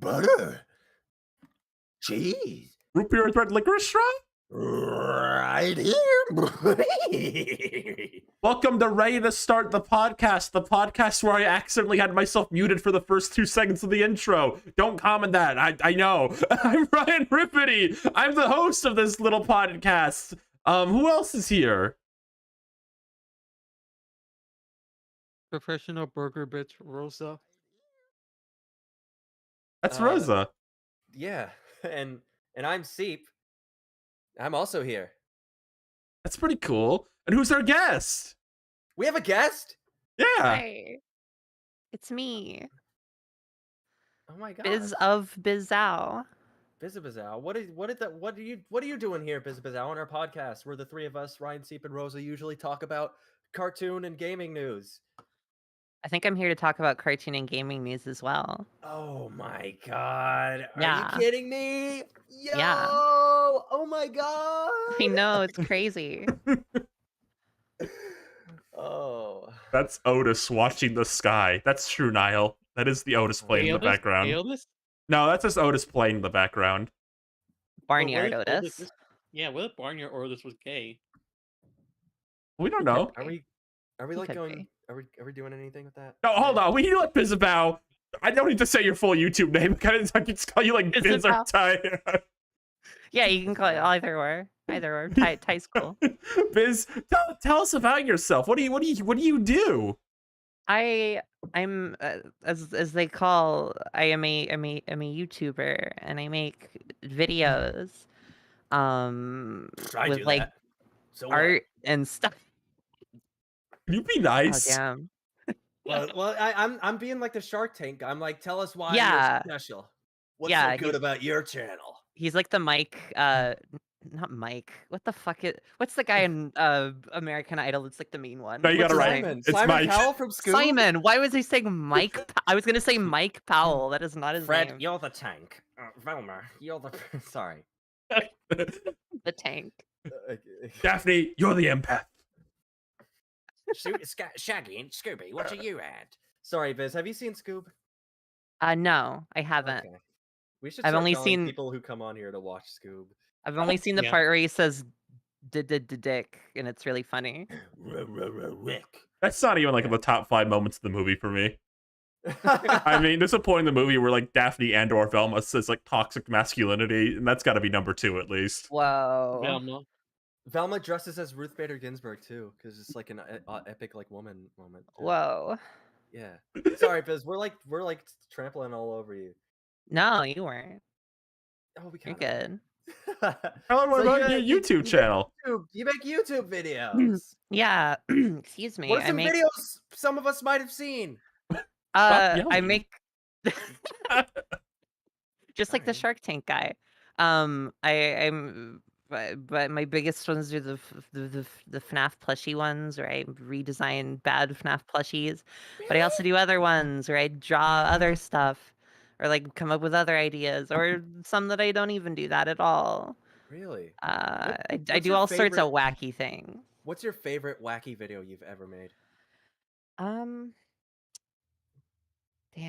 butter, cheese, Root beer with red licorice straw? right here. Welcome to Ready to Start the podcast where I accidentally had myself muted for the first 2 seconds of the intro. Don't comment that. I know. I'm Ryan Rippity. I'm the host of this little podcast. Who else is here? Professional burger bitch Rosa. That's Rosa. Yeah, and I'm Seep. I'm also here. That's pretty cool. And who's our guest? We have a guest? Yeah. Hi. It's me, Oh my god. Biz of Bizow. Bizabizow. What are you doing here, Bizabizow, on our podcast where the three of us, Ryan, Seep, and Rosa, usually talk about cartoon and gaming news? I think I'm here to talk about cartoon and gaming news as well. Oh my god. Are Yeah. you kidding me? Yo! Yeah. Oh my god. I know, it's crazy. Oh. That's Otis watching the sky. That's true, Niall. That is the Otis playing in the background. No, that's just Otis playing in the background. Barnyard Otis. Yeah, what if Barnyard Otis was gay? We don't know. Are we He like could going be. are we doing anything with that? No, hold on. We need to let Bizabow. I don't need to say your full YouTube name. I can just call you like Biz or Ty. Yeah, you can call it either or. Either or. Ty's cool. Biz, tell us about yourself. What do you do? I'm as they call, I am a YouTuber, and I make videos I with do like that. So what? art and stuff. Can you be Oh nice? damn. Well, I'm being like the Shark Tank. I'm like, tell us why Yeah. you're special. What's Yeah, so good about your channel? He's like the Mike, not Mike. What the fuck what's the guy in American Idol? It's like the mean one. No, you got What's it his right. name? It's Simon Mike. Cowell from Scoob? Simon. Why was he saying Mike? I was gonna say Mike Powell. That is not his Fred, name. you're the tank. Velma, you're the sorry. The tank. Daphne, you're the empath. Shaggy and Scooby, what are you at? Sorry, Biz. Have you seen Scoob? No, I haven't. Okay. We should I've start only telling seen- people who come on here to watch Scoob. I've only seen the Yeah. part where he says dick, and it's really funny. Rick. That's not even like in the top 5 moments of the movie for me. I mean, there's a point in the movie where like Daphne and or Velma says like toxic masculinity, and that's got to be number 2 at least. Whoa. Velma dresses as Ruth Bader Ginsburg too, because it's like an epic like woman moment. too. Whoa. Yeah. Sorry, Biz. We're like trampling all over you. No, you weren't. Oh, we You're kinda good. Tell them So about your YouTube channel. You make YouTube videos. Yeah. Excuse me. What are I some make. videos some of us might have seen? I yelling. make. Just like the Sorry. Shark Tank guy. I'm. But my biggest ones are the FNAF plushie ones, where I redesign bad FNAF plushies. But I also do other ones where I draw other stuff, or like come up with other ideas, or some that I don't even do that at all. Really? I what's do your all sorts of favorite- wacky things. What's your favorite wacky video you've ever made? Damn.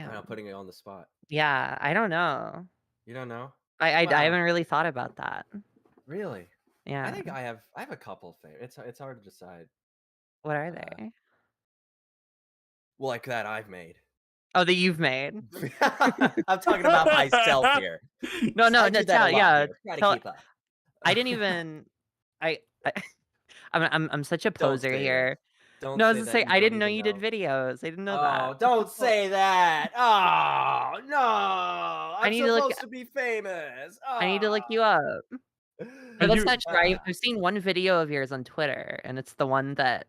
I'm not putting it on the spot. Yeah, I don't know. You don't know? I Wow. haven't really thought about that. Really? Yeah. I think I have a couple favorites. It's hard to decide. What are they? Well, like that I've made. Oh, that you've made. I'm talking about myself here. No, I do that a tell, lot yeah. here. Try to tell- keep up. I didn't even. I'm such a Don't poser say here. Don't No, I was say gonna that say you I don't didn't know even you did videos. I didn't know that. Oh, don't say that. Oh, no. I'm need to look- supposed to be famous. I need to look you up. Or And let's you- not try. I've seen one video of yours on Twitter, and it's the one that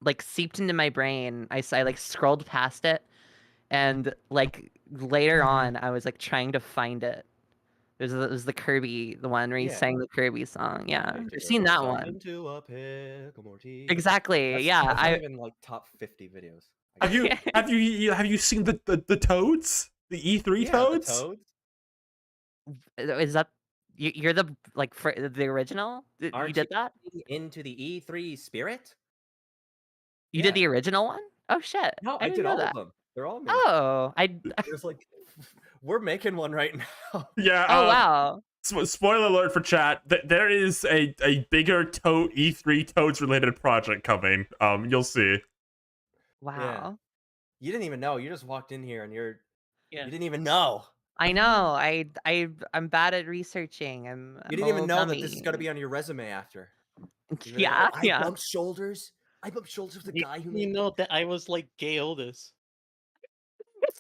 like seeped into my brain. I like scrolled past it, and like later on I was like trying to find it. It was the Kirby, the one where he Yeah. sang the Kirby song. Yeah, Make I've it seen a that song one. Into a pickle more tea. Exactly. That's Yeah, not I even like top 50 videos. I Have guess. have you seen the toads? The E3 Yeah, toads? The toads? is that you're the like for the original? You Aren't did that? Into the E3 spirit? You did Yeah. the original one? Oh shit! No, I didn't did know all that. of them. They're all me. Oh, There's like We're making one right now. Yeah. Oh wow. Spoiler alert for chat. There is a bigger Toad E3 Toads related project coming. You'll see. Yeah. Wow. You didn't even know. You just walked in here and you Yeah. didn't even know. I know. I'm bad at researching. You I'm didn't a even little know that this is going to dummy. be on your resume after. You're gonna Yeah, go, I yeah. bumped shoulders. I bumped shoulders with the You guy who you made. know that I was like gay oldest.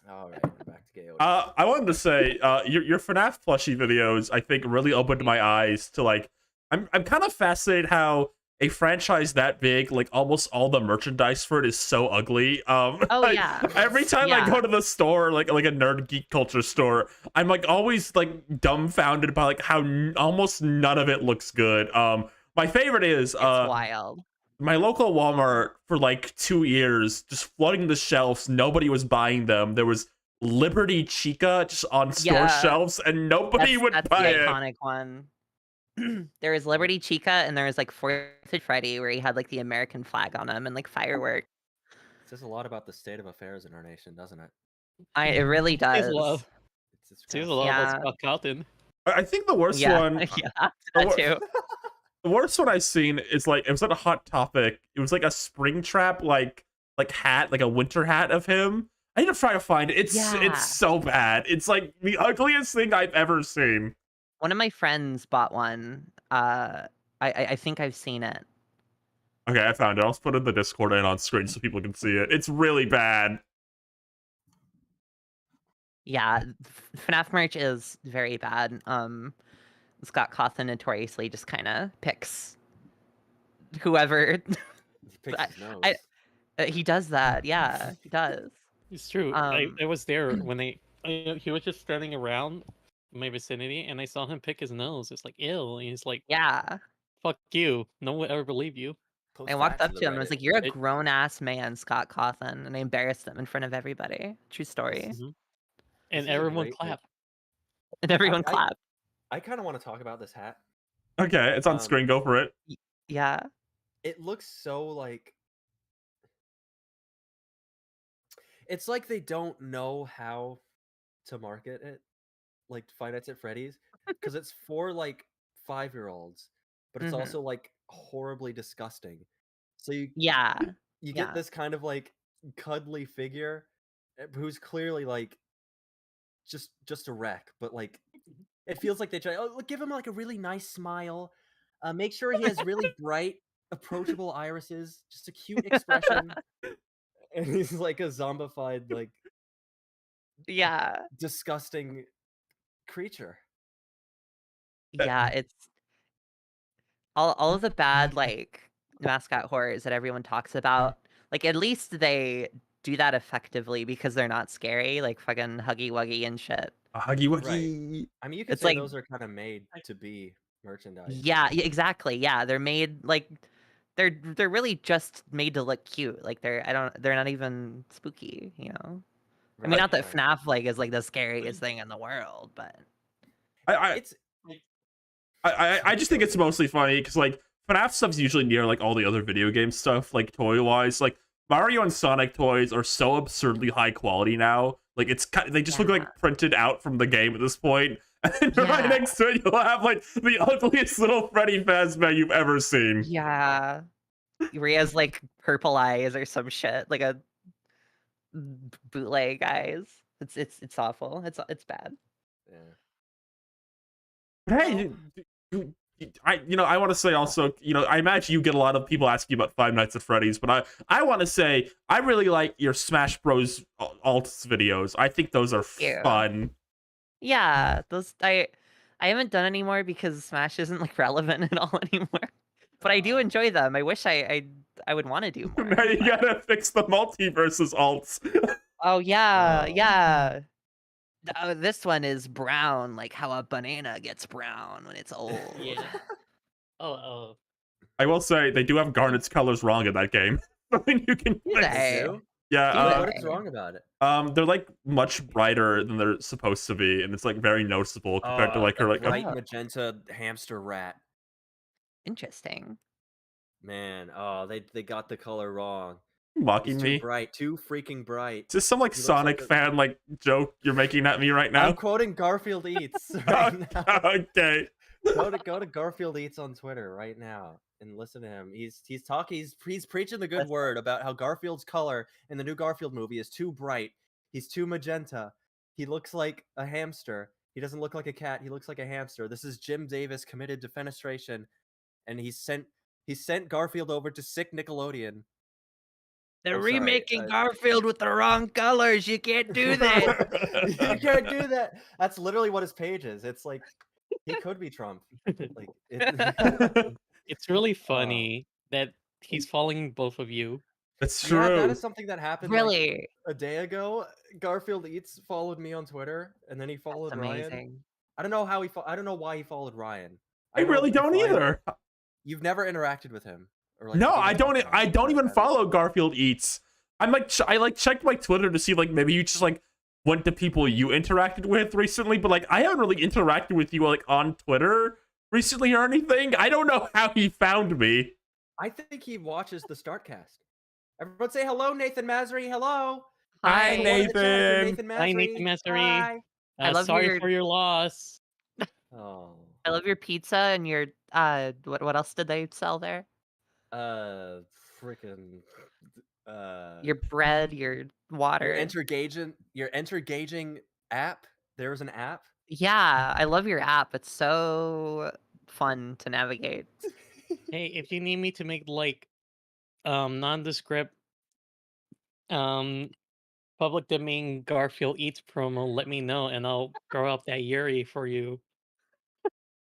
All right, we're back to gay Otis. I wanted to say, your FNAF plushie videos, I think, really opened my eyes to like. I'm kind of fascinated how a franchise that big, like almost all the merchandise for it is so ugly. Oh Like, yeah. every time I go to the store, like a nerd geek culture store, I'm like always like dumbfounded by like how almost none of it looks good. My favorite is It's wild. my local Walmart for like 2 years, just flooding the shelves. Nobody was buying them. There was Liberty Chica just on store Yeah. shelves, and nobody would That's buy the it. iconic one. There was Liberty Chica and there was like 4th of Freddy where he had like the American flag on him and like fireworks. It says a lot about the state of affairs in our nation, doesn't it? It really Says does. a lot. It's Says kinda a lot about Yeah. Scott Cawthon. I think the worst Yeah, one, yeah, the that wor- too. the worst one I've seen is like it was at a Hot Topic. It was like a Springtrap like hat, like a winter hat of him. I need to try to find it. Yeah. It's so bad. It's like the ugliest thing I've ever seen. One of my friends bought one. I think I've seen it. Okay, I found it. I'll put it in the Discord and on screen so people can see it. It's really bad. Yeah, FNAF merch is very bad. Scott Cawthon notoriously just kind of picks whoever He picks I- his nose. he does that. Yeah, he does. It's true. I was there when he was just standing around my vicinity, and I saw him pick his nose. It's like, ew. And he's like, Yeah, fuck you. No one will ever believe you. Post I walked facts up the to him and was Reddit. like, "You're a It- grown ass man, Scott Cawthon," and I embarrassed him in front of everybody. True story. This And is a everyone great, like- clapped. And everyone I- clapped. I kind of want to talk about this hat. Okay, it's on screen. Go for it. Yeah. It looks so like it's like they don't know how to market it, like Five Nights at Freddy's, because it's for like 5-year-olds, but it's Mhm. also like horribly disgusting. So Yeah. you yeah. get this kind of like cuddly figure who's clearly like just a wreck, but like it feels like they try. Oh, give him like a really nice smile. Make sure he has really bright, approachable irises, just a cute expression, and he's like a zombified, like Yeah. disgusting creature. Yeah. It's all of the bad like mascot horrors that everyone talks about. Like at least they do that effectively because they're not scary, like fucking Huggy Wuggy and shit. Huggy Wuggy. I mean, you could It's say like- those are kind of made to be merchandise. Yeah, exactly. Yeah, they're made like they're really just made to look cute. Like they're not even spooky, you know. I mean, not that FNAF like is like the scariest thing in the world, but It's I just think it's mostly funny because like FNAF stuff's usually near like all the other video game stuff, like toy wise. Like Mario and Sonic toys are so absurdly high quality now. Like they just look like printed out from the game at this point. And then right Yeah. next to it, you'll have like the ugliest little Freddy Fazbear you've ever seen. yeah, where he has like purple eyes or some shit, like a bootleg eyes. It's awful. It's bad. yeah. Hey, I want to say also, I imagine you get a lot of people asking about Five Nights at Freddy's, but I want to say I really like your Smash Bros. Alts videos. I think those are you. fun. Yeah, those I haven't done anymore because Smash isn't like relevant at all anymore. But I do enjoy them. I wish I would want to do more. Now you but- gotta fix the multiverses alts. Oh yeah, Oh. yeah. This one is brown, like how a banana gets brown when it's old. Yeah. Oh, I will say they do have Garnet's colors wrong in that game. Something you can Do fix. they? Do? Yeah, What is wrong about it? they're like much brighter than they're supposed to be, and it's like very noticeable compared to like her a like bright Oh. magenta hamster rat. Interesting. Man, oh, they got the color wrong. Mocking He's too me. bright, too freaking bright. Is this some like He looks Sonic like a- fan like joke you're making at me right now? I'm quoting Garfield Eats right now. Okay. Go to Garfield Eats on Twitter right now and listen to him. He's preaching the good word about how Garfield's color in the new Garfield movie is too bright. He's too magenta. He looks like a hamster. He doesn't look like a cat. He looks like a hamster. This is Jim Davis committed to fenestration, and he sent Garfield over to sick Nickelodeon. They're I'm sorry, remaking Garfield with the wrong colors. You can't do that. You can't do that. That's literally what his page is. It's like he could be Trump. Like It's really funny that he's following both of you. That's yeah, that true. is something that happened like, Really? a day ago. Garfield Eats followed me on Twitter, and then he That's followed Ryan. amazing. I don't know how I don't know why he followed Ryan. I don't know really if don't Ryan- either. You've never interacted with him, or like No, even I don't. talked to I him, don't even have you? follow Garfield Eats. I'm like, I like checked my Twitter to see like maybe you just like went to people you interacted with recently, but like I haven't really interacted with you like on Twitter recently or anything. I don't know how he found me. I think he watches the Startcast. Everyone say hello, Nathan Masry. Hello. Hi, The one in the chat is Nathan. Masry. Hi, Nathan Masry. Hi. I love Sorry your- for your loss. Oh. I love your pizza and your what else did they sell there? Freaking. Your bread, your water. Your enter gauging app. There was an app. Yeah, I love your app. It's so fun to navigate. Hey, if you need me to make like nondescript public domain Garfield Eats promo, let me know and I'll grow up that Yuri for you.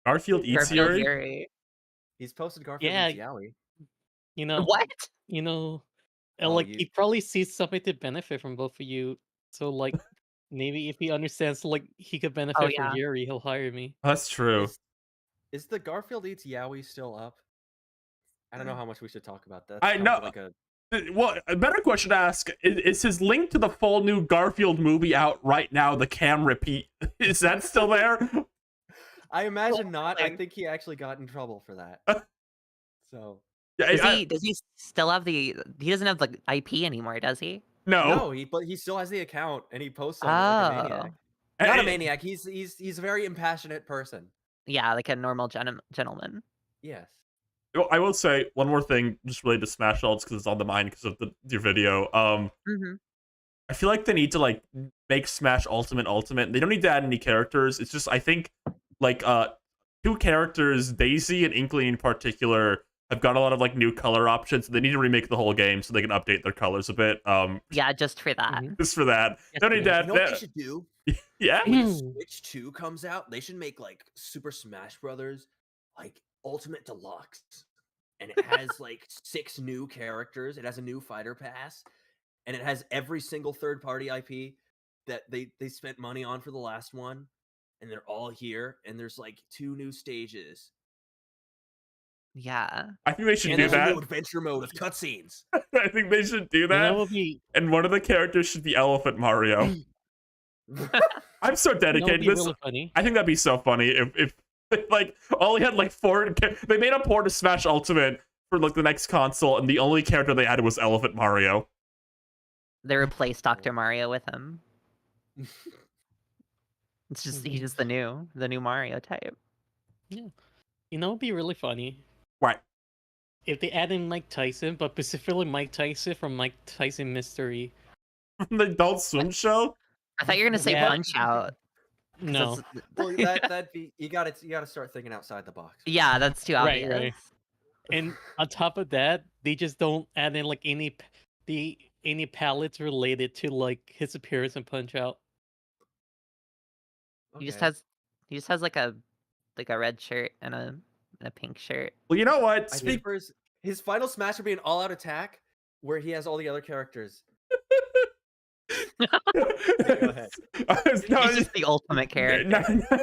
Garfield Eats Garfield Yuri? Yuri. He's posted Garfield Yeah. Eats Yowie. You know, What? you know, Oh, like you- he probably sees something to benefit from both of you. So like maybe if he understands like he could benefit yeah. from Yuri, he'll hire me. That's true. Is the Garfield Eats Yowie still up? I don't know how much we should talk about that. I know. Like a, Well, a better question to ask is his link to the full new Garfield movie out right now, the cam repeat. Is that still there? I imagine not. I Like- think he actually got in trouble for that. So Yeah, Does he still have the? He doesn't have the IP anymore, does he? no. but he still has the account and he posts on it like a maniac. Oh, Not a Hey, maniac. He's a very impassionate person. yeah, like a normal gentleman. Yes. well, I will say one more thing just related to Smash Ults because it's on the mind because of your video. Mm-hmm. I feel like they need to like make Smash Ultimate. They don't need to add any characters. It's just I think like two characters, Daisy and Inkling in particular, have got a lot of like new color options. They need to remake the whole game so they can update their colors a bit. Yeah, just for that. Mhm. Just for that. Yes, Don't need please. to You know what add they should do? yeah. When Switch 2 comes out, they should make like Super Smash Brothers like Ultimate Deluxe. And it has like 6 new characters. It has a new fighter pass. And it has every single third-party IP that they spent money on for the last one. And they're all here. And there's like 2 new stages. Yeah. I think they should And do there's a that. new adventure mode with cutscenes. I think they should do And that that. would be And one of the characters should be Elephant Mario. I'm so that would dedicated be to this. really funny. I think that'd be so funny if like all he had like 4. They made a port of Smash Ultimate for like the next console, and the only character they had was Elephant Mario. They replaced Dr. Mario with him. It's just Mhm. he's just the new Mario type. You know, it'd be really funny Right. if they add in Mike Tyson, but specifically Mike Tyson from Mike Tyson Mystery. From the Adult Swim show. I thought you were gonna say Yeah. Punch Out. 'cause No, that's- Well, that'd be you got to start thinking outside the box. yeah, that's too Right, obvious. right. And on top of that, they just don't add in like any palettes related to like his appearance in Punch Out. He just Okay. has like a red shirt and a pink shirt. Well, you know what? I think for his final smash would be an all-out attack where he has all the other characters. Go ahead. No, He's just the ultimate character.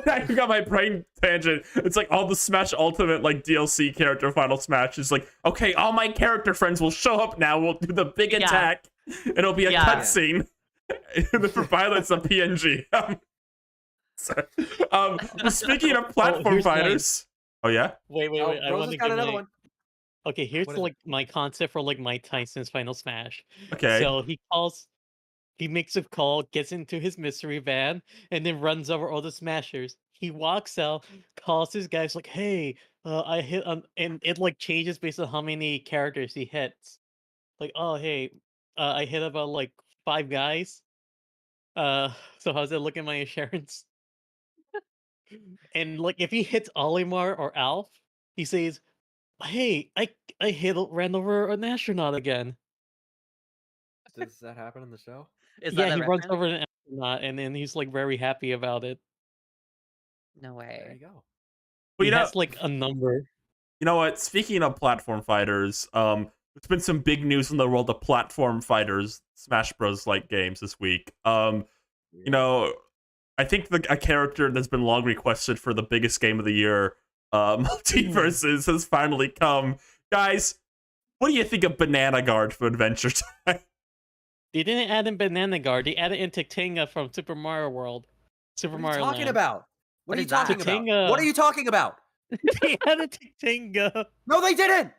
now you got my brain tangent. It's like all the Smash Ultimate like DLC character Final Smash is like, okay, all my character friends will show up now. We'll do the big Yeah. attack. It'll be a Yeah. cutscene. And then for violence, a PNG. Sorry. Speaking of platform here's mine. fighters. Oh yeah. Wait, Oh, I Rose want has to got give another my, one. Okay, here's What is it? like my concept for like Mike Tyson's Final Smash. Okay. So he makes a call, gets into his mystery van, and then runs over all the Smashers. He walks out, calls his guys like, "Hey, I hit," and it like changes based on how many characters he hits. Like, "Oh, hey, I hit about like 5 guys. So how's it look at my insurance?" And like, if he hits Olimar or Alf, he says, "Hey, ran over an astronaut again." Does that happen in the show? Is Yeah, that a he runs reference? over an astronaut, and then he's like very happy about it. No There way. you go. Well, He has like a number. you know what? Speaking of platform fighters, there's been some big news in the world of platform fighters, Smash Bros. Like games this week. You know, I think a character that's been long requested for the biggest game of the year, Multiverses, has finally come. Guys, what do you think of Banana Guard for Adventure Time? They didn't add in Banana Guard. They added in Tinga from Super Mario World, Super What are you Mario talking Land. about? What What are you is that? talking about? Tinga. What are you talking about? They added Tinga. No, they didn't.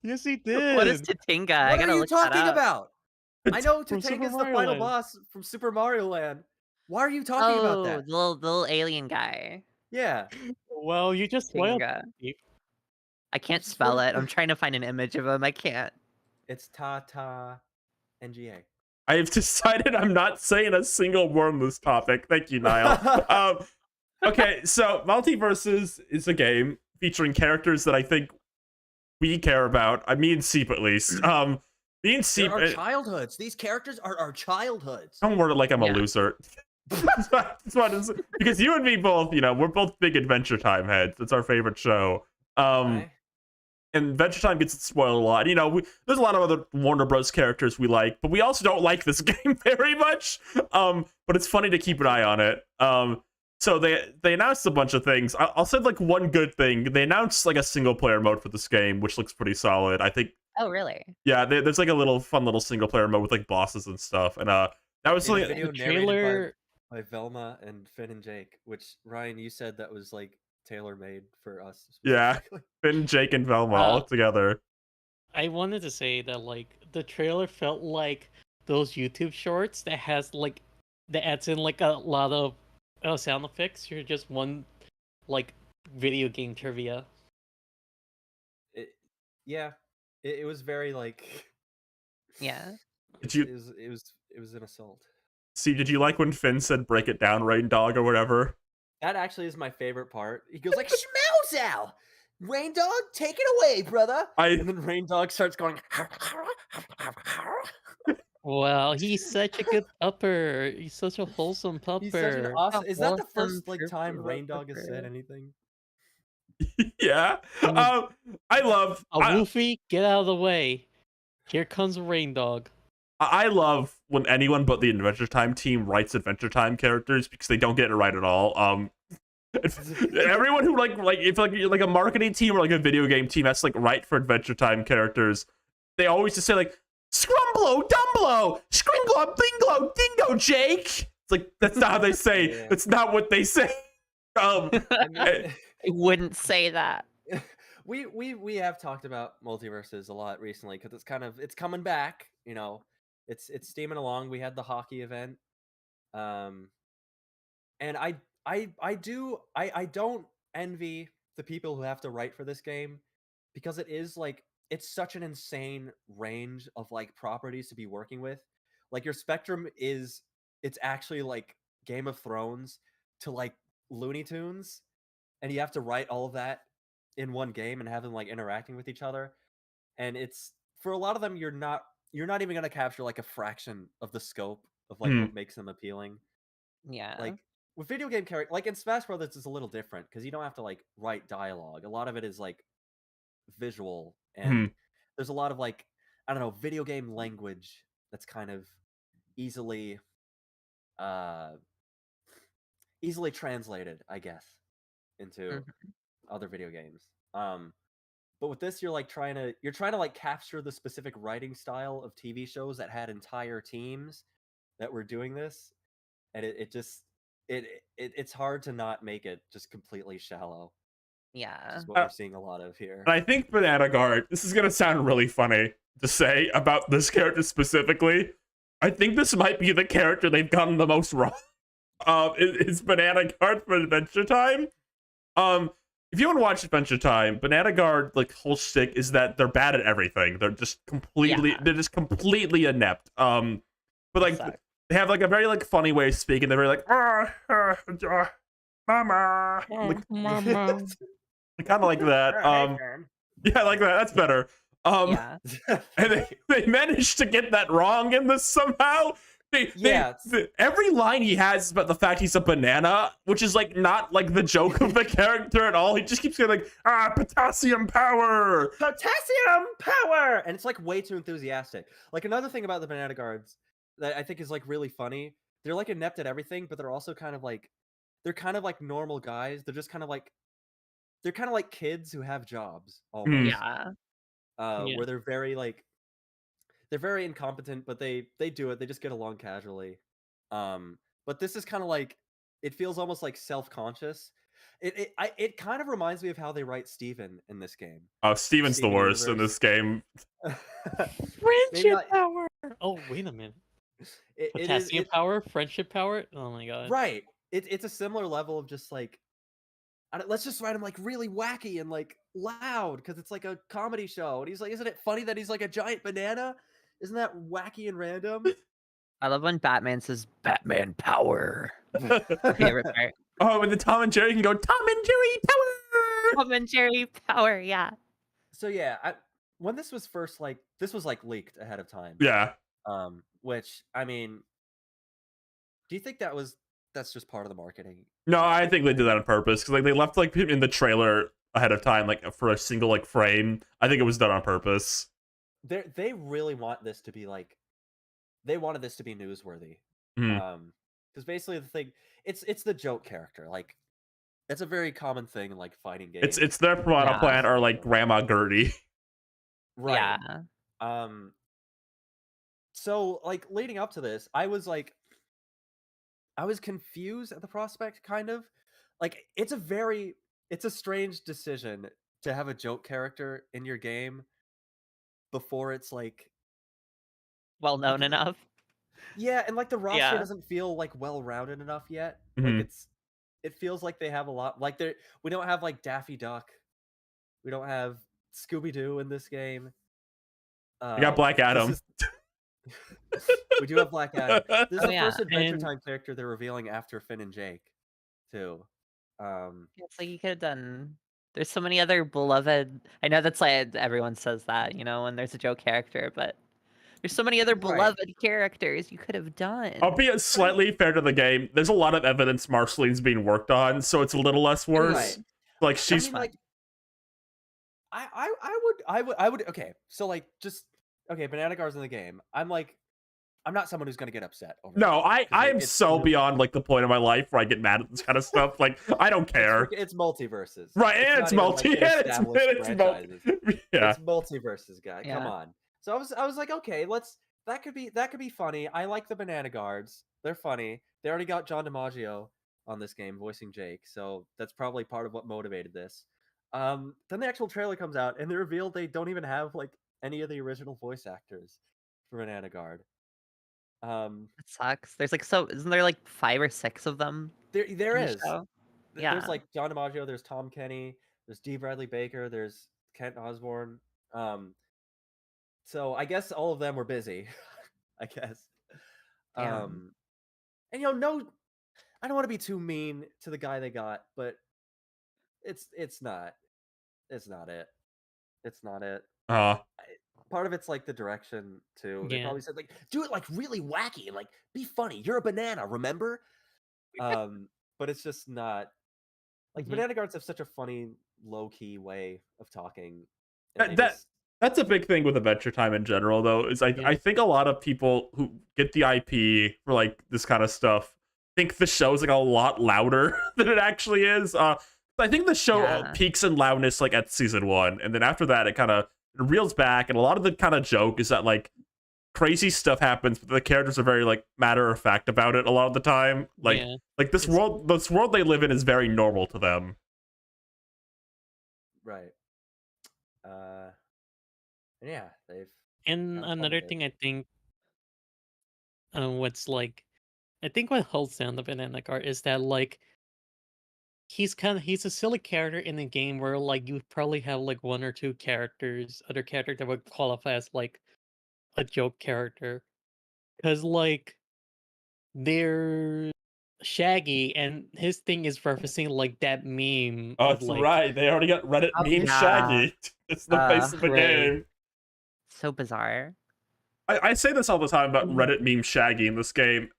Yes, he What is did. Tatinga? I What are gotta you look that talking up. about? I know From Super Tatanga's the Mario final Land. boss from Super Mario Land. Why are you talking about Oh, that? the little alien guy. Yeah. Well, you just spoiled Tinga. it. I can't just spell wanna- it. I'm trying to find an image of him. I can't. It's Ta NGA. I have decided I'm not saying a single word on this topic. Thank you, Niall. Okay, so Multiverses is a game featuring characters that I think we care about. Me and Seep, at least. Me and They're Seep. our childhoods. These characters are our childhoods. Don't word it like I'm a Yeah. loser. Because you and me both, we're both big Adventure Time heads. It's our favorite show. Okay? And Adventure Time gets spoiled a lot. There's a lot of other Warner Bros. Characters we like, but we also don't like this game very much. But it's funny to keep an eye on it. So they announced a bunch of things. I'll say like one good thing. They announced like a single player mode for this game, which looks pretty solid. I think. Oh, really? Yeah, there's like a little fun little single player mode with like bosses and stuff. And that was In a something. video The narrated trailer. by Velma and Finn and Jake, which Ryan, you said that was like tailor made for us. Yeah. specifically. Finn, Jake, and Velma all together. I wanted to say that like the trailer felt like those YouTube shorts that adds in like a lot of sound effects. You're just one like video game trivia. Yeah, it was very like. Yeah. Did you It was an assault. see? Did you like when Finn said "break it down, Rain Dog" or whatever? That actually is my favorite part. He goes like, "Schmozow, Rain Dog, take it away, brother." And then Rain Dog starts going. Well, he's such a good pupper. He's such a wholesome pupper. He's such an awesome. Is that the wholesome first like trooper time Rain Dog has pupper. said anything? Yeah. I love. Woofy, get out of the way. Here comes Rain Dog. I love when anyone but the Adventure Time team writes Adventure Time characters because they don't get it right at all. Everyone who like if you're like a marketing team or like a video game team that's like write for Adventure Time characters, they always just say like Scrumblo, Dumblo, Scringlo, Binglo, Dingo, Jake. It's like that's not how they say. Yeah. That's not what they say. I mean, I wouldn't say that. we have talked about multiverses a lot recently because it's coming back. It's steaming along. We had the hockey event, and I don't envy the people who have to write for this game because it is like it's such an insane range of like properties to be working with. Like your spectrum it's actually like Game of Thrones to like Looney Tunes, and you have to write all of that in one game and have them like interacting with each other. And it's for a lot of them you're not even going to capture like a fraction of the scope of like what makes them appealing. Yeah. Like with video game character, like in Smash Brothers, it's a little different because you don't have to like write dialogue. A lot of it is like visual, and there's a lot of like I don't know video game language that's kind of easily translated, I guess, into other video games. But with this, you're trying to like capture the specific writing style of TV shows that had entire teams that were doing this, and it's hard to not make it just completely shallow. Yeah. is what we're seeing a lot of here. And I think Banana Guard, this is going to sound really funny to say about this character specifically. I think this might be the character they've gotten the most wrong. Is Banana Guard for Adventure Time. If you want to watch Adventure Time, Banana Guard, like, whole shtick is that they're bad at everything. They're just completely, inept. But like, they have like a very like funny way of speaking. They're very like, mama, Mama. kind of like that. Yeah, like that. That's better. Yeah. And they managed to get that wrong in this somehow. Every line he has is about the fact he's a banana, which is like not like the joke of the character at all. He just keeps going like, potassium power, and it's like way too enthusiastic. Like another thing about the Banana Guards that I think is like really funny, they're like inept at everything, but they're also kind of like normal guys. They're just kind of like kids who have jobs almost. Yeah. Where they're very like they're very incompetent, but they do it. They just get along casually. But this is kind of like, it feels almost like self-conscious. It kind of reminds me of how they write Steven in this game. Oh, Steven's the worst in this game. Friendship power. Oh, wait a minute. Potassium power, friendship power. Oh my god. Right. It's a similar level of just like, let's just write him like really wacky and like loud because it's like a comedy show. And he's like, isn't it funny that he's like a giant banana? Isn't that wacky and random? I love when Batman says Batman power. Favorite part. Oh, and the Tom and Jerry can go Tom and Jerry power. Tom and Jerry power, yeah. So yeah, when this was first like leaked ahead of time. Yeah. Which I mean, do you think that's just part of the marketing? No, I think they did that on purpose because like they left like in the trailer ahead of time, like for a single like frame. I think it was done on purpose. They really want this to be like, they wanted this to be newsworthy. Because basically the thing, it's the joke character. Like, it's a very common thing in like fighting games. It's their piranha plant or like Grandma Gertie. Right. Yeah. So like leading up to this, I was confused at the prospect, kind of. Like, it's a strange decision to have a joke character in your game before it's like well known enough. Yeah, and like the roster doesn't feel like well-rounded enough yet. Like it feels like they have a lot, like we don't have like Daffy Duck. We don't have Scooby-Doo in this game. We got Black Adam. We do have Black Adam. This is the first Adventure Time character they're revealing after Finn and Jake, too. It's like you could have done. There's so many other beloved. I know that's like everyone says that, you know, when there's a joke character, but there's so many other beloved characters you could have done. I'll be slightly fair to the game. There's a lot of evidence Marceline's being worked on, so it's a little less worse. Right. Like she's. I mean, like, I would. Okay, so like Banana Guard's in the game. I'm not someone who's gonna get upset over No, that, I am so beyond like the point of my life where I get mad at this kind of stuff. Like I don't care. It's multiverses, right? And it's multiverses, guy. Yeah. Come on. So I was like, okay, that could be funny. I like the Banana Guards. They're funny. They already got John DiMaggio on this game voicing Jake, so that's probably part of what motivated this. Then the actual trailer comes out and they reveal they don't even have like any of the original voice actors for Banana Guard. It sucks. There's like isn't there like 5 or 6 of them? There is. Yeah. There's like John DiMaggio, there's Tom Kenny, there's D. Bradley Baker, there's Kent Osborne. So I guess all of them were busy. I guess. And I don't want to be too mean to the guy they got, but it's not it. It's not it. Part of it's like the direction too. They probably said like, do it like really wacky and like be funny. You're a banana, remember? But it's just not. Like Banana Guards have such a funny, low-key way of talking. That's a big thing with Adventure Time in general, though. Is I think a lot of people who get the IP for like this kind of stuff think the show's like a lot louder than it actually is. I think the show peaks in loudness like at season 1, and then after that it kind of reels back, and a lot of the kind of joke is that like crazy stuff happens, but the characters are very like matter of fact about it a lot of the time. Like this world they live in is very normal to them. Right. Uh, and yeah, they've And kind of fun another with it. thing I think, what's like, I think what holds down the banana guard is that like he's a silly character in a game where like you probably have like one or two other characters that would qualify as like a joke character, because like they're Shaggy and his thing is referencing like that meme Oh, of that's like right. They already got Reddit Oh meme yeah. Shaggy. It's the face of the right. game. So bizarre. I say this all the time about Mhm. Reddit meme Shaggy in this game.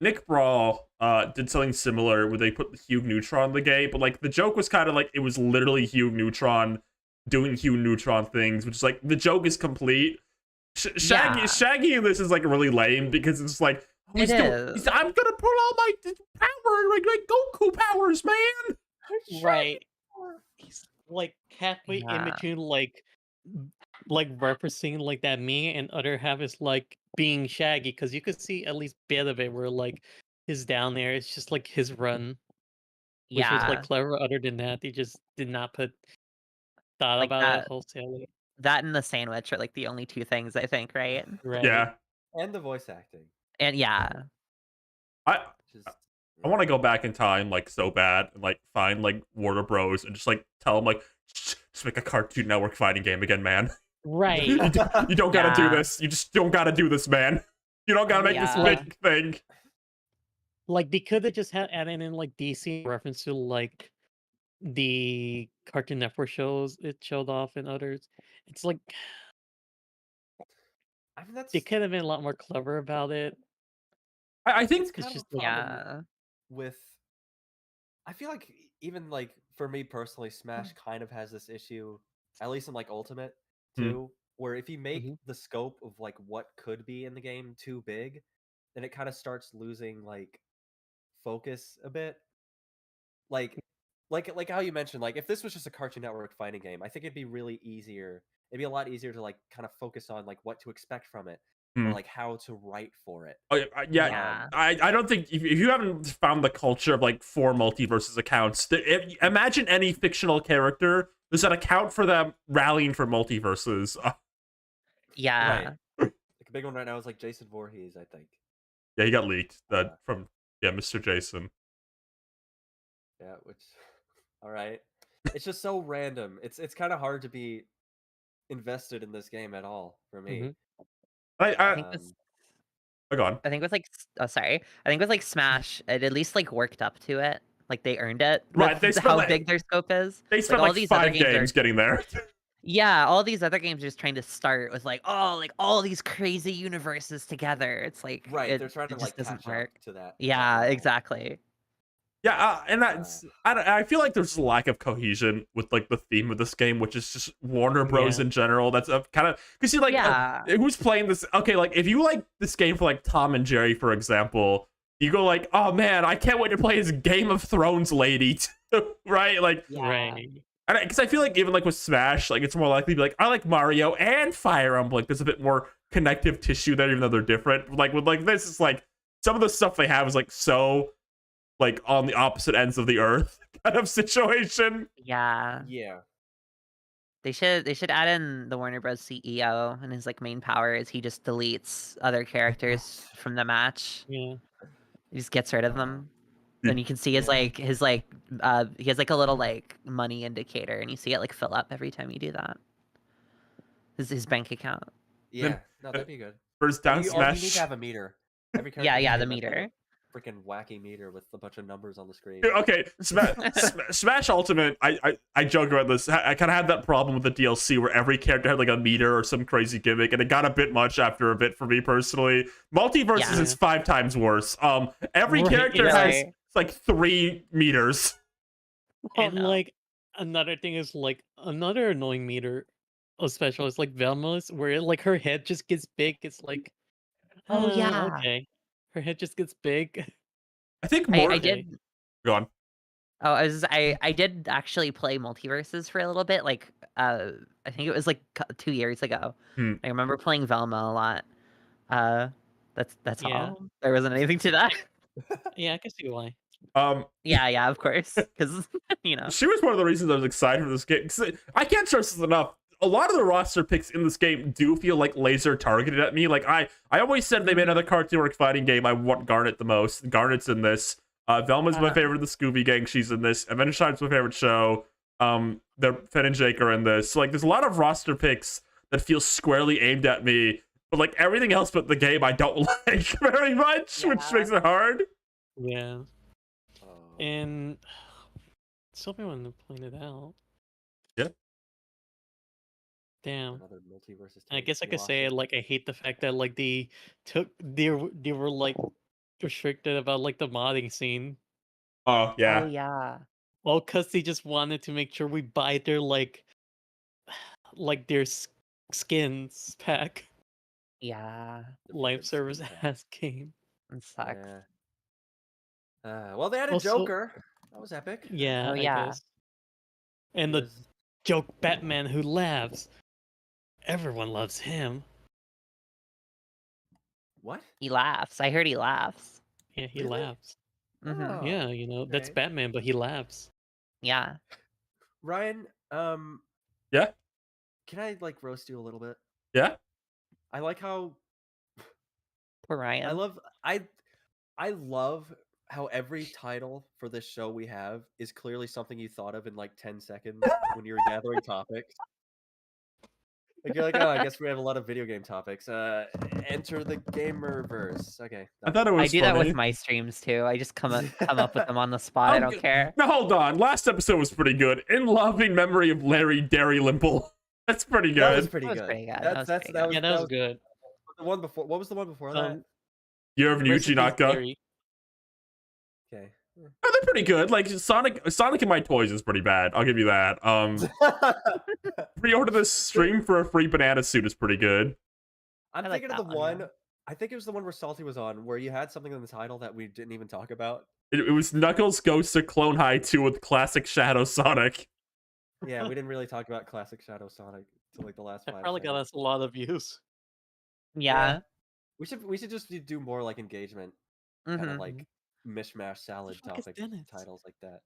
Nick Brawl did something similar where they put the Hugh Neutron in the game, but like the joke was kind of like it was literally Hugh Neutron doing Hugh Neutron things, which is like the joke is complete. Yeah, Shaggy in this is like really lame because it's like oh, it is. I'm gonna pull all my power like Goku powers, man. Right. He's like halfway in Yeah. between like referencing like that meme, and other half is like being Shaggy, because you could see at least bit of it where like his down there, it's just like his run, which was like Yeah. clever. Other than that, they just did not put thought Like about it that wholesale. that and the sandwich are like the only two things I think, right? Right. Yeah, And the voice acting. And yeah. I Just I want to go back in time like so bad and like find like Warner Bros and just like tell them like just make a Cartoon Network fighting game again, man. Right. You don't gotta do Yeah. this. You just don't gotta do this, man. You don't gotta make this Yeah. big thing. Like they could have just had added in like DC reference to like the Cartoon Network shows it showed off and others. It's like I mean they that's could have been a lot more clever about it. I it's think It's kind of just a like problem Yeah. with I feel like even like for me personally, Smash kind of has this issue, at least in like Ultimate hmm, too, where if you make Mhm. the scope of like what could be in the game too big, then it kind of starts losing like focus a bit. Like like how you mentioned, like if this was just a Cartoon Network fighting game, I think it'd be really easier. It'd be a lot easier to like kind of focus on like what to expect from it or hmm. like how to write for it. Oh, yeah, Yeah. I don't think if you haven't found the culture of like 4 multiverses accounts, imagine any fictional character. There's an account for them rallying for multiverses. Right. Yeah. Like a big one right now is like Jason Voorhees, I think. Yeah, he got leaked. Uh, From yeah, Mr. Jason. Yeah, which all right. It's just so random. It's kind of hard to be invested in this game at all for me. Mhm. I I think this go on. I think with like oh sorry. I think with like Smash, it at least like worked up to it. Like they earned it Right, with how big their scope is. they Like spent all like these other 5 games are games getting there. yeah, all these other games are just trying to start with like all these crazy universes together. It's like Right, they're trying to it just like doesn't catch up work. to that Yeah, level. exactly. Yeah, and Uh, I feel like there's a lack of cohesion with like the theme of this game, which is just Warner Bros Yeah. in general. That's a kind of because you like Yeah. who's playing this? Okay, like if you like this game for like Tom and Jerry, for example, you go like, oh man, I can't wait to play as Game of Thrones lady, right? Like, Yeah. Right. because I feel like even like with Smash, like it's more likely to be like I like Mario and Fire Emblem. Like there's a bit more connective tissue there, even though they're different. Like with like this, it's like some of the stuff they have is like so like on the opposite ends of the earth kind of situation. Yeah. yeah. They should add in the Warner Bros. CEO, and his like main power is he just deletes other characters from the match. Yeah. He just gets rid of them. Yeah. And you can see his like he has like a little like money indicator, and you see it like fill up every time you do that. His bank account. Yeah. No, that'd be good. First down You need smash. to have a meter. Every character Yeah, yeah, needs the to have, like, meter. a freaking wacky meter with a bunch of numbers on the screen. Okay, Smash Ultimate. I joke about this. I kind of had that problem with the DLC where every character had like a meter or some crazy gimmick, and it got a bit much after a bit for me personally. Multiverses Yeah. is 5 times worse. Every Right, character yeah. has like 3 meters. I And know. like another thing is like another annoying meter of special is like Velma's, where like her head just gets big. It's like, Oh yeah. okay, her head just gets big. I think I more. Okay. did Go on. oh I did actually play multiverses for a little bit, like I think it was like 2 years ago. Hmm. I remember playing Velma a lot. Uh that's Yeah. all. There wasn't anything to that. Yeah, I can see why. Yeah, of course, because you know. She was one of the reasons I was excited for this game. 'Cause I can't stress this enough. A lot of the roster picks in this game do feel like laser targeted at me. Like I always said, if they made another Cartoon Network fighting game, I want Garnet the most. Garnet's in this. Velma's my favorite of the Scooby Gang. She's in this. Adventure Time's my favorite show. Finn and Jake are in this. So like, there's a lot of roster picks that feel squarely aimed at me. But like everything else but the game, I don't like very much, which makes it hard. Yeah. And somebody wanted to point it out. Yeah. Damn. Another multiverse. I guess I could say like I hate the fact that like they were like restricted about like the modding scene. Oh yeah. Oh yeah. Well, because they just wanted to make sure we buy their like their skins pack. Yeah. Live service ass game. It sucks. Yeah. Well, they had a Also- Joker. That was epic. Yeah, Oh, I yeah. guess. And the joke Batman who laughs. Everyone loves him. What? He laughs. I heard he laughs. Yeah, he Really? laughs. Hmm. Oh, Yeah, you know, that's okay. Batman, but he laughs. Yeah. Ryan, Yeah. can I like roast you a little bit? Yeah. I like how Poor Ryan. I love how every title for this show we have is clearly something you thought of in like 10 seconds when you were gathering topics. Like you're like, oh, I guess we have a lot of video game topics. Enter the Gamerverse. Okay. I thought it was I do that funny. with my streams too. I just come up with them on the spot. I don't care. No, hold on. Last episode was pretty good. In loving memory of Larry Limple. That's pretty good. That was pretty That was good. pretty good. That's That was pretty that good. Yeah, that was good. the one before. What was the one before that? Year of Rest in peace, Yuji Naka. Gary. Okay. Oh, they're pretty good. Like Sonic and My Toys is pretty bad. I'll give you that. Pre-order this stream for a free banana suit is pretty good. I'm I like thinking of that the one, one. I think it was the one where Salty was on, where you had something in the title that we didn't even talk about. It was Knuckles Goes to Clone High 2 with classic Shadow Sonic. Yeah, we didn't really talk about classic Shadow Sonic until like the last That 5 probably got seconds. us a lot of views. Yeah. We should just do more like engagement, kind of Mhm. like mishmash salad fuck is topic Dennis? titles like that.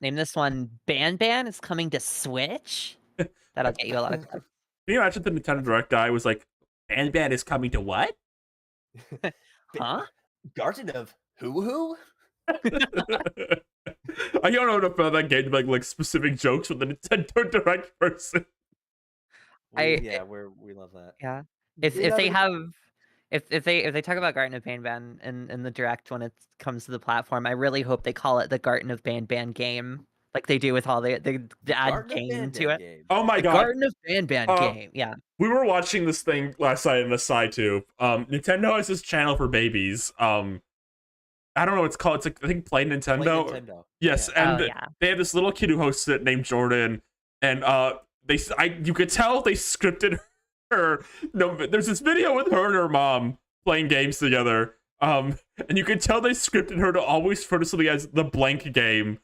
Name this one. Ban is coming to Switch. That'll get you a lot of clicks. Can you imagine the Nintendo Direct guy was like, Ban is coming to what? Huh? Garden of who? I don't know enough about that game to make like specific jokes with the Nintendo Direct person. We love that. Yeah. If You know, they the- have if they talk about Garden of Banban in the direct when it comes to the platform, I really hope they call it the Garden of Banban game, like they do with all the add Garden of game to Banban it. game. Oh my The god. Garden of Banban Uh, game. Yeah. We were watching this thing last night in the side tube. Nintendo has this channel for babies. I don't know what it's called. It's like I think Play Nintendo. Play Nintendo. Yes, Yeah. and Oh, yeah. they have this little kid who hosts it named Jordan, and you could tell they scripted her. No, there's this video with her and her mom playing games together. And you could tell they scripted her to always refer to something as the blank game.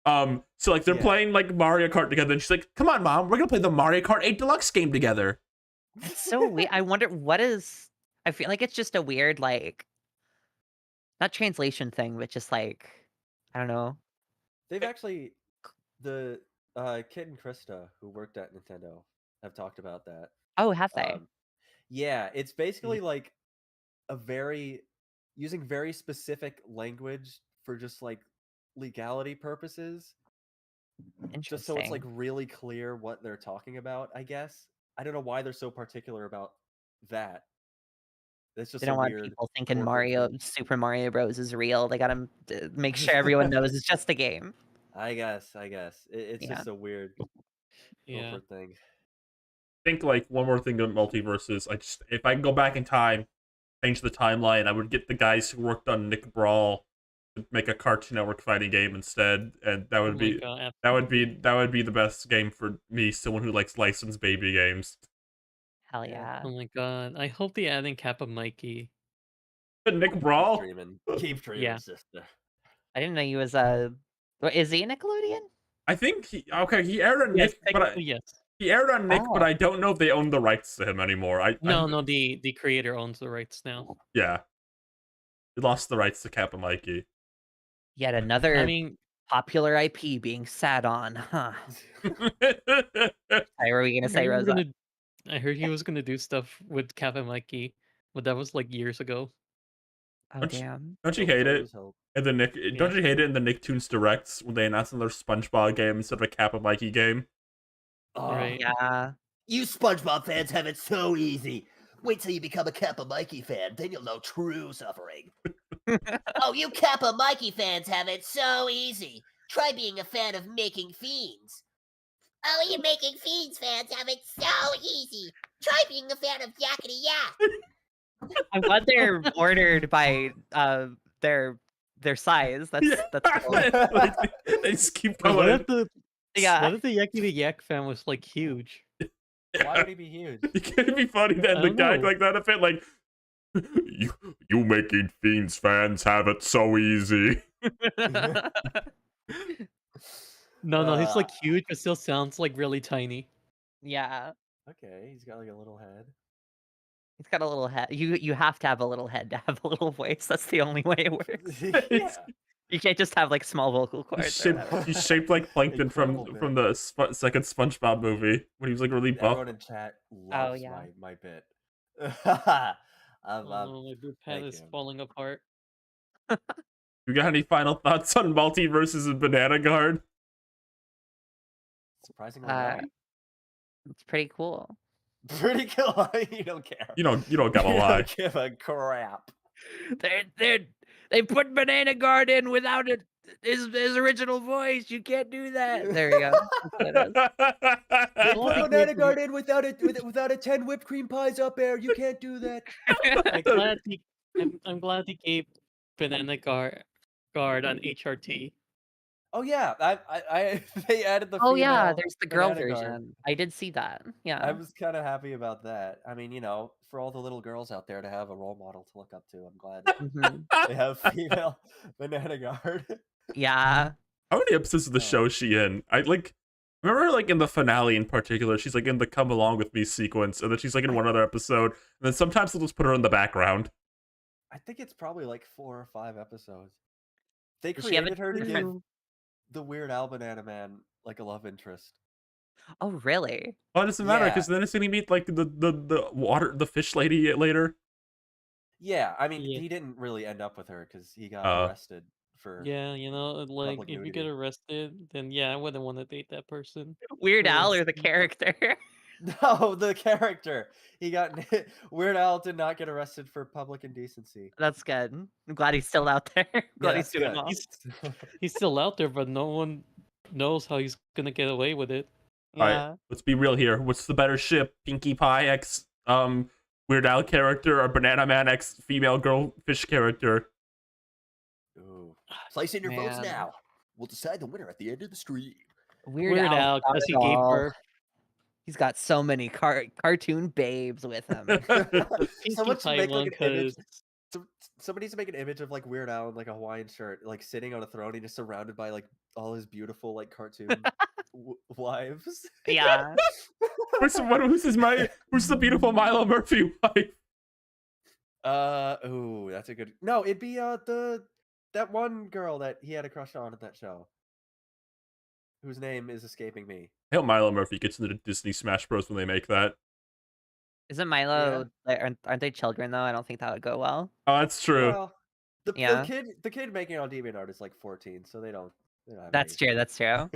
So like they're playing like Mario Kart together, and she's like, "Come on, mom, we're gonna play the Mario Kart 8 Deluxe game together." It's so weird. I wonder what is. I feel like it's just a weird like, not translation thing, but just like, I don't know. They've actually the Kit and Krista who worked at Nintendo have talked about that. Oh, have they? Yeah, it's basically like using very specific language for just like legality purposes, Interesting. just so it's like really clear what they're talking about. I guess I don't know why they're so particular about that. It's just They don't a want weird people thinking corporate thing. Super Mario Bros is real. They gotta make sure everyone knows it's just a game. I guess it's Yeah. just a weird Yeah. corporate thing. I think like one more thing about multiverses. If I can go back in time, change the timeline, I would get the guys who worked on Nick Brawl to make a Cartoon Network fighting game instead, and that would Oh my be God, that would be the best game for me, someone who likes licensed baby games. Hell Yeah. yeah. Oh my god. I hope they add in Kappa Mikey. But Nick Brawl, Keep dreaming, Yeah. sister. I didn't know he was is he a Nickelodeon? I think he aired on Yes, Nick, but technically, yes. he aired on Nick, but Oh. I don't know if they own the rights to him anymore. No, the creator owns the rights now. Yeah, he lost the rights to Kappa Mikey. Yet I another mean, popular IP being sat on, huh? What were we I gonna heard say, he was Rosa? gonna. I heard he was gonna do stuff with Kappa Mikey, but that was like years ago. Oh Don't you, damn. don't you hate it? Those hope. In the Nick, Yeah. don't you hate it in the Nicktoons Directs when they announce another SpongeBob game instead of a Kappa Mikey game? Oh, Right. Yeah. You SpongeBob fans have it so easy. Wait till you become a Kappa Mikey fan, then you'll know true suffering. Oh, you Kappa Mikey fans have it so easy. Try being a fan of Making Fiends. Oh, you Making Fiends fans have it so easy. Try being a fan of Yakety Yak. I'm glad they're ordered by their size. That's cool. Like, they just keep What going. if the Yeah. What if the Yaki the Yak fan was like huge? why would he be huge? It'd be funny that I the don't guy know. like that if it like you Making Fiends fans have it so easy. No, he's like Uh, huge, but still sounds like really tiny. Yeah. Okay, he's got like a little head. He's got a little head. You have to have a little head to have a little voice. That's the only way it works. Yeah. You can't just have like small vocal cords. He's Or shaped, whatever. he's shaped like Plankton Incredible from bit. the second SpongeBob movie when he was like really buff. Everyone in chat loves yeah. my bit. Oh, my boot pad thank is you. falling apart. You got any final thoughts on Multiverses and Banana Guard? Surprisingly, no. It's pretty cool. Pretty cool. You don't care. You don't gotta You lie. don't give a crap. They put Banana Guard in without it. His original voice. You can't do that. There we go. That's what it is. They Well, put I Banana think- Guard in without a 10 whipped cream pies up there. You can't do that. I'm glad he gave Banana Guard on HRT. Oh yeah, I they added the Oh yeah, female there's the girl Banana Guard. version. I did see that. Yeah. I was kind of happy about that. I mean, for all the little girls out there to have a role model to look up to, I'm glad Mhm. they have female Banana Guard. Yeah. How many episodes of the Oh. show is she in? I remember like in the finale in particular, she's like in the "Come Along with Me" sequence, and then she's like in one other episode, and then sometimes they'll just put her in the background. I think it's probably like 4 or 5 episodes. They Does she have a created her to give different- the Weird Al Banana Man like a love interest. Oh really? Oh, it doesn't matter Yeah. because then it's gonna meet like the fish lady later. Yeah, I mean, Yeah. he didn't really end up with her because he got Oh. arrested for. Yeah, like Public if you get nudity. arrested, then yeah, I wouldn't want to date that person. Weird Al Yes. or the character? No, the character. He got Weird Al did not get arrested for public indecency. That's good. I'm glad he's still out there. Glad he's that's doing good. well. He's still out there, but no one knows how he's gonna get away with it. All Yeah. right, let's be real here. What's the better ship? Pinkie Pie x Weird Al character or Banana Man x female girl fish character? Ooh. Place in your votes Man. now. We'll decide the winner at the end of the stream. Weird, Al, Al's got because it he gave all. birth. He's got so many cartoon babes with him. Someone should make like an image. because Somebody needs to make an image of like Weird Al in like a Hawaiian shirt, like sitting on a throne, and just surrounded by like all his beautiful like cartoon wives. Yeah. Who's the beautiful Milo Murphy wife? Ooh, that's a good. No, it'd be that one girl that he had a crush on at that show, whose name is escaping me. I hope Milo Murphy gets into the Disney Smash Bros when they make that. Isn't Milo? Aren't they children though? I don't think that would go well. Oh, that's true. Well, Yeah. the kid making it on DeviantArt is like 14, so they don't have That's age. true. That's true.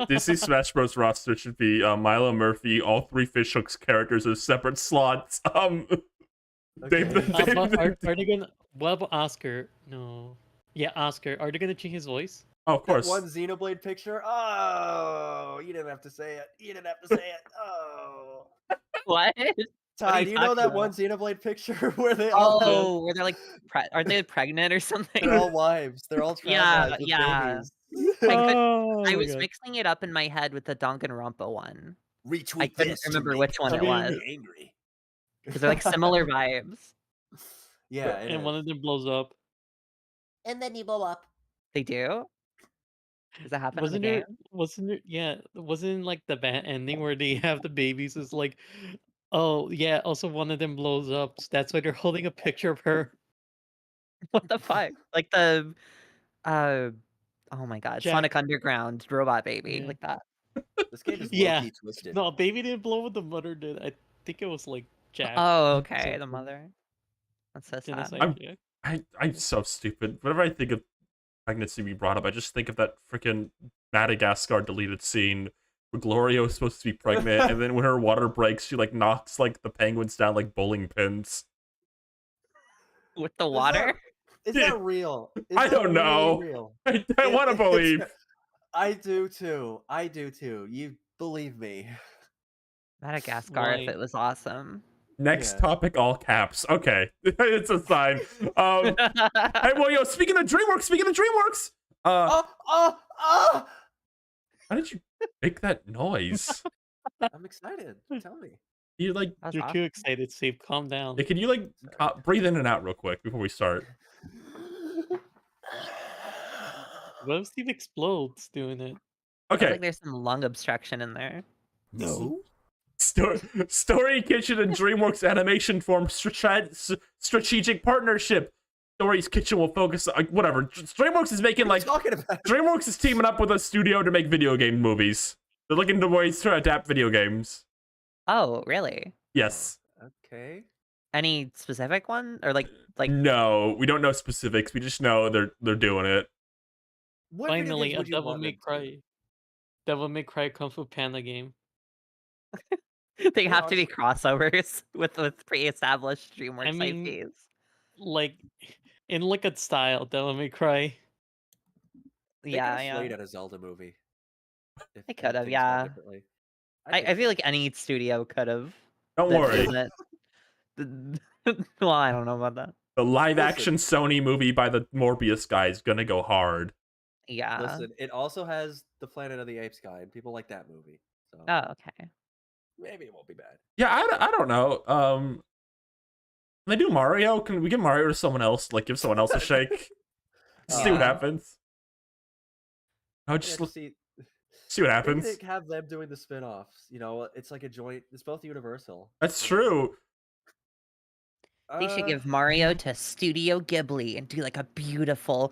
Disney Smash Bros roster should be Milo Murphy, all 3 Fishhooks characters as separate slots. Okay. are they gonna? What about Oscar? No. Yeah, Oscar. Are they gonna change his voice? Oh, of That course. one Xenoblade picture. Oh, you didn't have to say it. You didn't have to say it. Oh, What? Ty, you do you know talking that about? one Xenoblade picture where they all Oh, where they're like, aren't they pregnant or something? they're all wives? They're all Yeah, wives with yeah. babies. Oh, I my was God. mixing it up in my head with the Danganronpa one Retweet I couldn't this. to remember make which one it Tony was. Angry. because they're like similar vibes. Yeah, it And one is. of them blows up. And then you blow up. They do. Does that happen in the Wasn't game? it? Wasn't it? Yeah, wasn't like the bad ending where they have the babies? Is like, oh yeah. Also, one of them blows up. So that's why they're holding a picture of her. What the fuck? Like the uh oh my god, Jack. Sonic Underground Robot Baby, Yeah. like that. This game is Yeah. low-key twisted. No, baby didn't blow what the mother did. I think it was like Jack. Oh, okay, the something. mother. That's so sad. Genocide Jack. I'm so stupid. Whenever I think of pregnancy being brought up, I just think of that freaking Madagascar deleted scene where Gloria was supposed to be pregnant, and then when her water breaks, she like knocks like the penguins down like bowling pins. With the Is that- water? Is Yeah. that real? Is I that don't know. really real? I It- want to it's- believe. I do too. I do too. You believe me. Madagascar, if Why? it was awesome. Next Yeah. topic, all caps. Okay, it's a sign. Hey, well, yo, speaking of DreamWorks, Oh, oh, oh! how did you make that noise? I'm excited. Tell me. You like, That was You're awesome. too excited, Steve. Calm down. can you like breathe in and out real quick before we start? What if Steve explodes doing it? Sounds Okay, like there's some lung obstruction in there. No. Story Kitchen and DreamWorks Animation form strategic partnership. Story's Kitchen will focus on whatever. DreamWorks is making What are like you talking about? DreamWorks is teaming up with a studio to make video game movies. They're looking to ways to adapt video games. Oh, really? Yes. Okay. Any specific one? Or like No, we don't know specifics. We just know they're doing it. What video Finally, games a would you Devil want May them to? Cry. Devil May Cry Kung Fu Panda game. they Yeah, have to be crossovers with pre-established DreamWorks I mean, IPs. like in like a style, Devil May Cry. They Yeah, could have slayed yeah. at a Zelda movie. If They could have, things went yeah. differently. I think feel so. like any studio could have. Don't that worry. isn't- well, I don't know about that. The live Listen. action Sony movie by the Morbius guy is gonna go hard. Yeah. Listen, it also has the Planet of the Apes guy, and people like that movie. So Oh, okay. maybe it won't be bad. Yeah, I don't know. Can they do Mario? Can we give Mario to someone else? Like give someone else a shake? See what Yeah. happens. I'll Yeah, just just see see what maybe happens. they have them doing the spin-offs. You know, it's like a joint. It's both Universal. That's true. They should give Mario to Studio Ghibli and do like a beautiful,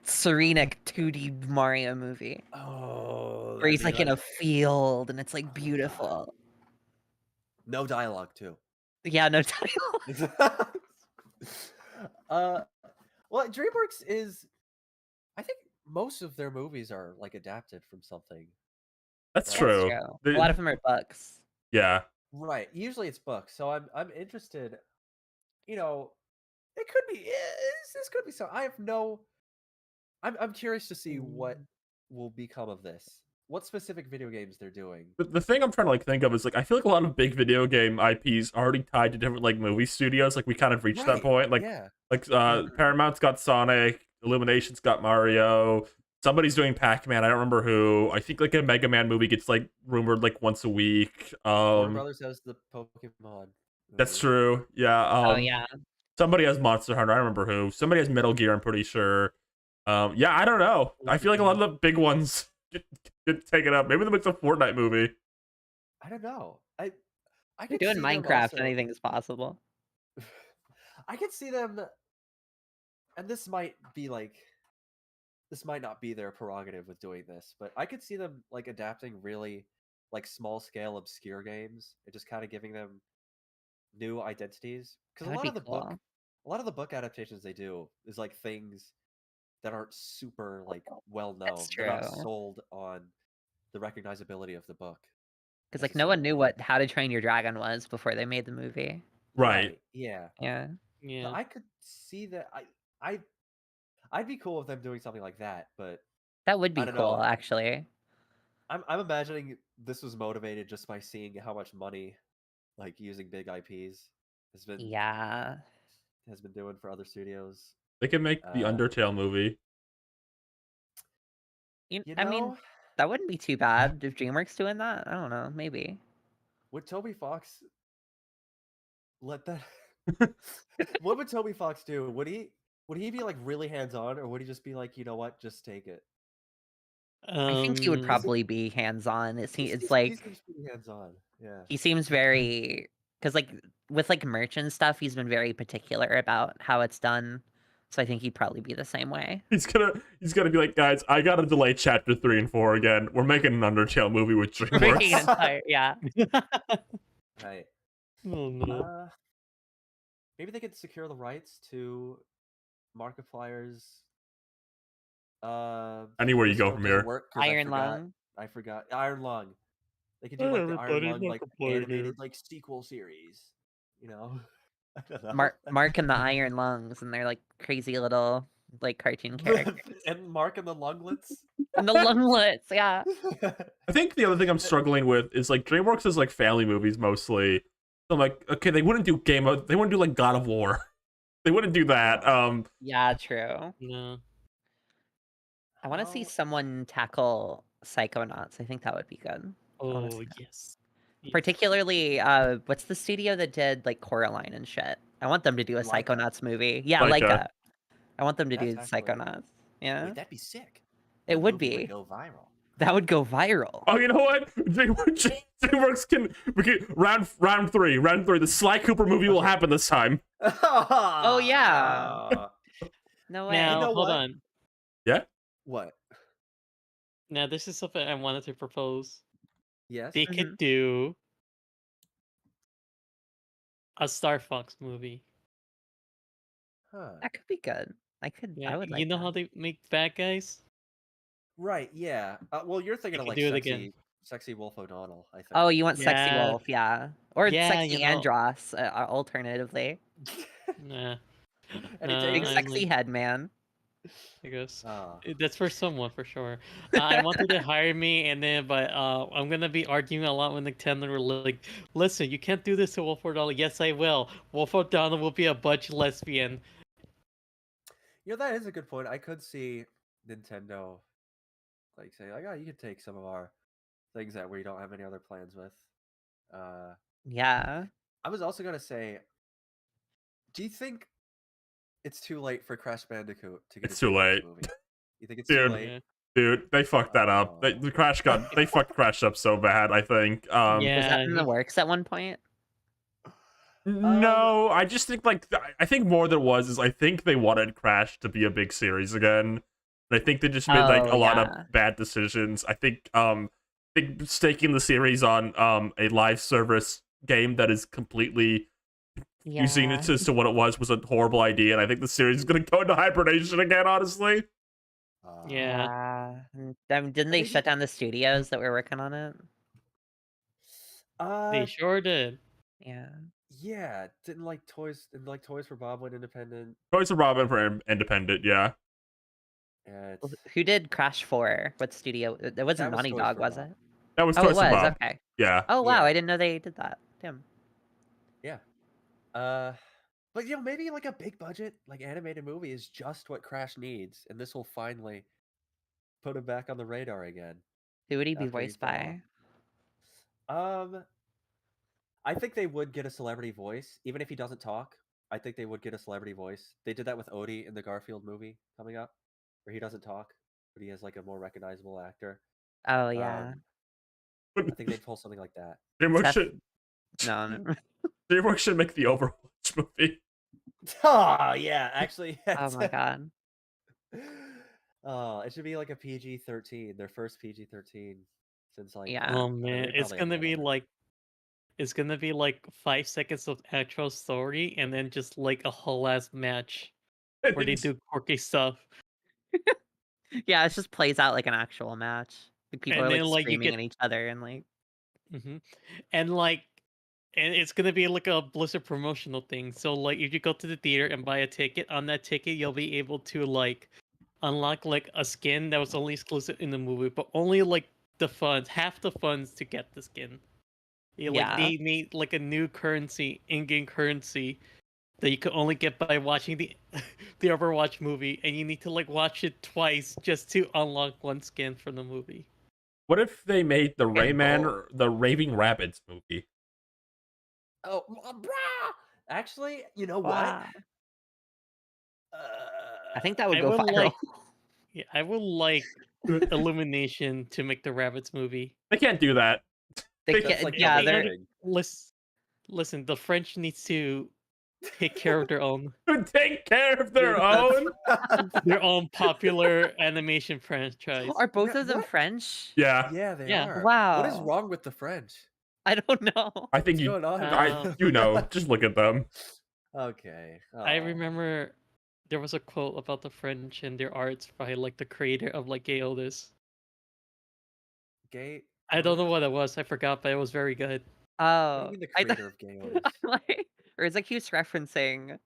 Serena 2D Mario movie Oh, where he's that'd like be in a field and it's like beautiful. no dialogue too. Yeah, no title. Well, DreamWorks is. I think most of their movies are like adapted from something. That's That's true. A lot of them are books. Yeah. Right. Usually it's books, so I'm interested. You know, it could be. This could be some. I have no. I'm curious to see what will become of this. What specific video games they're doing. The thing I'm trying to like think of is like I feel like a lot of big video game IPs are already tied to different like movie studios. Like we kind of reached that Right, point. Like yeah. Paramount's got Sonic, Illumination's got Mario. Somebody's doing Pac-Man. I don't remember who. I think like a Mega Man movie gets like rumored like once a week. Warner Brothers has the Pokemon. That's movie. true. Yeah. Oh yeah. Somebody has Monster Hunter. I don't remember who. Somebody has Metal Gear. I'm pretty sure. Yeah, I don't know. I feel like a lot of the big ones get taken up. Maybe they'll make a Fortnite movie. I don't know. I You're could doing see them Minecraft, also- anything is possible. I could see them, and this might not be their prerogative with doing this, but I could see them like adapting really like small scale obscure games and just kind of giving them new identities. Because That a would lot be of the cool. book adaptations they do is like things that aren't super like well known. That's They're not true. sold on the recognizability of the book. Because like no one knew what How to Train Your Dragon was before they made the movie. Right. Yeah. Yeah. Yeah. But I could see that. I'd be cool with them doing something like that, but That would be I don't cool, know. actually. I'm imagining this was motivated just by seeing how much money, like using big IPs, Yeah. has been doing for other studios. They can make the Undertale movie. You I mean, know, that wouldn't be too bad if DreamWorks doing that. I don't know, maybe. would Toby Fox let that? What would Toby Fox do? Would he be like really hands on, or would he just be like, you know what, just take it? I think he would Um, probably be hands on. It's He like seems pretty hands on. Yeah. he seems very because like with like merch and stuff, he's been very particular about how it's done. So I think he'd probably be the same way. He's gonna be like, guys, I gotta delay chapter 3 and 4 again. We're making an Undertale movie with Making an DreamWorks. entire, yeah. Right. Oh no. Maybe they could secure the rights to Markiplier's. Anywhere you this go joke from doesn't here. work 'cause Iron Lung. I forgot Iron Lung. They could Hi, do like the Iron everybody, Lung like Markiplier here. animated like sequel series. You know. I don't know. Mark and the Iron Lungs, and they're like crazy little like cartoon characters. And Mark and the Lunglets. And the Lunglets, yeah. I think the other thing I'm struggling with is like DreamWorks is like family movies mostly. So I'm like, okay, they wouldn't do they wouldn't do like God of War. They wouldn't do that. Yeah, true. No. I want to see How- someone tackle Psychonauts. I think that would be good. Oh Honestly. yes. Yes. Particularly, what's the studio that did like Coraline and shit? I want them to do a Laika. Psychonauts movie. Yeah, Laika. Laika. I want them to do That's actually- Psychonauts. Yeah, Wait, that'd be sick. it The would movie be. go viral. That would go viral. Oh, you know what? DreamWorks we can round three. The Sly Cooper movie will happen this time. Oh yeah. No way. Now You know hold what? on. What? Now this is something I wanted to propose. Yes. They could do a Star Fox movie. Huh. That could be good. Yeah, I would like you know that. how they make bad guys? Right. Yeah. Well, you're thinking They of could like do it again. sexy Wolf O'Donnell. I think. Oh, you want Sexy Yeah. Wolf, yeah. Or Yeah, Sexy you know. Andros, alternatively. Nah, And he No, takes- Big I'm sexy like- head, man. I guess. Oh. That's for someone for sure. I wanted to hire me, and then but I'm gonna be arguing a lot with Nintendo. We're like, listen, you can't do this to Wolf O'Donnell. Yes, I will. Wolf O'Donnell will be a butch lesbian. You know, that is a good point. I could see Nintendo like say like, oh, you could take some of our things that we don't have any other plans with. Yeah. I was also gonna say, do you think it's too late for Crash Bandicoot to get It's a too DreamWorks late. movie? You think it's Dude. too late? Yeah. Dude, they fucked that up. Oh. They fucked Crash up so bad, I think. Yeah. Was that in the he- works at one point? No, I just think like I think more there was is I think they wanted Crash to be a big series again. And I think they just made like a Oh, lot yeah. of bad decisions. I think staking the series on a live service game that is completely using it as to what it was a horrible idea, and I think the series is gonna go into hibernation again, honestly. Yeah. Didn't they shut down the studios that were working on it? They sure did. Yeah. Yeah, didn't like Toys for Bob went independent. Toys R Robin for independent, yeah. Yeah, Well, who did Crash 4? What studio? It wasn't That was Naughty Toys Dog, for was Bob. it? That was Oh, it Toys R was. Bob. Okay. Yeah. Oh, wow. Yeah. I didn't know they did that. Damn. But maybe like a big budget like animated movie is just what Crash needs, and this will finally put him back on the radar again. Who would he be After he's voiced been by? I think they would get a celebrity voice, even if he doesn't talk. I think they would get a celebrity voice. They did that with Odie in the Garfield movie coming up, where he doesn't talk, but he has like a more recognizable actor. Oh, yeah. I think they'd pull something like that. DreamWorks Seth- should, No. DreamWorks should make the Overwatch movie. Oh yeah, actually. Oh, my God. Oh, it should be like a PG-13, their first PG-13 since like. Yeah. I don't Oh know, man, they it's probably have gonna be whatever. like it's gonna be like 5 seconds of actual story and then just like a whole ass match where they do quirky stuff. Yeah, it just plays out like an actual match. Like people And are then, like like, you screaming get- at each other and like. hmm And it's gonna be like a Blizzard promotional thing. So like if you go to the theater and buy a ticket, on that ticket you'll be able to like unlock like a skin that was only exclusive in the movie, but only like the funds, half the funds to get the skin. Like Yeah. they made like a new currency, in-game currency that you could only get by watching the the Overwatch movie, and you need to like watch it twice just to unlock one skin from the movie. What if they made the Rayman oh. or the Raving Rabbids movie? Oh, brah! Actually, you know Wow. what? I think that would I go would viral. like- Yeah, I would like Illumination to make the Rabbits movie. They can't do that. They That's can't, like yeah, the they're thing. Listen, the French needs to take care of their own Take care of their own. popular animation franchise. Are both of them What? French? Yeah, Yeah, they Yeah. are. What is Wow. wrong with the French? I don't know. I think What's you. going on? You know. Just look at them. Okay. I Oh. remember there was a quote about the French and their arts by like the creator of like Gay Otis. Gay. I don't know Otis? what it was. I forgot, but it was very good. What do Oh, you mean the I creator of Gay Otis? like, or it's like he was referencing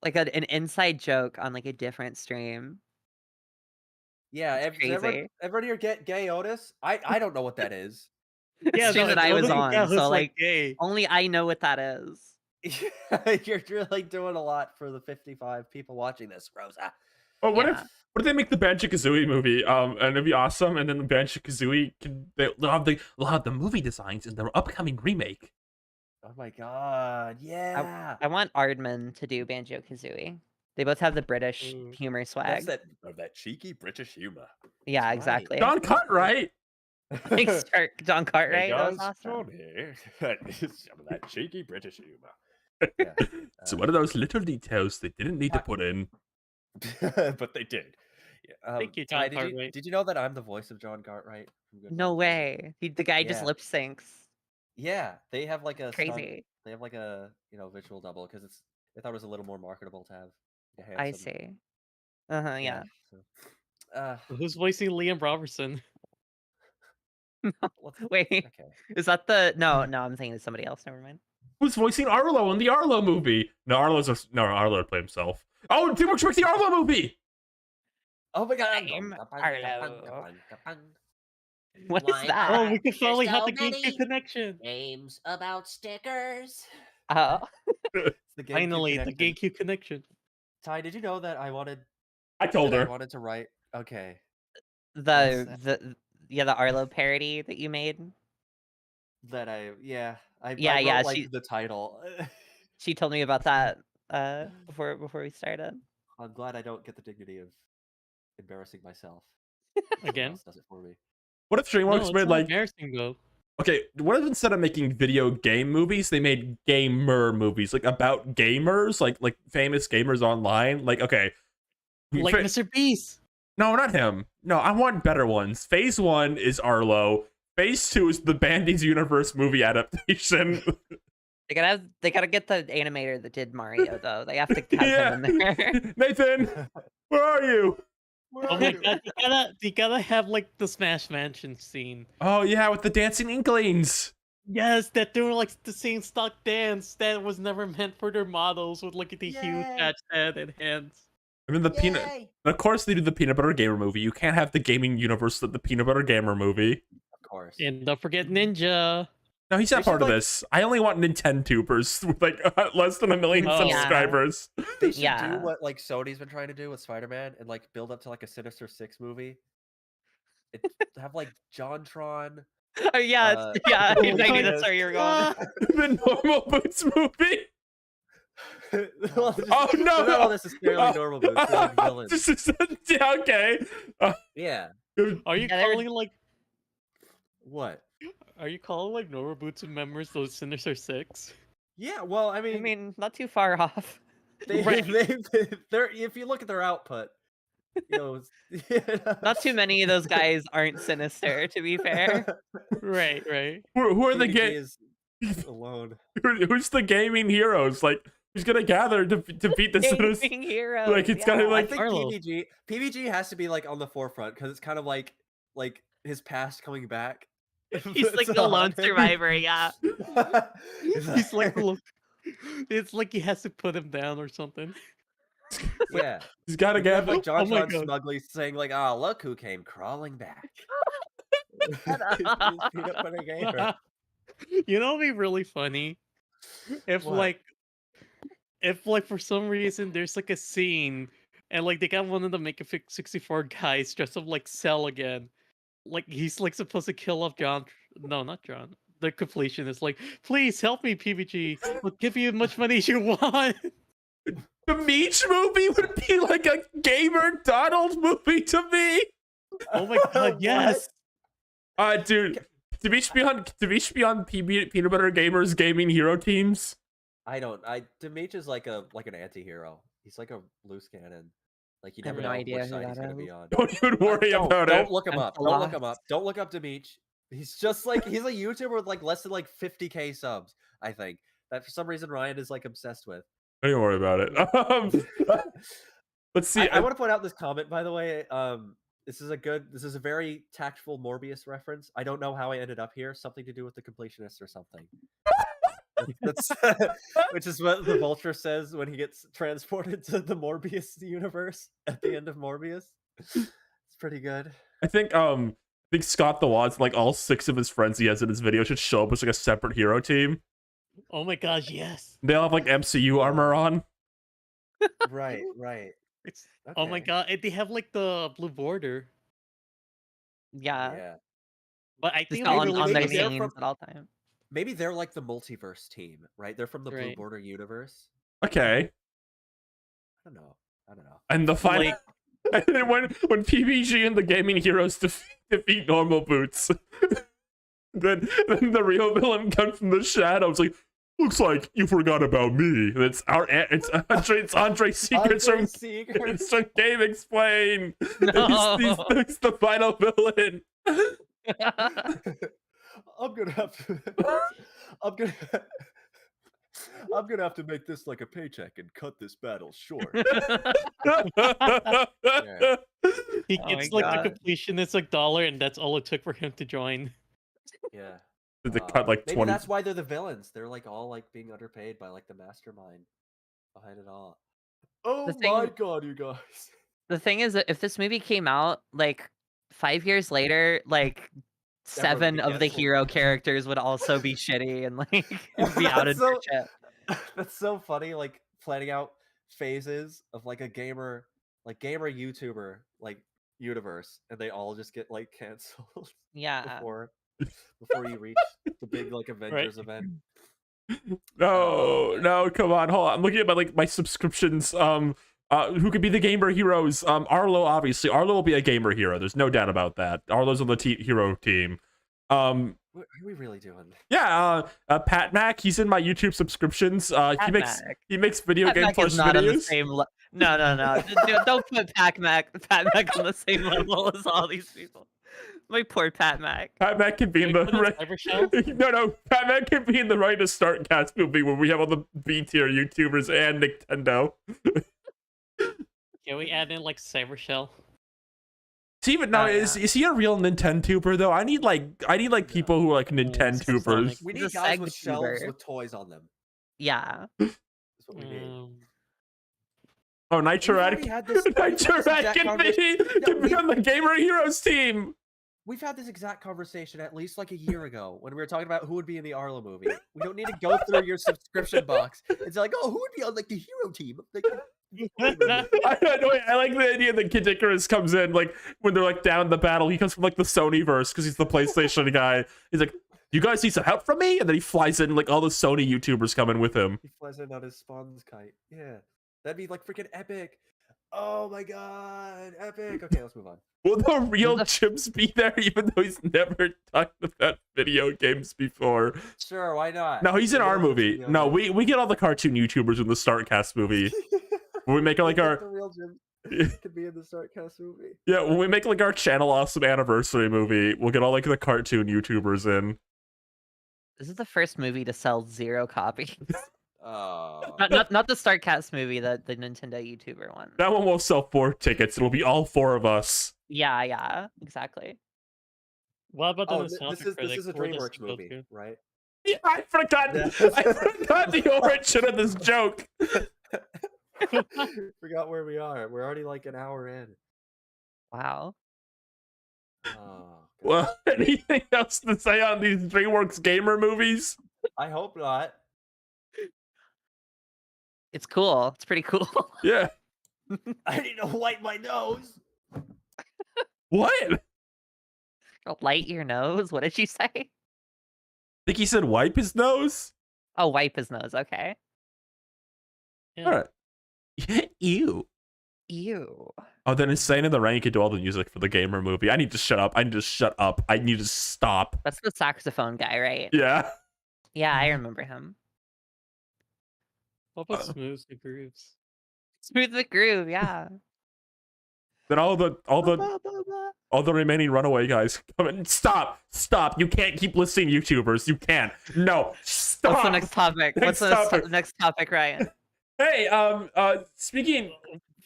like an inside joke on like a different stream. Yeah, It's everyone, crazy. everyone here get Gay Otis? I don't know what that is. Yeah, Stream no, that I was it's only on, so who's, like gay. only I know what that is. You're really doing a lot for the 55 people watching this, Rosa. Oh, what Yeah. if what if they make the Banjo-Kazooie movie? And it'd be awesome. And then the Banjo-Kazooie they'll have the movie designs in their upcoming remake. Oh my god, yeah. I want Aardman to do Banjo Kazooie. They both have the British Ooh. humor That's swag. that cheeky British humor. Yeah, right. exactly. John Cartwright. Thanks, John Cartwright. That was guys, awesome. John here. Some of that cheeky British humor. Yeah. It's one of those little details they didn't need to put in. But they did. Yeah, Thank you, Ty, John Cartwright. did you know that I'm the voice of John Cartwright? From Good No Luck? way. The guy just Yeah. lip syncs. Yeah, they have like a stunt- Crazy. they have like a visual double because they thought it was a little more marketable to have. A I handsome- see. Uh-huh, yeah. So, Who's voicing Liam Robertson? what's- Wait, okay. is that the no, I'm thinking it's somebody else. Never mind. Who's voicing Arlo in the Arlo movie? No, Arlo would play himself. Oh, DreamWorks makes the Arlo movie. Oh my god! I'm Arlo. What is Why that? Oh, not? we could There's finally have so the GameCube many connection. games about stickers. Oh, It's the GameCube Finally, the connection. GameCube connection. Ty, did you know that I wanted? I told I her. wanted to write. Okay. the Arlo parody that you made. That I Yeah, wrote, yeah, like the title. She told me about that before we started. I'm glad I don't get the dignity of embarrassing myself. Someone Again? else does it for me. What if No, DreamWorks it's made not like embarrassing though. okay? What if instead of making video game movies, they made gamer movies, like about gamers, like famous gamers online? Like okay, Like Mr. Beast. no, not him. No, I want better ones. Phase 1 is Arlo. Phase 2 is the Bandy's Universe movie adaptation. They gotta get the animator that did Mario though. They have to have him in there. Nathan, where are you? Oh my god, you gotta have like the Smash Mansion scene. Oh yeah, with the dancing inklings. Yes, that they were like the same stock dance that was never meant for their models with like the huge Yay. patch head and hands. I mean the peanut. Yay! Of course they do the Peanut Butter Gamer movie. You can't have the gaming universe of the Peanut Butter Gamer movie. Of course. And don't forget Ninja. No, he's not They part should, of like- this. I only want Nintendo-tubers with like less than 1 million Oh. subscribers. They should Yeah. do what like Sony's been trying to do with Spider-Man and like build up to like a Sinister Six movie. Have like JonTron. Oh yeah, Uh, yeah. oh I knew my that's where you were going. The Normal Boots movie. Well, just- Oh no! they're not necessarily normal boots. They're like villains. This is yeah, okay. Yeah. Are you Yeah, they were- calling like What? Nora Boots and members those Sinister Six? Yeah. Well, I I mean, mean, not too far off. they, right. they're if you look at their output, you know, Not too many of those guys aren't sinister, to be fair. Right, right. Who are the PvG ga- is alone. who's the gaming heroes? Like who's gonna gather to beat the Sinister? Gaming heroes. Like, it's gotta, yeah. I like- think Arlo. PvG has to be like on the forefront because it's kind of like his past coming back. He's like to the lone haunt him. survivor, yeah. He's like, look, it's like he has to put him down or something. yeah. He's gotta You have, gather. like Oh my JonTron God. smugly saying like, "Oh, look who came crawling back." He's peanut butter gamer. You know, it'd be really funny if What? like for some reason there's like a scene and like they got one of the Make a 64 guys dressed up like Cell again. Like he's like supposed to kill off John. No, not John. The completion is like, please help me, PBG. We'll give you as much money as you want. The Meech movie would be like a gamer Donald movie to me. Oh my god, yes. Dude, Demeach be on Peanut Butter Gamers gaming hero teams? Demeach is like an anti-hero. He's like a loose cannon. Like you I have never no know idea which who side that he's gonna be is. on. Don't even worry about Don't it. look him I'm up. Don't look him lost. up. Don't look up Demeach. He's just like he's a YouTuber with like less than like 50K subs, I think. That for some reason Ryan is like obsessed with. Don't worry about it. Let's see. I want to point out this comment, by the way. This is a very tactful Morbius reference. I don't know how I ended up here. Something to do with the completionist or something. That's which is what the Vulture says when he gets transported to the Morbius universe at the end of Morbius. It's pretty good. I think Scott the Watts, like all 6 of his friends he has in his video, should show up as like a separate hero team. Oh my gosh, yes. They all have like MCU armor on. Right. Oh my Okay. god, and they have like the blue border. Yeah. Yeah. But I Just think maybe on really their they're scenes from- at all times. Maybe they're like the multiverse team, right? They're from the Blue Right. Border universe. Okay. I don't know. And the final and then when PBG and the gaming heroes defeat normal boots, then the real villain comes from the shadows like, looks like you forgot about me. And it's Andre Secrets from it's from Game Explain. No. He's the final villain. I'm gonna have to. I'm gonna have to make this like a paycheck and cut this battle short. Yeah. he Oh gets my like God. the completionist like dollar, and that's all it took for him to join. Yeah. They cut like Maybe 20. that's why they're the villains. They're like all like being underpaid by like the mastermind behind it all. Oh The my thing- god, you guys! The thing is that if this movie came out like 5 years later, like Everyone would 7 be of the canceled. hero characters would also be shitty and like be outed for So- shit. That's so funny. Like planning out phases of like a gamer YouTuber like universe, and they all just get like canceled Yeah. before you reach the big like Avengers event. No, come on, hold on. I'm looking at my subscriptions. Who could be the gamer heroes? Arlo, obviously. Arlo will be a gamer hero. There's no doubt about that. Arlo's on the hero team. What are we really doing? Yeah, Pat Mac, he's in my YouTube subscriptions. He makes video Pat game Mac plus is not on the videos. same no. Don't put Pat Mac on the same level as all these people. My poor Pat Mac. Pat Mac can be in Can the we put him in Cybershell? no. Pat Mac can be in the Right to Start cast movie where we have all the B tier YouTubers and Nintendo. Can we add in like Cybershell? Steven, no, Oh, yeah. is he a real Nintendober though? I need people who are like Sonic. Nintendobers. We He's need a guys with Sega shelves tuber. with toys on them. Yeah. That's what we need. Oh, We've Nitro already had this- we've had this exact can be on the Gamer Heroes team. We've had this exact conversation at least like a year ago when we were talking about who would be in the Arlo movie. We don't need to go through your subscription box. It's like, oh, who would be on like the hero team? Like, I like the idea that Kid Icarus comes in like when they're like down the battle. He comes from like the Sony verse because he's the PlayStation guy. He's like, "You guys need some help from me?" And then he flies in like all the Sony YouTubers coming with him. he flies in on his Spawn's kite. Yeah, that'd be like freaking epic. Oh my god, epic. Okay, let's move on. Will the real the- Chips be there even though he's never talked about video games before? Sure, why not? No, he's in The our real movie. Jim No, Young. we get all the cartoon YouTubers in the Startcast movie. When we make like The our real Jim could be in the Startcast movie. yeah, when we make like our Channel Awesome anniversary movie, we'll get all like the cartoon YouTubers in. This is the first movie to sell 0 copies. Oh, Not the Startcast movie, the Nintendo YouTuber one. That one will sell 4 tickets. It'll be all 4 of us. Yeah, exactly. What about the oh nostalgia this is a critic? Where does DreamWorks it go movie, to? right? Yeah, I forgot. Yeah. I forgot the origin of this joke. Forgot where we are. We're already like an hour in. Wow. Oh, God. Well, anything else to say on these DreamWorks gamer movies? I hope not. It's cool. It's pretty cool. Yeah. I need to wipe my nose. What? Light your nose? What did you say? I think he said wipe his nose. Oh, wipe his nose. Okay. Yeah. All right. Ew. Ew. Oh, then Insane in the Rain could do all the music for the Gamer movie. I need to shut up. I need to shut up. I need to stop. That's the saxophone guy, right? Yeah. Yeah, I remember him. What about Smooth the Grooves? Smooth the Groove, yeah. Then all the remaining Runaway guys come in. Stop! You can't keep listing YouTubers. You can't. No, stop. What's the next topic? What's the next topic, Ryan? Hey, speaking.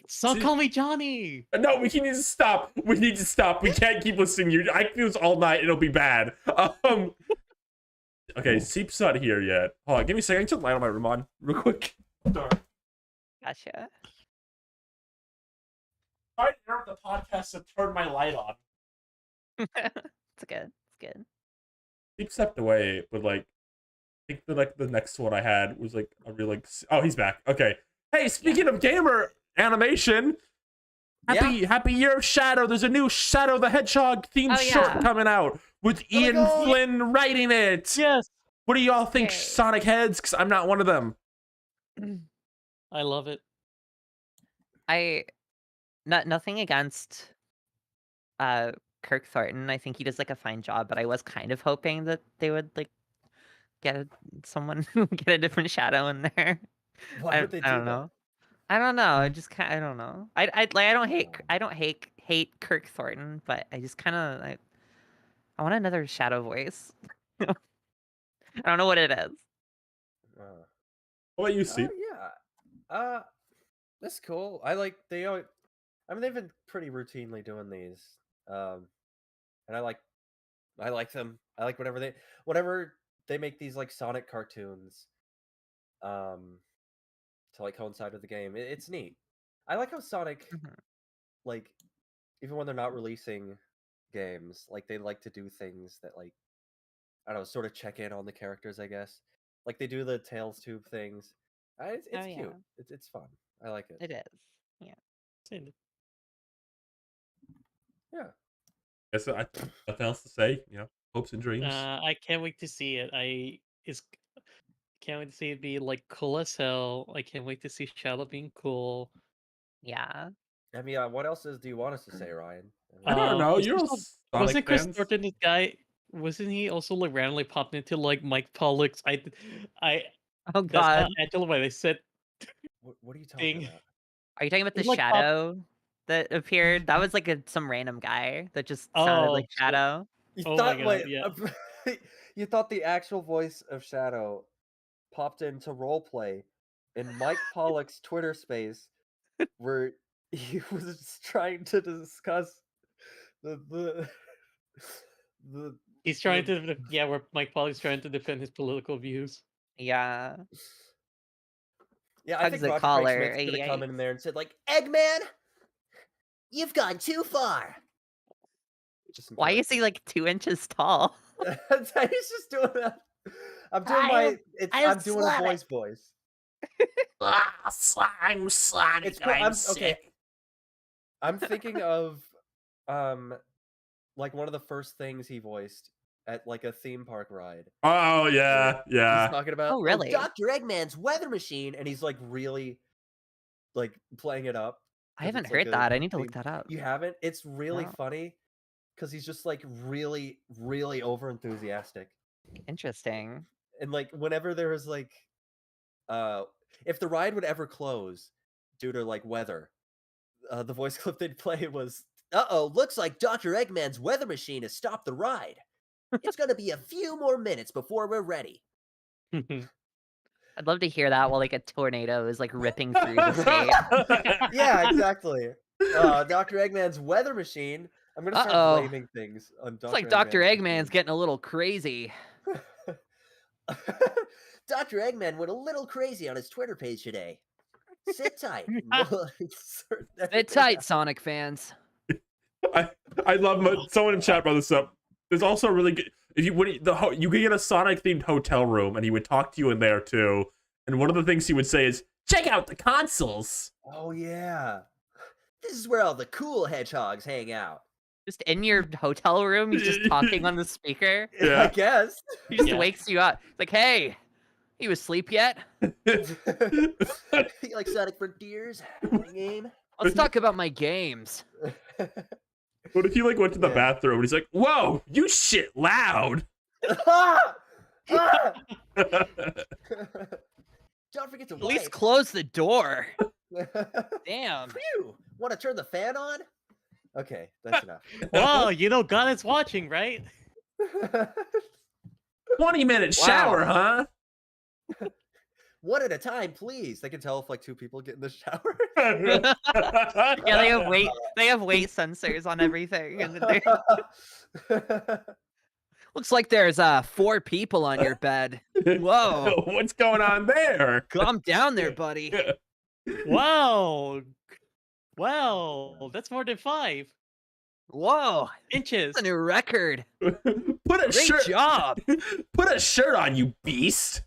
Stop calling me Johnny. No, we need to stop. We need to stop. We can't keep listening. I can do this all night. It'll be bad. Okay, Seep's not here yet. Hold on, give me a second. I can turn the light on my room on real quick. Sorry. Gotcha. I interrupt the podcast to turn my light on. It's good. It's good. Seep stepped away, but like, I think the next one I had was like a real like. Oh, he's back. Okay. Hey, speaking of gamer animation. Happy Year of Shadow. There's a new Shadow the Hedgehog themed short coming out with Ian Flynn writing it. Yes. What do y'all think, Sonic heads? Because I'm not one of them. I love it. Nothing against Kirk Thornton. I think he does like a fine job, but I was kind of hoping that they would like get a different Shadow in there. Why would they do I don't that? know. I don't know. I don't know. I don't hate Kirk Thornton, but I just kind of I want another Shadow voice. I don't know what it is. What you see? Yeah. That's cool. I mean, they've been pretty routinely doing these. And I like them. I like whenever they make these like Sonic cartoons. To like coincide with the game. It's neat. I like how Sonic, like, even when they're not releasing games, like they like to do things that like, I don't know, sort of check in on the characters, I guess. Like they do the Tails Tube things. It's cute. It's fun. I like it. It is. Yeah. Yeah. Guess nothing else to say. You know, hopes and dreams. I can't wait to see it. Can't wait to see it be like cool as hell. I can't wait to see Shadow being cool. Yeah. I mean, what else do you want us to say, Ryan? I don't know. You're all Sonic wasn't Chris fans. Thornton this guy? Wasn't he also like randomly popped into like Mike Pollock's? Oh That's God. not Angela when they said. What are you talking about? Are you talking about the It's like Shadow that appeared? That was like some random guy that just sounded like Shadow. You Oh thought, my God, wait, yeah. you thought the actual voice of Shadow popped into roleplay in Mike Pollock's Twitter space, where he was trying to discuss the He's trying to where Mike Pollock's trying to defend his political views. Yeah. Yeah, I Hugs think the Roger collar, Craig Smith's gonna come yikes. in there and said like, Eggman, you've gone too far. Why is he like 2 inches tall? He's just doing that. I'm doing a voice. Slime. Okay. I'm thinking of like one of the first things he voiced at like a theme park ride. Oh yeah. He's talking about really? Dr. Eggman's weather machine. and he's like really like playing it up. I haven't heard that. I need to look that up. You haven't? It's really No. funny because he's just like really, really over enthusiastic. Interesting. And like whenever there was like if the ride would ever close due to like weather, the voice clip they'd play was, Uh-oh, looks like Dr. Eggman's weather machine has stopped the ride. It's gonna be a few more minutes before we're ready. I'd love to hear that while like a tornado is like ripping through the state. yeah, exactly. Dr. Eggman's weather machine. I'm gonna start blaming things on Dr. It's like Dr. Eggman's getting a little crazy. Dr. Eggman went a little crazy on his Twitter page today. Sit tight. Sit tight, Sonic fans. I love someone in chat brought this up. There's also a really good you could get a Sonic themed hotel room and he would talk to you in there too. And one of the things he would say is, "Check out the consoles." Oh yeah. This is where all the cool hedgehogs hang out. Just in your hotel room, he's just talking on the speaker. Yeah. I guess. He just wakes you up. It's like, hey, you asleep yet? You like Sonic Frontiers? Game? Let's talk about my games. What if he like went to the Yeah. bathroom and he's like, "Whoa, you shit loud." Ah! Ah! Don't forget to At least wipe. close the door. Damn. Phew! Want to turn the fan on? Okay, that's enough. Wow, you know God is watching, right? 20-minute Wow. shower, huh? One at a time, please. They can tell if like two people get in the shower. Yeah, they have weight sensors on everything. And looks like there's 4 people on your bed. Whoa. What's going on there? Calm down there, buddy. Wow. Wow, that's more than 5 Whoa. inches. That's a new record. Put a Great shirt. job. Put a shirt on, you beast.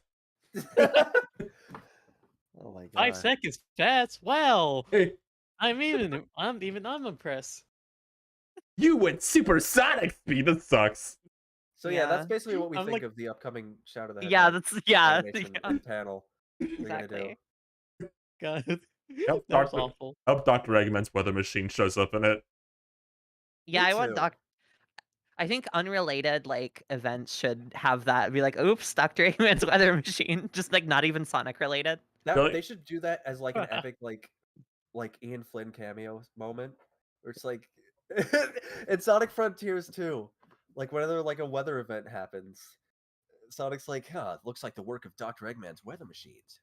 Oh my god. 5 seconds. That's wow. Hey, I'm impressed. you went supersonic speed. That sucks. So yeah, that's Yeah. basically what we I'm think like- of the upcoming Shout of the Yeah, Hedgehog that's yeah. animation panel. They're gonna do. Exactly. God, Yep, that was Dr. awful. Hope Dr. Eggman's weather machine shows up in it. Yeah, Me I want too. I think unrelated like events should have that. Be like, oops, Dr. Eggman's weather machine. Just like not even Sonic related. That, Really? They should do that as like an epic like Ian Flynn cameo moment, where it's like in Sonic Frontiers 2, like whenever like a weather event happens, Sonic's like, "Huh, looks like the work of Dr. Eggman's weather machines,"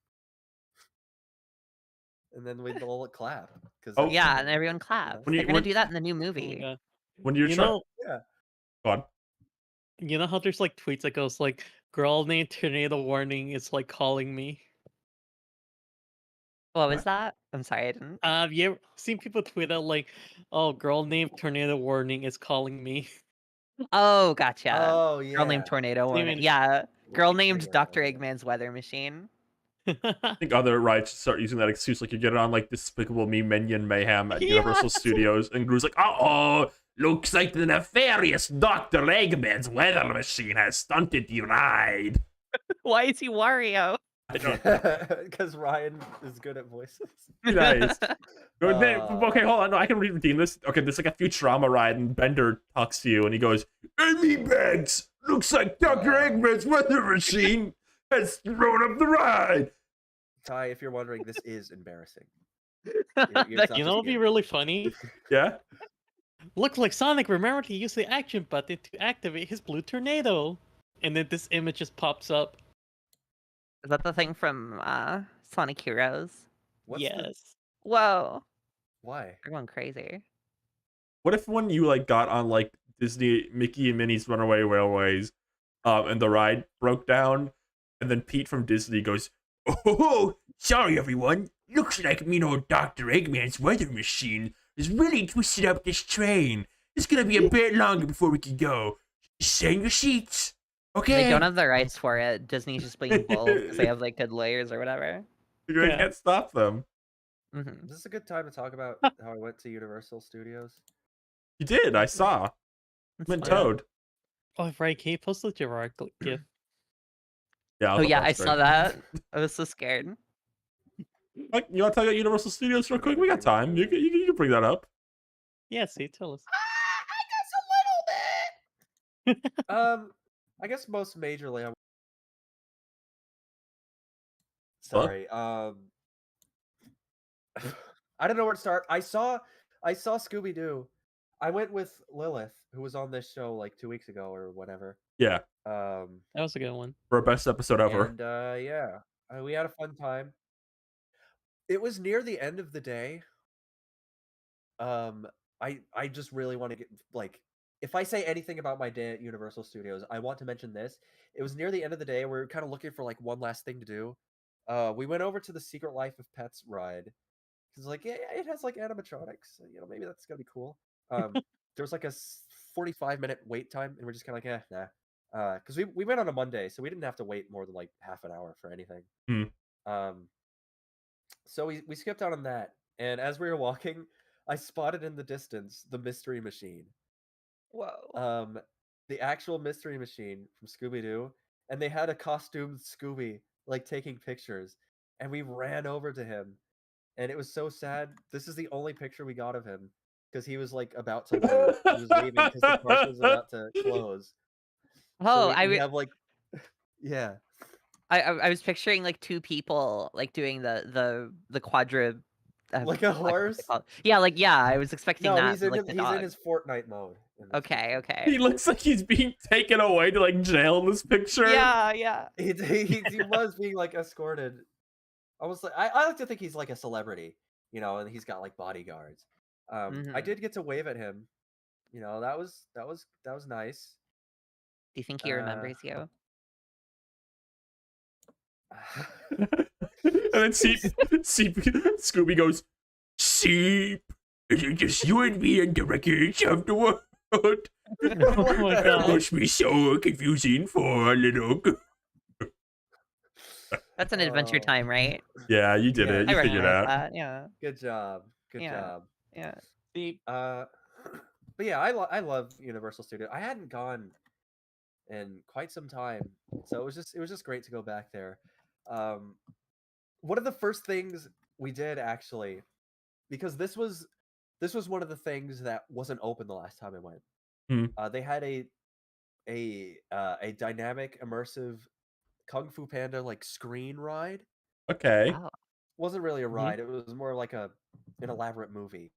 and then we'd all clap because Oh. Yeah, and everyone claps. When you- They're gonna when- do that in the new Oh my movie. God. When you're You trying, know, go on. you know how there's like tweets that goes like, "Girl named Tornado Warning is like calling me." What was that? I'm sorry, I didn't. You ever seen people tweet out like, "Oh, girl named Tornado Warning is calling me." Oh, gotcha. Oh yeah. Girl named Tornado Didn't Warning. even- Yeah. Girl keep named saying that, Dr. yeah. Eggman's weather machine. I think other rights should start using that excuse, like you get it on like Despicable Me Minion Mayhem at Yeah. Universal Studios, and Gru's like, "Uh-oh, looks like the nefarious Dr. Eggman's weather machine has stunted the ride." Why is he Wario? I don't Because Ryan is good at voices. Nice. Okay, hold on. No, I can redeem this. Okay, there's like a Futurama ride, and Bender talks to you, and he goes, "Amy Bags, looks like Dr. Eggman's weather machine has thrown up the ride." Ty, if you're wondering, this is embarrassing. That- not You just know, it'd be beginning. really funny. Yeah. Looks like Sonic remembered to use the action button to activate his blue tornado, and then this image just pops up. Is that the thing from Sonic Heroes? What's yes. the, Whoa. why? They're going crazy. What if when you like got on like Disney Mickey and Minnie's Runaway Railways, and the ride broke down, and then Pete from Disney goes, "Oh, sorry everyone. Looks like Dr. Eggman's weather machine has really twisted up this train. It's gonna be a bit longer before we can go. Stay in your seats. Okay." They don't have the rights for it. Disney's just being bold because they have like good lawyers or whatever. You Yeah. can't stop them. Hmm Is this a good time to talk about how I went to Universal Studios? You did. I saw. Went Toad. Oh, right. Can you post the Gerard gif? Yeah. I'll Oh put yeah, that I straight. saw that. I was so scared. Like, you want to talk about Universal Studios real quick? We got time. You can bring that up. Yeah, see, tell us. I guess most majorly. Hello? Sorry. I don't know where to start. I saw Scooby Doo. I went with Lilith, who was on this show like 2 weeks ago or whatever. Yeah. That was a good one. For our best episode ever. And yeah, we had a fun time. It was near the end of the day. I just really want to get like, if I say anything about my day at Universal Studios, I want to mention this. It was near the end of the day. We were kind of looking for like one last thing to do. We went over to the Secret Life of Pets ride because like it has like animatronics. So, maybe that's gonna be cool. There was like a 45-minute wait time, and we're just kind of like, nah. Because we went on a Monday, so we didn't have to wait more than like half an hour for anything. So we skipped out on that, and as we were walking, I spotted in the distance the Mystery Machine. Whoa. The actual Mystery Machine from Scooby Doo, and they had a costumed Scooby like taking pictures, and we ran over to him, and it was so sad. This is the only picture we got of him because he was like about to leave. He was leaving because the park was about to close. So Oh, we have like, yeah, I was picturing like two people like doing the quadra. like a what's it horse. called? Yeah, like I was expecting No, that. he's for, in like the he's in dog. his Fortnite mode. In this Okay, picture. okay. He looks like he's being taken away to like jail in this picture. Yeah. He was being like escorted. Almost like I like to think he's like a celebrity, and he's got like bodyguards. I Mhm. did get to wave at him. That was nice. Do you think he remembers you? And then Scooby goes, Seep, is it just you and me and the wreckage of the world? Oh my That god. must be so confusing for a little girl. That's an Adventure Oh. Time, right? Yeah, you did Yeah. it. I You figured it recognize out. that. Yeah. Good job. Good Yeah. job. Yeah. See, But yeah, I love Universal Studios. I hadn't gone in quite some time, so it was just great to go back there. One of the first things we did actually, because this was one of the things that wasn't open the last time I went. They had a dynamic, immersive Kung Fu Panda like screen ride. Okay. Oh. Wasn't really a Mhm. ride. It was more like an elaborate movie.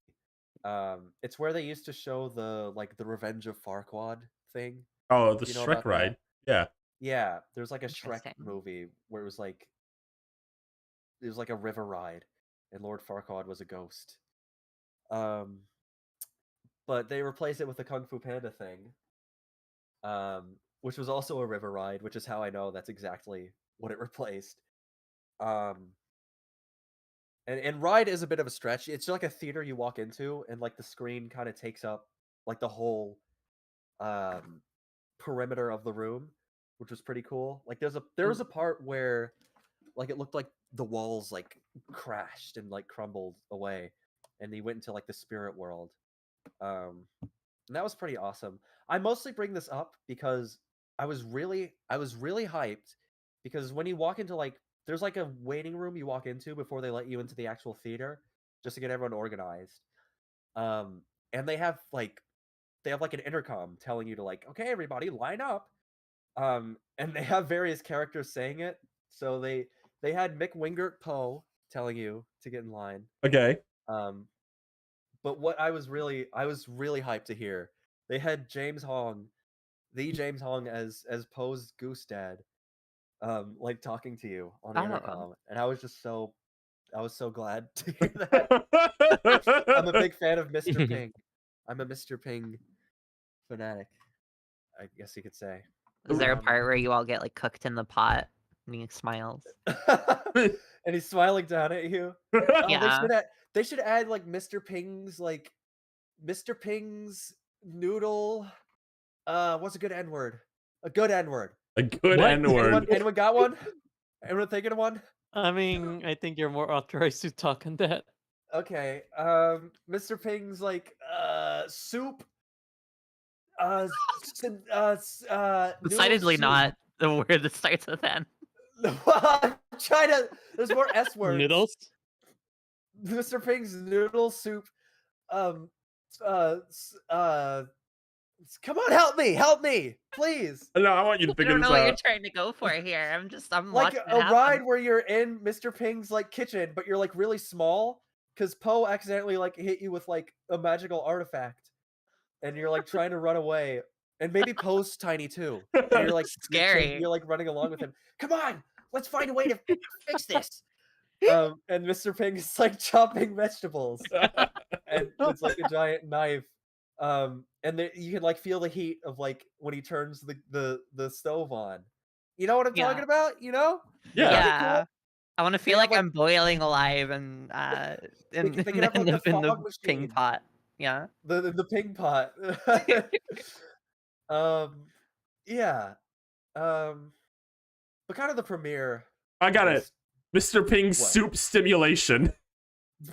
It's where they used to show the Revenge of Farquaad thing. Oh, the You know Shrek about ride. that? Yeah. Yeah, there's like a Shrek Interesting. movie where it was like a river ride, and Lord Farquaad was a ghost. But they replaced it with the Kung Fu Panda thing, which was also a river ride, which is how I know that's exactly what it replaced. And ride is a bit of a stretch. It's like a theater you walk into, and like the screen kind of takes up like the whole perimeter of the room, which was pretty cool. Like there was a part where like it looked like the walls like crashed and like crumbled away, and they went into like the spirit world. And that was pretty awesome. I mostly bring this up because I was really hyped, because when you walk into like there's like a waiting room you walk into before they let you into the actual theater, just to get everyone organized. And they have like an intercom telling you to like, okay, everybody line up. And they have various characters saying it. So they had Mick Wingert Poe telling you to get in line. Okay. But what I was really hyped to hear, they had James Hong as Poe's goose dad, like talking to you on the Oh. intercom, and I was so glad to hear that. I'm a big fan of Mr. Ping. I'm a Mr. Ping fanatic, I guess you could say. Is there a Um, part where you all get like cooked in the pot and he smiles? and he's smiling down at you. Oh, Yeah. they should add like Mr. Ping's noodle. What's a good N word? A good N word. A good What? N-word. Anyone got one? Anyone thinking of one? I mean, I think you're more authorized to talk on that. Okay. Mr. Ping's like soup. Decidedly noodle not the word that starts with N. soup. I'm trying to. There's more S words. Noodles? Mr. Ping's noodle soup. Uh. Come on, help me, please. No, I want you to I figure don't this know what you're out. trying to go for here. I'm Like watching a it happen. ride where you're in Mr. Ping's like kitchen, but you're like really small because Poe accidentally like hit you with like a magical artifact, and you're like trying to run away, and maybe Poe's tiny too, and you're like Scary. you're like running along with him. Come on, let's find a way to fix this. And Mr. Ping is like chopping vegetables, and it's like a giant knife. And you can like feel the heat of like when he turns the stove on. You know what I'm talking Yeah. about? You know? Yeah. That'd be Yeah. cool. I want to feel have, like I'm boiling alive and in, they could have like a in the fog ping machine. pot. Yeah. The ping pot. Yeah. But kind of the premiere. I got it. Mr. Ping's What? soup stimulation.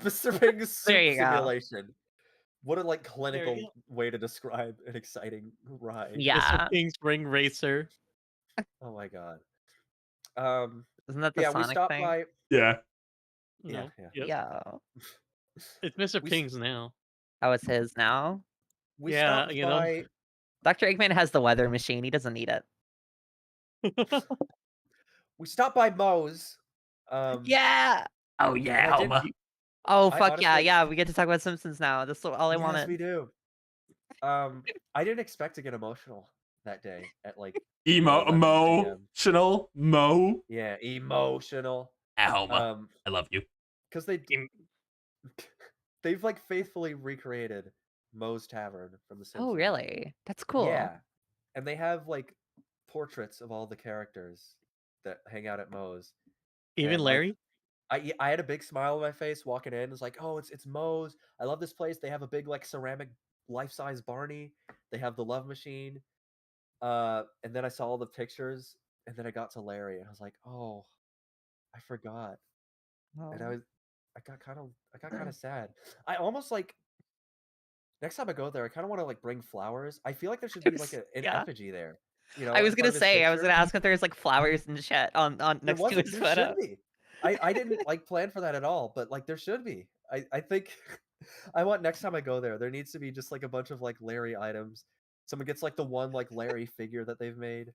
Mr. Ping's soup There you go. simulation. What a like There clinical you way to describe an exciting ride. Yeah. Mr. King's Ring Racer. Oh my god. Isn't that the Yeah, we Sonic stopped thing? by. Yeah. Yeah, No. yeah. Yep. Yeah. It's Mr. We s- Ping's now. Oh, it's his now. we Yeah, stopped you know. by Dr. Eggman has the weather machine. He doesn't need it. Moe's. Um, Yeah. Oh and yeah, I did. Homer. Oh I fuck yeah, honestly, yeah. We get to talk about Simpsons now. That's all I yes, wanted. we do. I didn't expect to get emotional that day at like 11 a.m. Emotional Mo. Yeah, emotional. Ah, Homer, Um, I love you. because Im- they've like faithfully recreated Moe's Tavern from The Oh Simpsons. really? That's cool. Yeah, and they have like portraits of all the characters that hang out at Moe's. Even And like, Larry? I had a big smile on my face walking in. It's like, oh, it's Moe's. I love this place. They have a big like ceramic life-size Barney. They have the love machine. And then I saw all the pictures, and then I got to Larry, and I was like, oh, I forgot. And Oh. I got kind of sad. I almost like next time I go there, I kind of want to like bring flowers. I feel like there should be like an Yeah. effigy there, I was in front gonna of his say, I was picture. gonna ask if there's like flowers and shit on There next to wasn't. his There photo. should be. I didn't like plan for that at all, but like there should be. I think I want next time I go there, there needs to be just like a bunch of like Larry items. Someone gets like the one like Larry figure that they've made,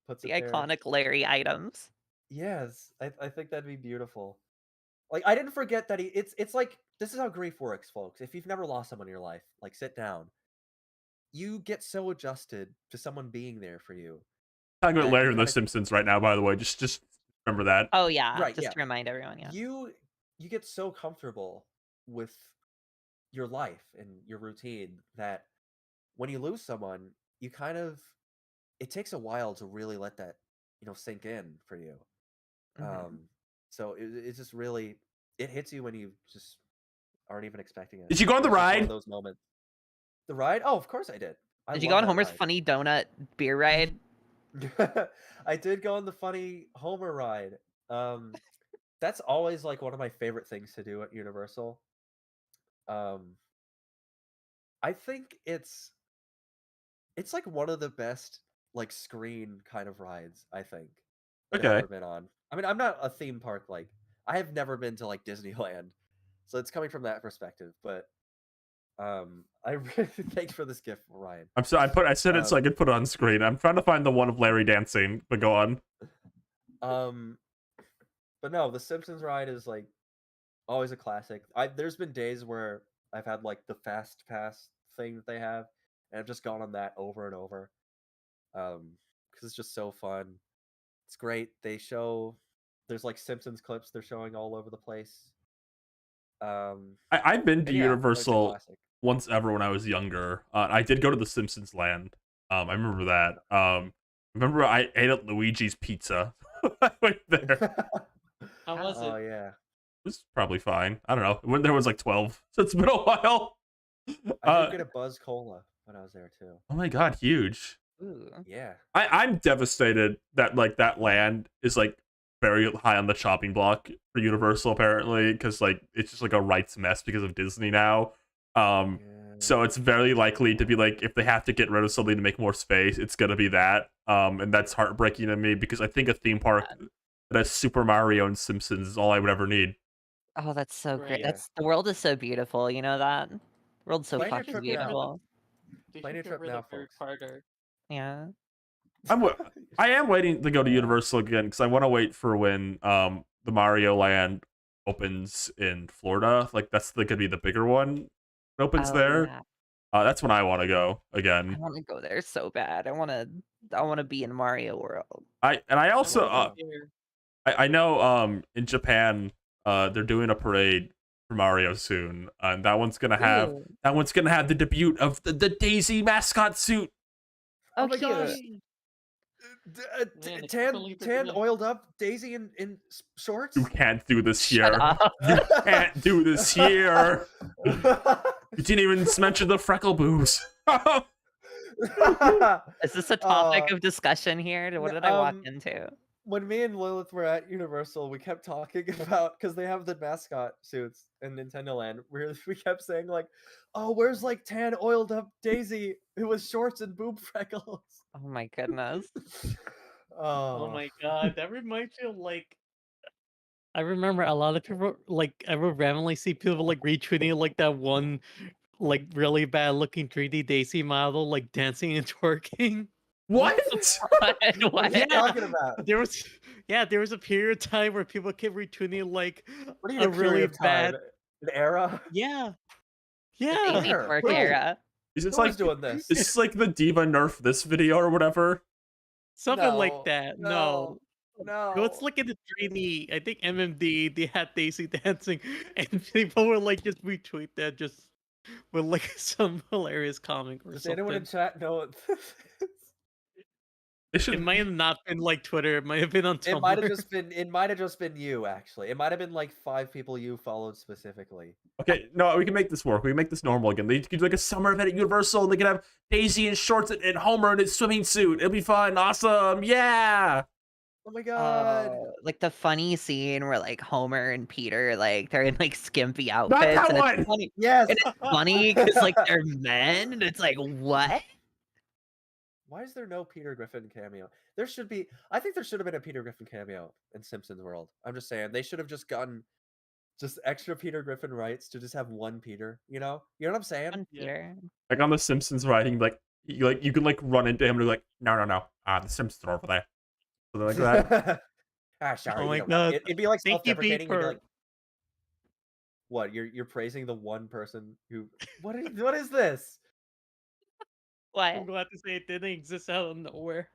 puts The it there. iconic Larry items. Yes, I think that'd be beautiful. Like I didn't forget that it's like this is how grief works, folks. If you've never lost someone in your life, like sit down. You get so adjusted to someone being there for you Talking about that you Larry and the kind of Simpsons right now, by the way. Just remember that. Oh yeah, right, just yeah. to remind everyone, yeah. You get so comfortable with your life and your routine that when you lose someone, you kind of it takes a while to really let that, sink in for you. Mhm. So it's just really it hits you when you just aren't even expecting it. Did you go on And the it's just one of ride? those moments. The ride? Oh, of course I did. I Did you love go on that Homer's ride. funny donut beer ride? I did go on the funny Homer ride. Um, that's always like one of my favorite things to do at Universal. Um, I think it's like one of the best like screen kind of rides I think that I've Okay. ever been on. I mean, I'm not a theme park like I have never been to like Disneyland, so it's coming from that perspective. But I really thanks for this gift, Ryan. I said it so I Um, could put it on screen. I'm trying to find the one of Larry dancing, but go on. um, but no, the Simpsons ride is like always a classic. There's been days where I've had like the fast pass thing that they have, and I've just gone on that over and over. Because it's just so fun. It's great. There's like Simpsons clips they're showing all over the place. I've been to And yeah, no, it's a Universal classic. once ever when I was younger. I did go to the Simpsons land. I remember that. Remember I ate at Luigi's Pizza. I went there. How was Oh it? yeah, It was probably fine. I don't know. When there was like 12, so it's been a while. I did get a Buzz Cola when I was there too. Oh my god, huge. Ooh. Yeah. I'm devastated that like that land is like very high on the chopping block for Universal apparently because like it's just like a rights mess because of Disney now. So it's very likely to be like if they have to get rid of something to make more space, it's gonna be that. And that's heartbreaking to me because I think a theme park that has Super Mario and Simpsons is all I would ever need. Oh, that's so great. Right. That's the world is so beautiful, you know that? The world's so Plan your fucking trip now. beautiful. They Plan should your get trip rid now, of Harry folks. Potter. Yeah. I am waiting to go to Yeah. Universal again because I want to wait for when the Mario Land opens in Florida. Like that's gonna be the bigger one. It opens Oh there. yeah. That's when I want to go I again. want to go there so bad. I want to be in Mario World. I I also wanna go there. I know in Japan they're doing a parade for Mario soon, and that one's gonna have Ooh. the debut of the Daisy mascot suit. Oh, my cute. gosh. Man, I can't Tan believe they're gonna- oiled up Daisy in shorts. You can't do this Shut here. up. You can't do this here. You didn't even mention the freckle boobs. Is this a topic of discussion here? What did I walk into? When me and Lilith were at Universal, we kept talking about because they have the mascot suits in Nintendo Land. We kept saying like, "Oh, where's like tan oiled up Daisy who was shorts and boob freckles?" Oh my goodness. Oh my god, that reminds me of like I remember a lot of people like I would randomly see people like retweeting like that one like really bad looking 3D Daisy model like dancing and twerking. What? What? What are you Yeah, talking about? there was there was a period of time where people kept retweeting like What do you a mean a period really of time? bad An era? yeah The yeah Daisy Where? twerk Who? era. Is this Who was like doing this? is this like the diva nerf this video or whatever? something like No, that. no, No, let's no. look at the 3D. I think MMD they had Daisy dancing, and people were like just retweet that just with like some hilarious comic or Does anyone in something. chat know what this is? They It should. might have not been like Twitter. It might have been on It might have Tumblr. just been. It might have just been you. Actually, it might have been like 5 people you followed specifically. Okay, no, we can make this work. We can make this normal again. They could do like a summer event at Universal, and they could have Daisy in shorts and Homer in his swimming suit. It'll be fun, awesome, yeah. Oh my god! Like the funny scene where like Homer and Peter like they're in like skimpy Not outfits that and one. it's funny. Yes. And it's funny because like they're men and it's like what? Why is there no Peter Griffin cameo? There should be. I think there should have been a Peter Griffin cameo in Simpsons World. I'm just saying they should have just gotten just extra Peter Griffin rights to just have one Peter. You know what I'm saying? One Yeah. Peter. Like on The Simpsons writing, like you can like run into him and be like, no, the Simpsons are over there, something like that. Sorry. Oh my you know, god! it'd be like Thank you, self-deprecating. You'd be Beeper. like, "What? You're praising the one person who? What is this? I'm What? glad to say it didn't exist out of nowhere.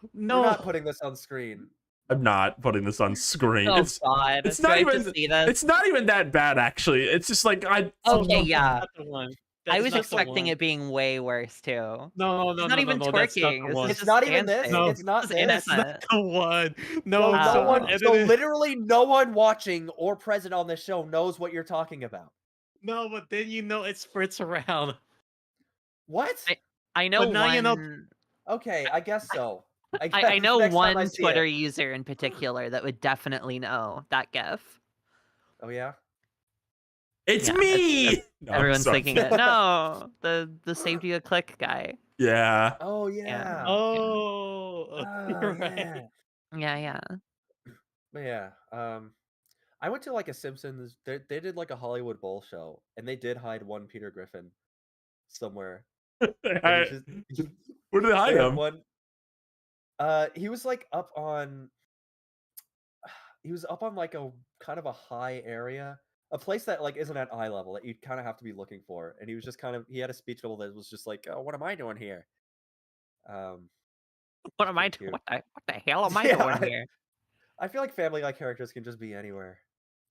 We're No, not putting this on screen." I'm not putting this on screen. Oh god. it's Do not I have to even see this? it's not even that bad actually. It's just like I Oh, Okay, no, yeah. that's not the one. I That's was not the expecting one. it being way worse too. No, It's not even that's not twerking. the This one. is It's just not even this. dancing. No, It's not This is this. That's not innocent. the one. So No, no someone one. So edited. literally, no one watching or present on this show knows what you're talking about. No, but then you know it spreads around. What? I know But now one. you know- Okay, I guess so. I guess know next time I one see Twitter it. user in particular that would definitely know that GIF. Oh yeah. it's Yeah, me. No, I'm Everyone's sorry. thinking it. No, the saved you a click guy. Yeah. Oh yeah. Oh, Oh, you're yeah. right. Yeah. But yeah. I went to like a Simpsons. They did like a Hollywood Bowl show, and they did hide one Peter Griffin somewhere. And I- he just, Where did they hide they had him? one. He was like up on. He was up on like a kind of a high area, a place that like isn't at eye level that you kind of have to be looking for. And he was just kind of. He had a speech bubble that was just like, "Oh, what am I doing here?" What am I Pretty doing? cute. What the hell am I Yeah, doing here? I feel like Family Guy characters can just be anywhere.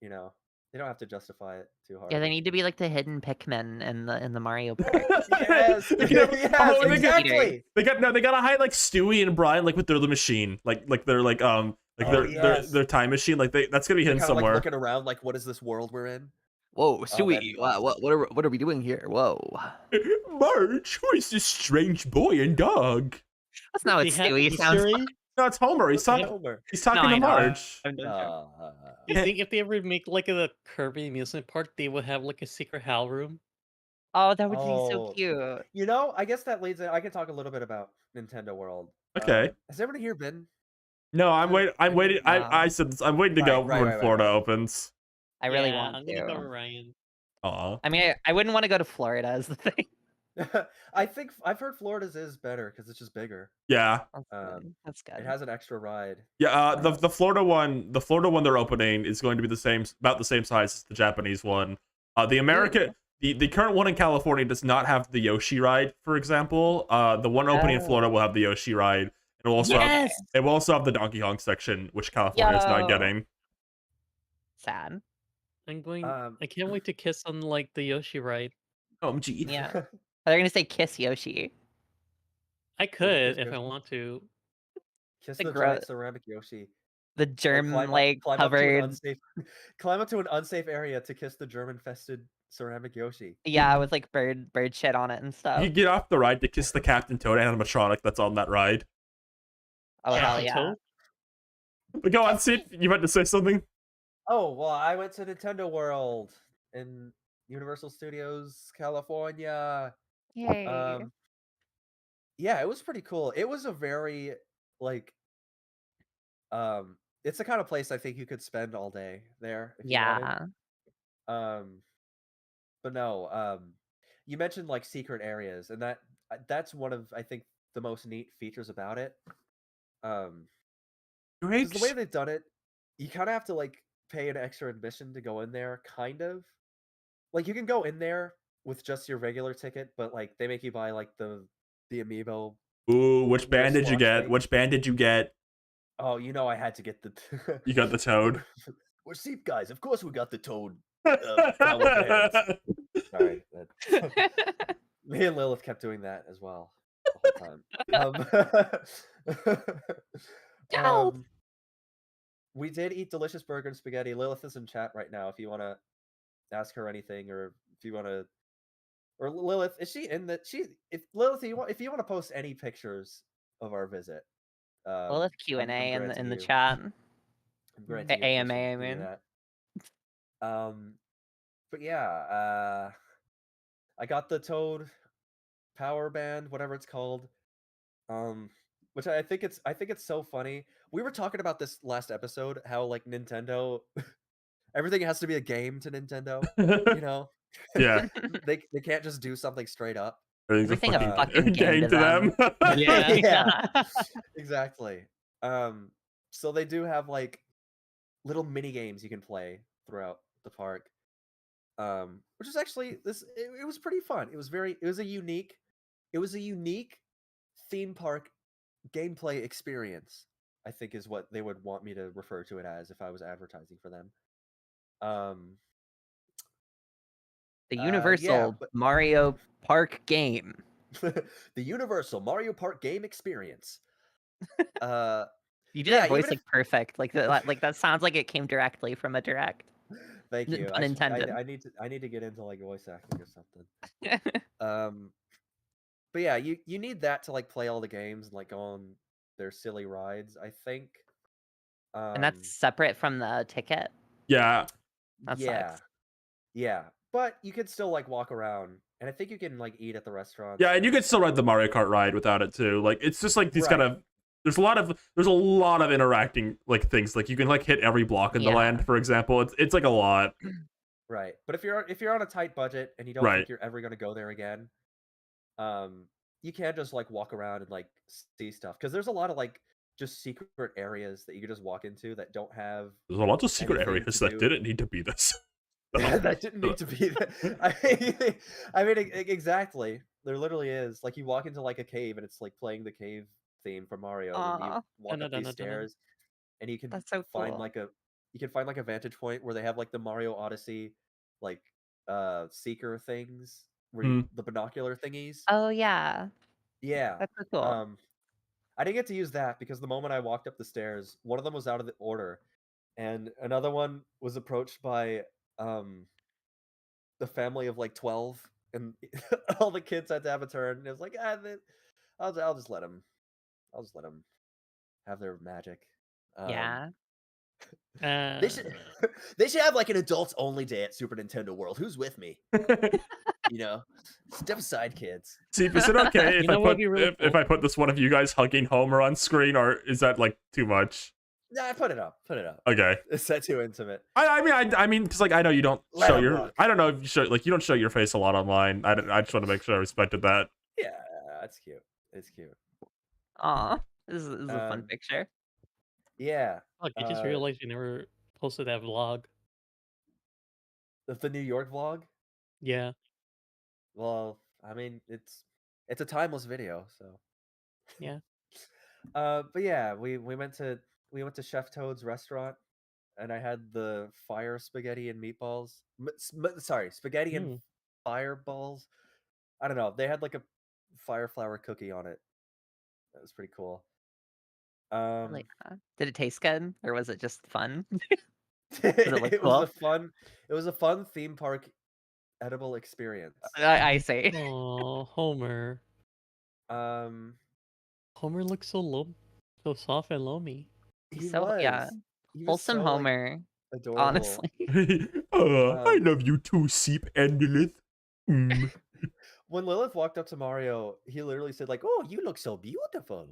You know, they don't have to justify it too hard. Yeah, they need to be like the hidden Pikmin in the Mario Park. Yes, They can have- yes, oh, they got- exactly. They gotta hide like Stewie and Brian like with their machine, like their Oh, yes. their time machine, like that's gonna be They're hidden kind of like somewhere. looking around, like, what is this world we're in? Whoa, that'd be awesome. what are we doing here? Whoa. Marge, who is this strange boy and dog? That's not what They had Stewie sounds Easter like. egg? No, it's Homer. He's talking. Homer. He's talking No, to I know. Marge. I'm done joking. Do you think if they ever make like a Kirby amusement park, they would have like a secret HAL room? Oh, that would be so Oh. cute. You know, I guess that leads in. I can talk a little bit about Nintendo World. Okay. Has everybody here been? No, I'm waiting. I'm waiting. I said this, I'm waiting to go Right, when right, Florida right. opens. I really Yeah, want I'm gonna go with to. Ryan. Aw. I mean, I wouldn't want to go to Florida is the thing. I think I've heard Florida's is better because it's just bigger. Yeah. That's good. It has an extra ride. Yeah. The Florida one they're opening is going to be about the same size as the Japanese one. The current one in California does not have the Yoshi ride, for example. The one opening in Florida will have the Yoshi ride. It will also Yes! it will also have the Donkey Kong section, which California is not Yo. getting. Sad. I'm going. Um, I can't wait to kiss on like the Yoshi ride. OMG. Yeah. They're gonna say kiss Yoshi. I could if I Yoshi. want to. Kiss The the gro- giant ceramic Yoshi. The Like, germ climb up to an covered. unsafe, climb up to an unsafe area to kiss the German-fested ceramic Yoshi. Yeah, with like bird shit on it and stuff. You get off the ride to kiss the Captain Toad animatronic that's on that ride. Oh hell Captain yeah. Toad? But go on, Sid. You meant to say something? Oh well, I went to Nintendo World in Universal Studios, California. Yay. Yeah, it was pretty cool. It was a very like it's the kind of place I think you could spend all day there if you wanted. Yeah. But no, you mentioned like secret areas, and that's one of I think the most neat features about it. Because the way Great. they've done it, you kind of have to like pay an extra admission to go in there, kind of. Like you can go in there with just your regular ticket, but like they make you buy like the amiibo. Ooh, which little band did you squash get? thing. Which band did you get? Oh, you know I had to get the. You got the Toad. We're Seep guys. Of course we got the Toad power bands. Sorry, me and Lilith kept doing that as well the whole time. Ow. We did eat delicious burger and spaghetti. Lilith is in chat right now. If you want to ask her anything, or if you want to, or Lilith, is she in the? If Lilith, if you want to post any pictures of our visit, Well, let's Q&A I'm in granting the you- chat. I'm granting you AMA, permission I to do mean. that. But yeah, I got the Toad power band, whatever it's called. Which I think it's so funny. We were talking about this last episode, how like Nintendo, everything has to be a game to Nintendo. You know, Yeah. they can't just do something straight up. Everything a fucking game game to to them. Yeah. Yeah, exactly. So they do have like little mini games you can play throughout the park. Which is actually it was pretty fun. It was a unique theme park gameplay experience, I think is what they would want me to refer to it as if I was advertising for them. The yeah, Universal but Mario Park game. the Universal Mario Park game experience. You did Yeah, that voice even like perfect. Like that sounds like it came directly from a direct. Thank you. Pun intended. I need to get into like voice acting or something. But yeah, you need that to like play all the games and like go on their silly rides, I think. And that's separate from the ticket. Yeah. That yeah. sucks. Yeah. But you can still like walk around, and I think you can like eat at the restaurants. Yeah, and you can still ride the Mario Kart ride without it too. Like it's just like these kind Right. of there's a lot of interacting like things. Like you can like hit every block in the Yeah. land, for example. It's like a lot. Right. But if you're on a tight budget and you don't Right. think you're ever gonna go there again, you can just like walk around and like see stuff. Because there's a lot of like just secret areas that you can just walk into that don't have There's a lot of secret anything areas to that do. didn't need to be this. That didn't need to be that. I mean, exactly. There literally is. Like, you walk into like a cave, and it's like playing the cave theme from Mario, and you Aw. walk up these Dun-dun-dun-dun-dun. stairs, and you can That's so find cool. like a vantage point where they have like the Mario Odyssey, like seeker things, where the binocular thingies. Oh yeah. Yeah. That's so cool. I didn't get to use that because the moment I walked up the stairs, one of them was out of the order, and another one was approached by the family of like 12, and all the kids had to have a turn. And it was like, I'll just let them have their magic. Yeah. They should they should have like an adults only day at Super Nintendo World. Who's with me? You know, step aside, kids. See, is it okay if You know I what would put be really if I put this one of you guys hugging Homer on screen, or is that like too much? Nah, put it up. Okay. Is that too intimate? I mean, because like I know you don't Let show 'em your. look. I don't know if you show like you don't show your face a lot online. I just want to make sure I respected that. Yeah, that's cute. It's cute. Aw. This is a fun Um, picture. Yeah. Fuck, I just realized you never posted that vlog. The New York vlog. Yeah. Well, I mean, it's a timeless video, so. Yeah. But yeah, we went to Chef Toad's restaurant, and I had the fire spaghetti and meatballs. Sorry, spaghetti and fireballs. I don't know. They had like a fire flower cookie on it. That was pretty cool. Did it taste good, or was it just fun? it look was cool? it was a fun theme park edible experience. I see. Oh, Homer. Um, Homer looks so soft and loamy. he So was. yeah, He was wholesome so, like, Homer. adorable. Honestly. I love you too, Seep and Lilith. When Lilith walked up to Mario, he literally said like, "Oh, you look so beautiful."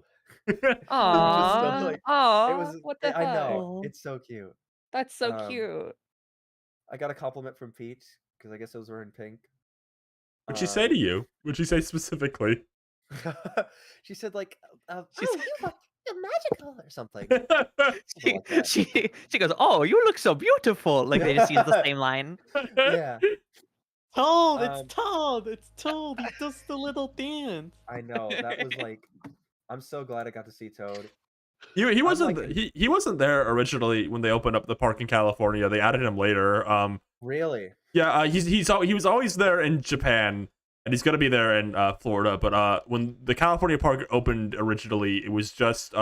Aw, like, it aw, was. what the I know Aw. it's so cute. That's so Um, cute. I got a compliment from Peach because I guess I was wearing pink. What'd she say to Um, you? What'd she say specifically? she said like, She's- "Oh, you look magical" or something. She, like that. she goes, "Oh, you look so beautiful." Like they just use the same line. Yeah. Toad, it's Um, Toad, it's Toad. He does the little dance. I know that was like. I'm so glad I got to see Toad. He wasn't like he wasn't there originally when they opened up the park in California. They added him later. Really? Yeah, he was always there in Japan, and he's gonna be there in Florida. But when the California park opened originally, it was just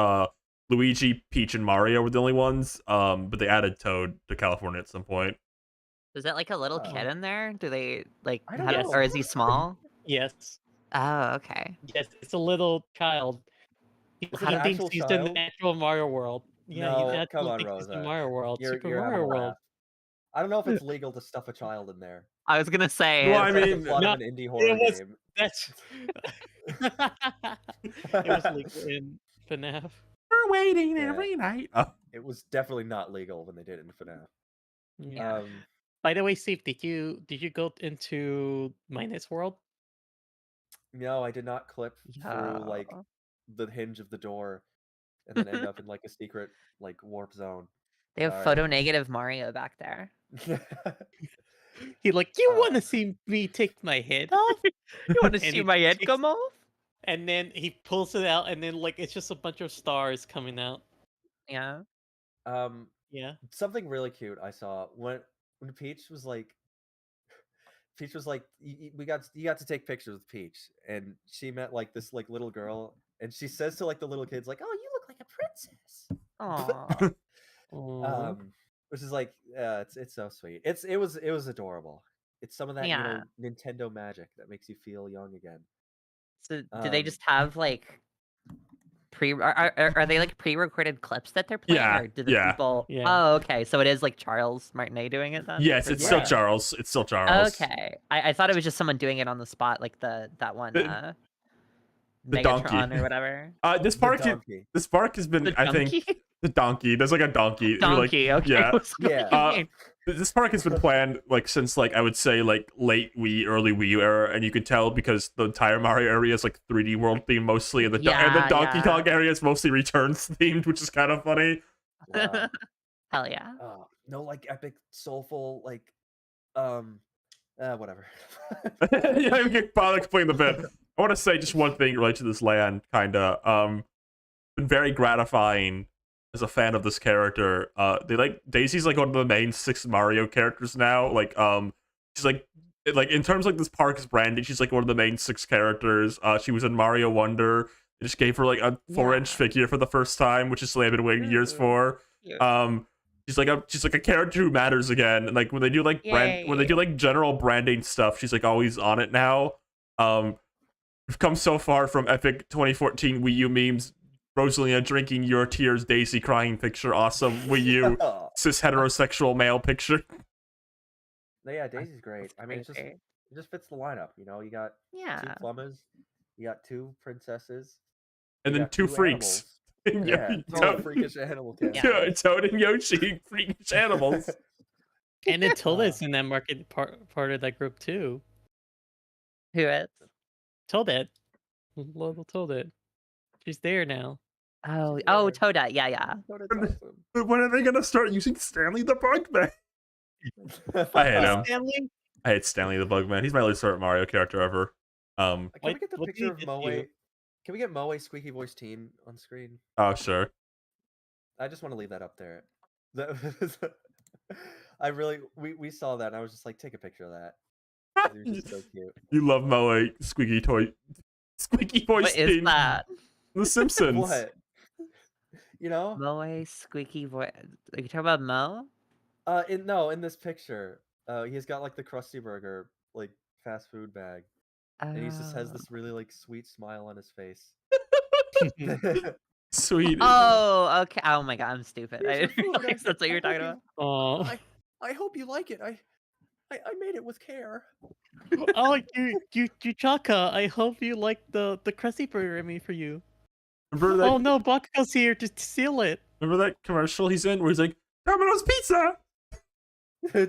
Luigi, Peach, and Mario were the only ones. But they added Toad to California at some point. Is that like a little Oh. kid in there? Do they like I don't have, know. or is he small? Yes, Oh, okay. yes, it's a little child. He Is it an thinks actual he's in child? the natural Mario world. Yeah, he No, come actually on, thinks he's in Rosa. Mario World, Super You're having Mario a World. laugh. I don't know if it's legal to stuff a child in there. I was gonna say. Well, I It's like the mean, plot no, of an indie horror was- game. That's it was legal in FNAF. We're waiting Yeah. every night. It was definitely not legal when they did it in FNAF. Yeah. Um, By the way, Steve, did you go into Minus World? no, I did not clip through like Yeah. the hinge of the door and then end up in like a secret like warp zone. They have Sorry. photo negative Mario back there. He like, you Uh. want to see me take my head off? You want to And see he my head takes- come off? And then he pulls it out, and then like it's just a bunch of stars coming out. Yeah. Yeah. Something really cute I saw when Peach was like, we got you got to take pictures with Peach, and she met like this like little girl, and she says to like the little kids like, "Oh, you look like a princess." Aw. Aw. Which is like, it's so sweet. It was adorable. It's some of that Yeah. Nintendo magic that makes you feel young again. So do they Um, just have like are they like pre-recorded clips that they're playing, Yeah, or do the yeah. people? Yeah. Oh, okay. So it is like Charles Martinet doing it then? Yes, for it's the- still Yeah. Charles. It's still Charles. Okay, I thought it was just someone doing it on the spot, like that one The Megatron donkey. or whatever. This the park, donkey. this park has been, The I think, donkey? the donkey. There's like a donkey. who, like, Donkey. Okay. yeah. I was like, Yeah. what do you mean? This park has been planned like since like I would say like late Wii, early Wii U era, and you can tell because the entire Mario area is like 3D world themed mostly, and the and the Yeah, Donkey yeah. Kong area is mostly Returns themed, which is kind of funny. Wow. Hell yeah. No, like epic, soulful, like, whatever. Yeah, we can probably explain the bit. I want to say just one thing related to this land, kinda. Been very gratifying as a fan of this character. They like Daisy's like one of the main 6 Mario characters now. Like, she's like in terms of, like this park is branded, she's like one of the main 6 characters. She was in Mario Wonder. They just gave her like a 4-inch Yeah. figure for the first time, which is something I've been waiting years for. Cute. She's like a character who matters again. And like when they do like when they do like general branding stuff, she's like always on it now. We've come so far from epic 2014 Wii U memes. Rosalina drinking your tears, Daisy crying picture, awesome Wii U Oh, cis heterosexual male picture. no, yeah, Daisy's great. I mean, it Crazy. just fits the lineup. You know, you got 2 Yeah. plumbers, you got 2 princesses, And you then got 2 2 freaks. animals. Yeah, total Toad, freakish animal cast. Yeah. Toad and Yoshi, freakish animals. And then Tilda's in that market part of that group too. Who is? Toadette. Little Toadette. She's there now. Oh, She's oh, there. Toadette. Yeah, yeah. Toadette's awesome. But when are they gonna start using Stanley the Bugman? I hate him. Stanley? I hate Stanley the Bugman. He's my least favorite Mario character ever. Can we What- get the what did picture he of do to Moe? you? Can we get Moe squeaky voice teen on screen? Oh sure. I just want to leave that up there. I really we saw that and I was just like, take a picture of that. It was just so cute. You love Moe squeaky voice What is teen. that? The Simpsons. What? You know? Moe squeaky voice. Are you talking about Mo? In this picture, he's got like the Krusty Burger like fast food bag, and he just has this really like sweet smile on his face. Sweet. Oh, okay. Oh my god, I'm stupid. I Here's didn't your food. realize that's what you were talking about. Oh, I hope you like it. I made it with care. oh, you Chaka. I hope you like the Crusty Burger I made for you. Remember that? Oh no, Bakugo's here to steal it. Remember that commercial he's in where he's like, Domino's Pizza.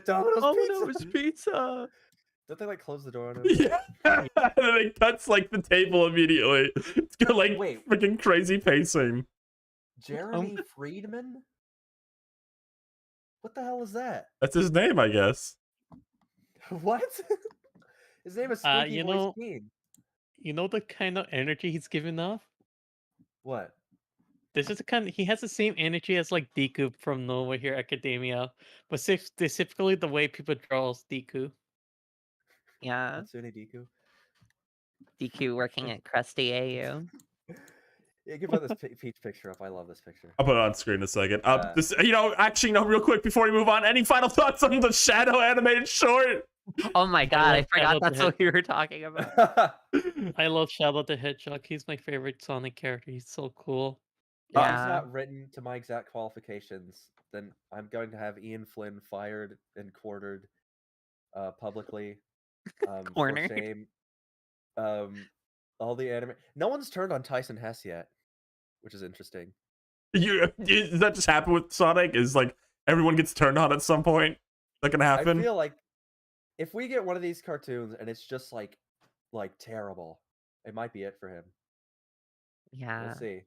Domino's pizza. Pizza. Don't they like close the door on him? Yeah. And then it cuts like the table immediately. It's got like Wait. freaking crazy pacing. Jeremy Friedman? What the hell is that? That's his name, I guess. What? His name is Squeaky you Voice know- King. You know the kind of energy he's giving off? What? This is the kind he has the same energy as like Deku from No Way Hero Academia, but specifically the way people draw Deku. Yeah, Hatsune Deku. DQ working at Krusty AU. Yeah, give this Peach picture up. I love this picture. I'll put it on screen in a second. Yeah. This, actually, real quick before we move on, any final thoughts on the Shadow animated short? Oh my god, I love forgot Shadow the that's what we were talking about. I love Shadow the Hedgehog. He's my favorite Sonic character. He's so cool. If he's Yeah. not written to my exact qualifications, then I'm going to have Ian Flynn fired and quartered publicly. Cornered. For shame. All the anime. No one's turned on Tyson Hess yet, which is interesting. Does that just happen with Sonic? Is like everyone gets turned on at some point? Is that gonna happen? I feel like if we get one of these cartoons and it's just like terrible, it might be it for him. Yeah. We'll see.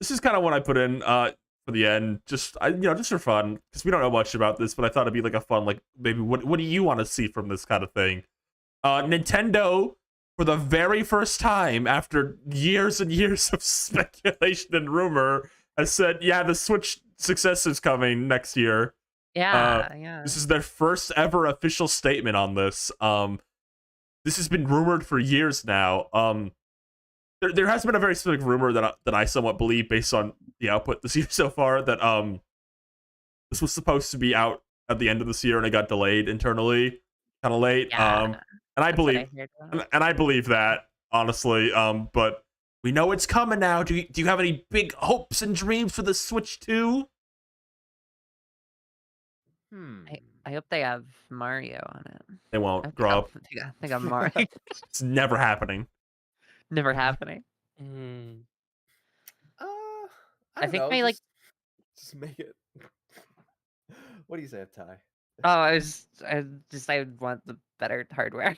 This is kind of what I put in for the end, just just for fun, because we don't know much about this, but I thought it'd be like a fun, like maybe what do you want to see from this kind of thing? Nintendo, for the very first time after years and years of speculation and rumor, has said, yeah, the Switch success is coming next year. Yeah, yeah. This is their first ever official statement on this. This has been rumored for years now. There has been a very specific rumor that I somewhat believe, based on the output this year so far, that this was supposed to be out at the end of this year and it got delayed internally, kind of late. Yeah, And I that's what believe, heard about. and I believe that, honestly. But we know it's coming now. Do you have any big hopes and dreams for the Switch 2? I hope they have Mario on it. They I won't. hope Grow up. they got Mario. It's never happening. Never happening. Mm. I don't think know, my, like- just make it. What do you say, Ty? Oh, I want the better hardware.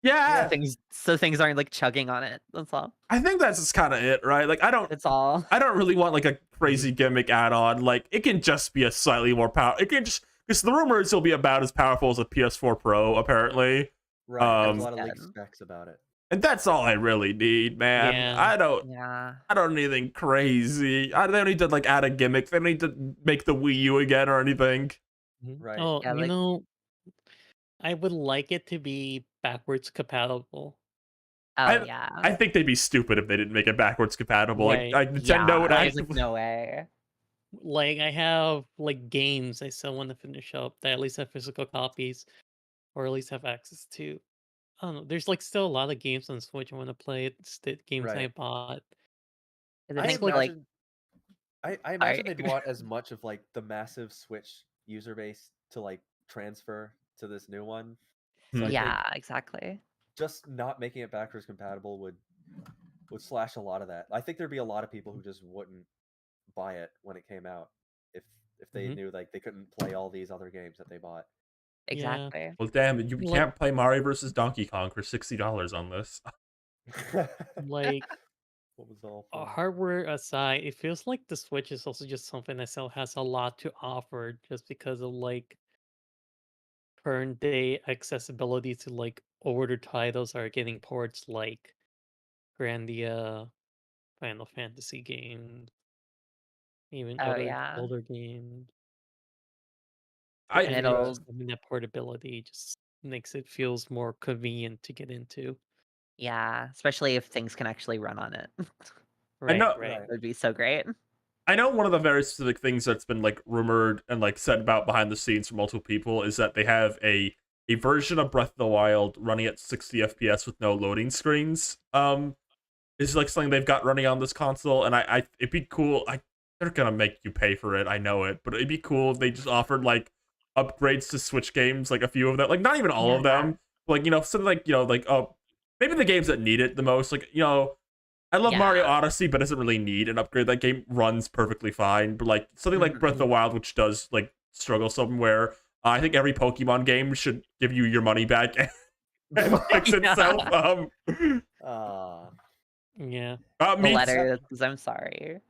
Yeah, Things aren't like chugging on it. That's all. I think that's just kind of it, right? Like I don't really want like a crazy gimmick add-on. Like it can just be a slightly more power. It can just, because the rumor is it'll be about as powerful as a PS4 Pro, apparently. Right. There's a lot of Yeah. leaked specs about it. And that's all I really need, man. Yeah. I don't need anything crazy. They don't need to like add a gimmick. They don't need to make the Wii U again or anything. Right. Oh, Yeah, like- I would like it to be backwards compatible. Oh yeah. I think they'd be stupid if they didn't make it backwards compatible. Right. Like Nintendo would I was actually. like, no way. Like I have like games I still want to finish up that at least have physical copies, or at least have access to. I don't know. There's like still a lot of games on Switch I want to play. It's the games I Right. bought. I I think like imagine, I imagine they'd want as much of like the massive Switch user base to like transfer to this new one. So I think yeah, exactly. just not making it backwards compatible would slash a lot of that. I think there'd be a lot of people who just wouldn't buy it when it came out if they knew like they couldn't play all these other games that they bought. Exactly. Well, damn it! You Like- can't play Mario vs. Donkey Kong for $60 on this. Like What was all fun? hardware aside, it feels like the Switch is also just something that still has a lot to offer, just because of like current day accessibility to like older titles are getting ports like Grandia, Final Fantasy games, even Oh, other yeah. older games. I And it'll- just having that portability just makes it feels more convenient to get into. Yeah, especially if things can actually run on it. Right, know- right. Right. That'd be so great. I know one of the very specific things that's been like rumored and like said about behind the scenes from multiple people is that they have a version of Breath of the Wild running at 60 FPS with no loading screens. Is like something they've got running on this console, and I it'd be cool. They're gonna make you pay for it, I know it, but it'd be cool if they just offered like upgrades to Switch games, like a few of them, like not even all of Yeah. them, like something like maybe the games that need it the most, like I love Mario Yeah. Odyssey, but doesn't really need an upgrade. That game runs perfectly fine. But like something like Breath of the Wild, which does like struggle somewhere, I think every Pokemon game should give you your money back and fix itself. Yeah. The Me, letters, I'm sorry.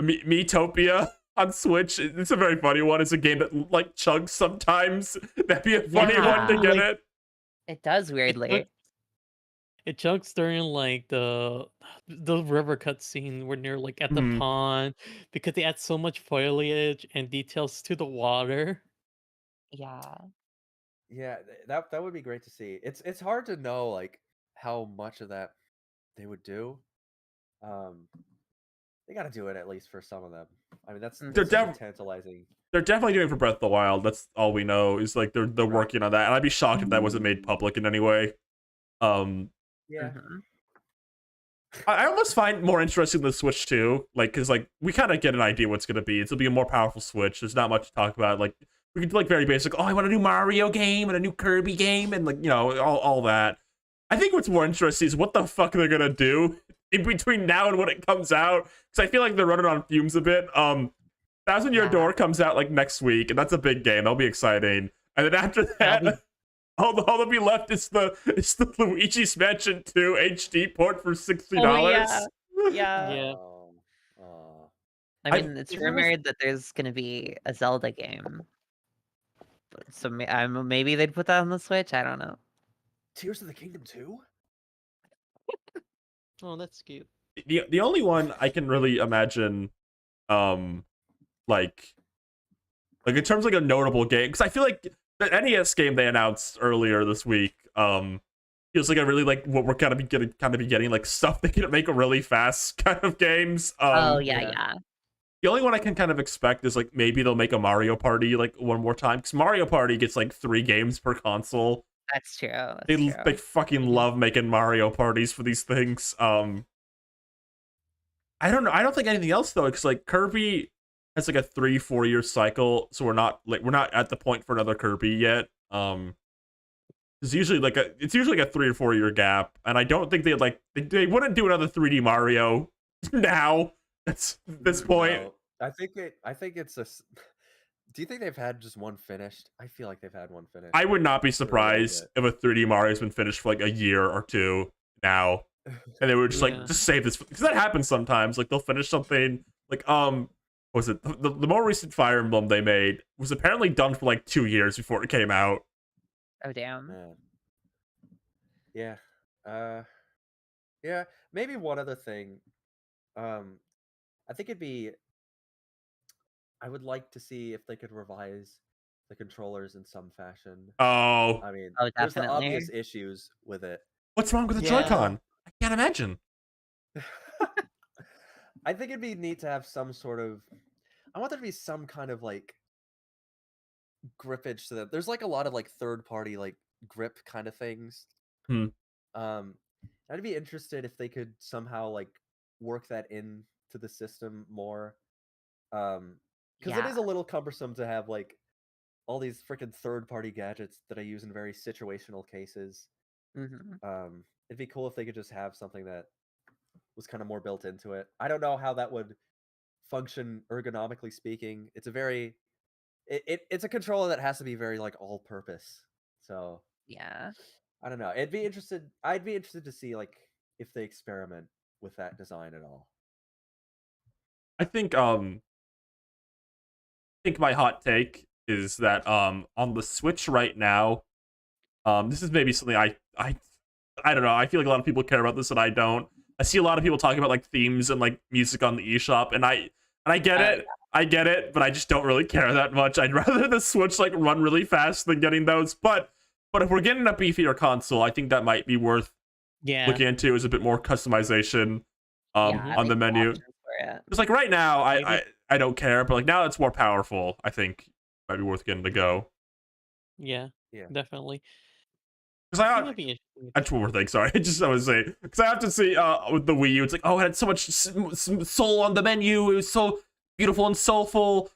Miitopia on Switch. It's a very funny one. It's a game that like chugs sometimes. That'd be a funny one to Yeah. get Like- it. It does weirdly. It chunks during like the river cutscene when they're like at the Mhm. pond because they add so much foliage and details to the water. Yeah. Yeah, that would be great to see. It's hard to know like how much of that they would do. They got to do it at least for some of them. I mean, that's They're super tantalizing. They're definitely doing it for Breath of the Wild. That's all we know. Is like they're working on that, and I'd be shocked if that wasn't made public in any way. Yeah. Mhm. I almost find more interesting the Switch too, like because like we kind of get an idea what's gonna be. It'll be a more powerful Switch. There's not much to talk about. Like we could do like very basic. Oh, I want a new Mario game and a new Kirby game and like all that. I think what's more interesting is what the fuck they're gonna do in between now and when it comes out. Because I feel like they're running on fumes a bit. Thousand Year Yeah. Door comes out like next week, and that's a big game. That'll be exciting. And then after that, all that'll be left is the Luigi's Mansion 2 HD port for $60. Oh, yeah. Yeah. I mean, it's rumored that there's gonna be a Zelda game. So maybe they'd put that on the Switch. I don't know. Tears of the Kingdom 2? Oh, that's cute. The only one I can really imagine, like in terms of like a notable game, because I feel like the NES game they announced earlier this week, feels like I really like what we're kind of getting like stuff they can make really fast kind of games. Oh yeah. The only one I can kind of expect is like maybe they'll make a Mario Party like one more time, because Mario Party gets like 3 games per console. That's true. That's They true. fucking love making Mario parties for these things. I don't know. I don't think anything else though, because like Kirby has like a 3-4 year cycle, so we're not at the point for another Kirby yet. It's usually like a 3 or 4 year gap, and I don't think they wouldn't do another 3D Mario now. That's this point. No, I think it's a. Do you think they've had just one finished? I feel like they've had one finished. I would not be little surprised if a 3D Mario's been finished for like a year or two now, and they were just Yeah. like, just save this, because that happens sometimes. Like they'll finish something like what was it the more recent Fire Emblem they made was apparently done for like 2 years before it came out. Oh damn. Man. Yeah. Yeah. Maybe one other thing. I think I would like to see if they could revise the controllers in some fashion. Oh, I mean, Oh, there's the definitely. obvious issues with it. what's wrong with the Yeah. Joy-Con? I can't imagine. I think it'd be neat to have some sort of. I want there to be some kind of like grippage to them. There's like a lot of like third party like grip kind of things. Hmm. I'd be interested if they could somehow like work that into the system more. Because it is a little cumbersome to have like all these freaking third party gadgets that I use in very situational cases. Mm-hmm. It'd be cool if they could just have something that was kind of more built into it. I don't know how that would function ergonomically speaking. It's a very it's a controller that has to be very like all purpose. So Yeah. I don't know. I'd be interested to see like if they experiment with that design at all. I think my hot take is that on the Switch right now, this is maybe something I don't know. I feel like a lot of people care about this and I don't. I see a lot of people talking about like themes and like music on the eShop, and I get it. I get it, but I just don't really care that much. I'd rather the Switch like run really fast than getting those. But if we're getting a beefier console, I think that might be worth looking into, is a bit more customization on the menu. It's like right now I don't care, but like now it's more powerful, I think it might be worth getting to go. Yeah, definitely. Because That might be interesting. that's one more thing. Sorry, I was saying, because I have to see with the Wii U, it's like, oh, it had so much soul on the menu. It was so beautiful and soulful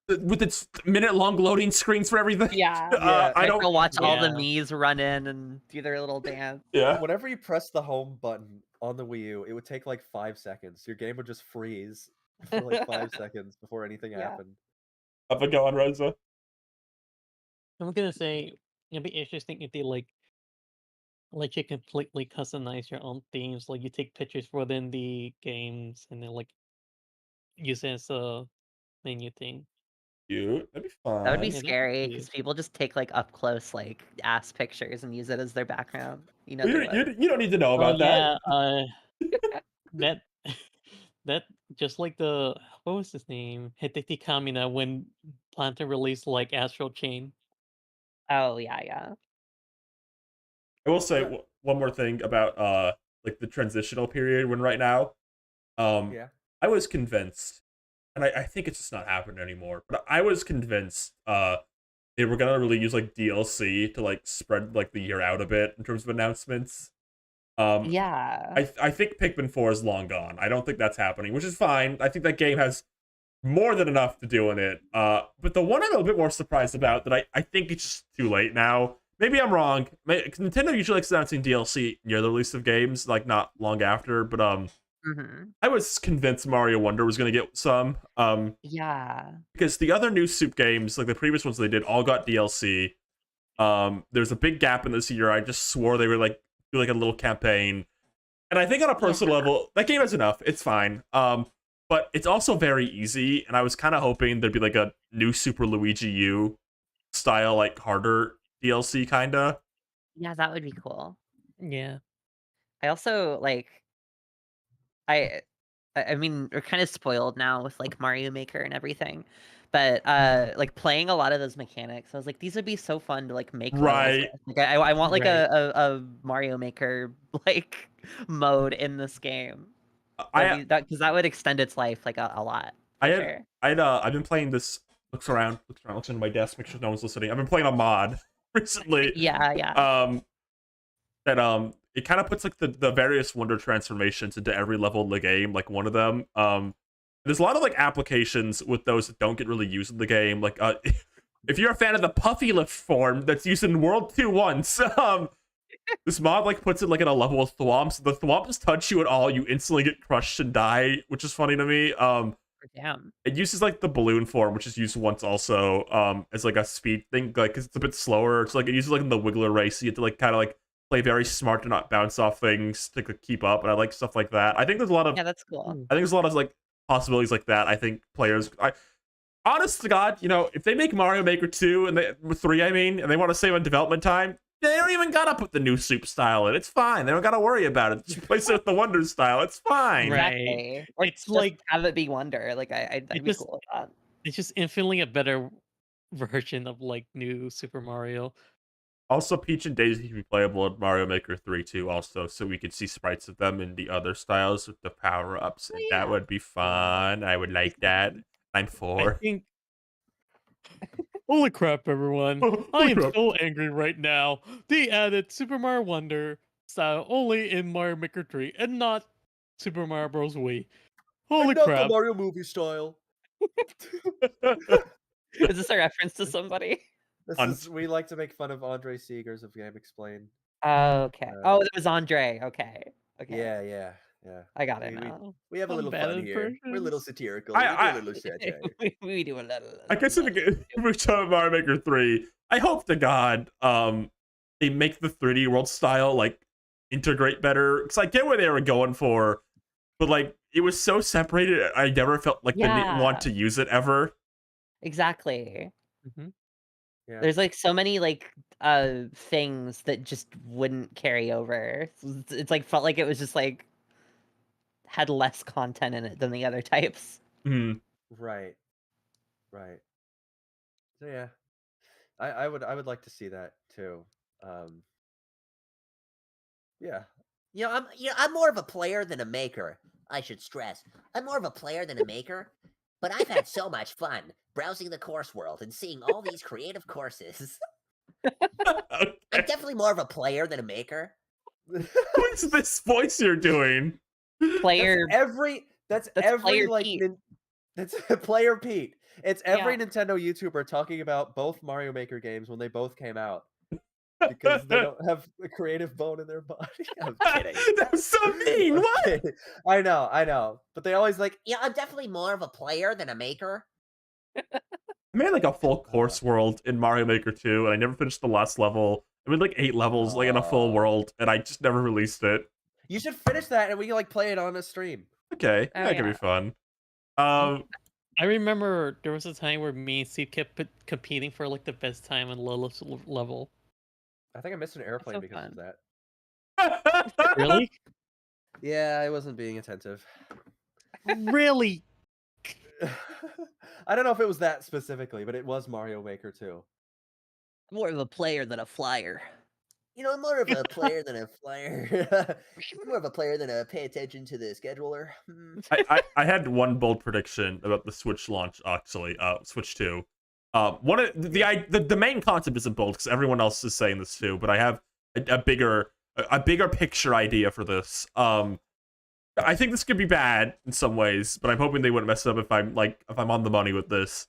with its minute-long loading screens for everything. Yeah. I don't go watch all the Yeah. Mii's run in and do their little dance. Yeah. Whenever you press the home button on the Wii U, it would take like 5 seconds. Your game would just freeze for like 5 seconds before anything Yeah. happened. Up and go on, Rosa. I'm gonna say it'd be interesting if they let you completely customize your own themes. Like you take pictures within the games and then like use it as a menu thing. Cute. That'd be That would be fun. Yeah, that'd be scary cute. because people just take like up close like ass pictures and use it as their background. You know You, they would. you don't need to know Oh about yeah, that. that that just like the what was his name? Hideki Kamina when Planter released like Astral Chain. Oh yeah. I will say But- one more thing about like the transitional period when right now. Yeah. I was convinced, and I think it's just not happening anymore, but I was convinced they were gonna really use like DLC to like spread like the year out a bit in terms of announcements. Yeah. I think Pikmin 4 is long gone. I don't think that's happening, which is fine. I think that game has more than enough to do in it. But the one I'm a bit more surprised about that I think it's just too late now. Maybe I'm wrong. Nintendo usually likes announcing DLC near the release of games, like not long after. But Mm-hmm. I was convinced Mario Wonder was gonna get some. Yeah. Because the other new Soup games, like the previous ones they did, all got DLC. There's a big gap in this year. I just swore they were like do like a little campaign. And I think on a personal level, that game has enough. It's fine. But it's also very easy, and I was kind of hoping there'd be like a new Super Luigi U style, like harder DLC kinda. Yeah, that would be cool. Yeah. I also like I mean, we're kind of spoiled now with like Mario Maker and everything. But like playing a lot of those mechanics, I was like, these would be so fun to like make levels Right. with. Like I want like Right. a Mario Maker like mode in this game. I Because that would extend its life like a lot for sure. I've been playing this. Looks into my desk, make sure no one's listening. I've been playing a mod recently. Yeah. That it kind of puts like the various wonder transformations into every level in the game, like one of them. There's a lot of like applications with those that don't get really used in the game. Like if you're a fan of the puffy lift form that's used in World 2 once, this mod like puts it like in a level with thwomps. The thwomps touch you at all, you instantly get crushed and die, which is funny to me. Damn. It uses like the balloon form, which is used once also, as like a speed thing, like cause it's a bit slower. It's like it uses like in the Wiggler race, you have to like kind of like play very smart to not bounce off things to keep up, and I like stuff like that. I think there's a lot of Yeah, that's cool. I think there's a lot of like possibilities like that. I think players, honest to God, you know, if they make Mario Maker 2 and 3, I mean, and they want to save on development time, they don't even gotta put the new soup style in. It's fine. They don't gotta worry about it. Just replace it with the Wonder style. It's fine. Right. Exactly. Or It's just like have it be Wonder. Like I'd be just- cool with that. it's just infinitely a better version of like new Super Mario. Also, Peach and Daisy can be playable in Mario Maker 3 too, also, so we could see sprites of them in the other styles with the power-ups, and that would be fun. I would like that. I'm I 4. think. Holy crap, everyone! Holy I am crap. so angry right now. They added Super Mario Wonder style only in Mario Maker 3 and not Super Mario Bros. Wii. Holy Not crap! the Mario movie style. Is this a reference to somebody? We like to make fun of Andre Seegers of Game Explain. Okay. Uh, Oh, it was Andre. Okay. Yeah. I got it We- now. We have a I'm little bad fun at here. We're a little impressions. satirical. I- we do a little satire. we do a little. I guess if we talk about Mario Maker 3, I hope to God they make the 3D world style like integrate better. Because I get where they were going for, but like it was so separated, I never felt like they didn't want to use it ever. Exactly. Mhm. Yeah. There's like so many like things that just wouldn't carry over. It's like felt like it was just like had less content in it than the other types. Mhm. Right. So yeah, I would like to see that too. Yeah. I'm more of a player than a maker. I should stress, I'm more of a player than a maker. But I've had so much fun browsing the course world and seeing all these creative courses. I'm Okay. definitely more of a player than a maker. What's this voice you're doing? Player. That's That's every Player like Pete. that's Player Pete. It's every Yeah. Nintendo YouTuber talking about both Mario Maker games when they both came out. because they don't have a creative bone in their body. I'm kidding. That was so mean. I'm What? kidding. I know. But they always like, Yeah, I'm definitely more of a player than a maker. I made like a full course world in Mario Maker 2, and I never finished the last level. I made like 8 levels, like in a full world, and I just never released it. you should finish that and we can like play it on a stream. Okay, Oh, that could be yeah. fun. I remember there was a time where me and Steve kept competing for like the best time and lowest level. I think I missed an airplane so because fun. of that. Really? Yeah, I wasn't being attentive. Really? I don't know if it was that specifically, but it was Mario Maker 2. More of a player than a flyer. You know, I'm more of a player than a flyer. I'm more of a player than a pay attention to the scheduler. I had one bold prediction about the Switch launch, actually. Switch 2. One of the main concept isn't bold because everyone else is saying this too, but I have a bigger picture idea for this. I think this could be bad in some ways, but I'm hoping they wouldn't mess it up if I'm on the money with this.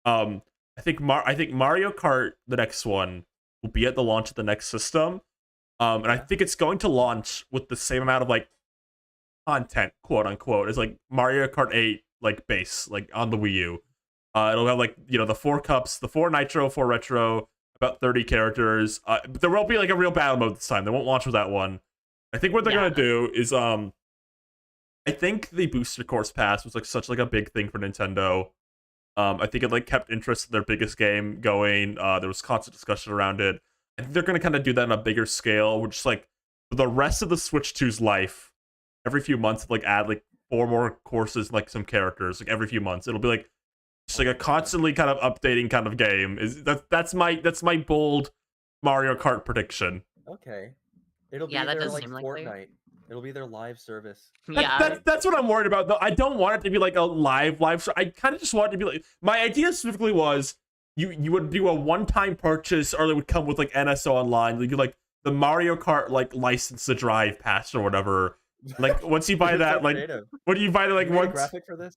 I think Mario Kart, the next one, will be at the launch of the next system. And I think it's going to launch with the same amount of like content, quote unquote, as like Mario Kart 8 like base, like on the Wii U. It'll have like, you know, the 4 cups, the 4 Nitro, 4 Retro, about 30 characters. But there won't be like a real battle mode this time. They won't launch with that one. I think what they're gonna do is I think the booster course pass was like such like a big thing for Nintendo. I think it like kept interest in their biggest game going. There was constant discussion around it. I think they're gonna kind of do that on a bigger scale, which like for the rest of the Switch 2's life, every few months like add like 4 more courses and, like some characters, like every few months. It'll be like just like a constantly kind of updating kind of game. That's my bold Mario Kart prediction. Okay. It'll be Yeah, that their does like seem Fortnite. likely. It'll be their live service. Yeah. That's what I'm worried about, though. I don't want it to be like a live. I kind of just want it to be like, my idea specifically was you would do a one-time purchase, or it would come with like NSO Online. You could like the Mario Kart like license to drive pass or whatever. Like once you buy You're that, so like creative. when you buy it, like You made a once graphic for this?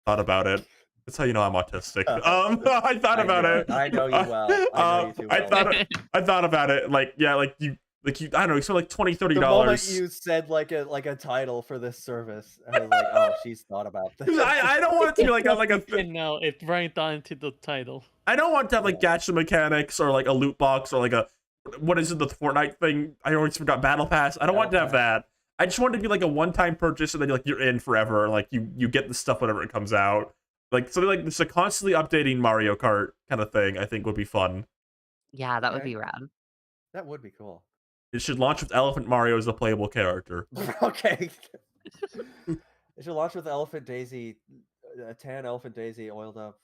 thought about it. That's how you know I'm autistic. I thought about it. I know you well. I know you too well. I thought about it. Like, yeah, like you I don't know, you spent like $20, $30. The moment you said like a title for this service, I was like, oh, she's thought about this. I don't want it to be like a And now it right down into the title. I don't want to have like gacha mechanics or like a loot box or like a, what is it, the Fortnite thing? I always forgot, Battle Pass. I don't want to have that. I just want it to be like a one-time purchase and then like you're in forever. Like you get the stuff whenever it comes out. Like something like this, a constantly updating Mario Kart kind of thing, I think would be fun. Yeah, that would Okay. be rad. That would be cool. It should launch with Elephant Mario as a playable character. Okay. It should launch with Elephant Daisy, a tan Elephant Daisy oiled up.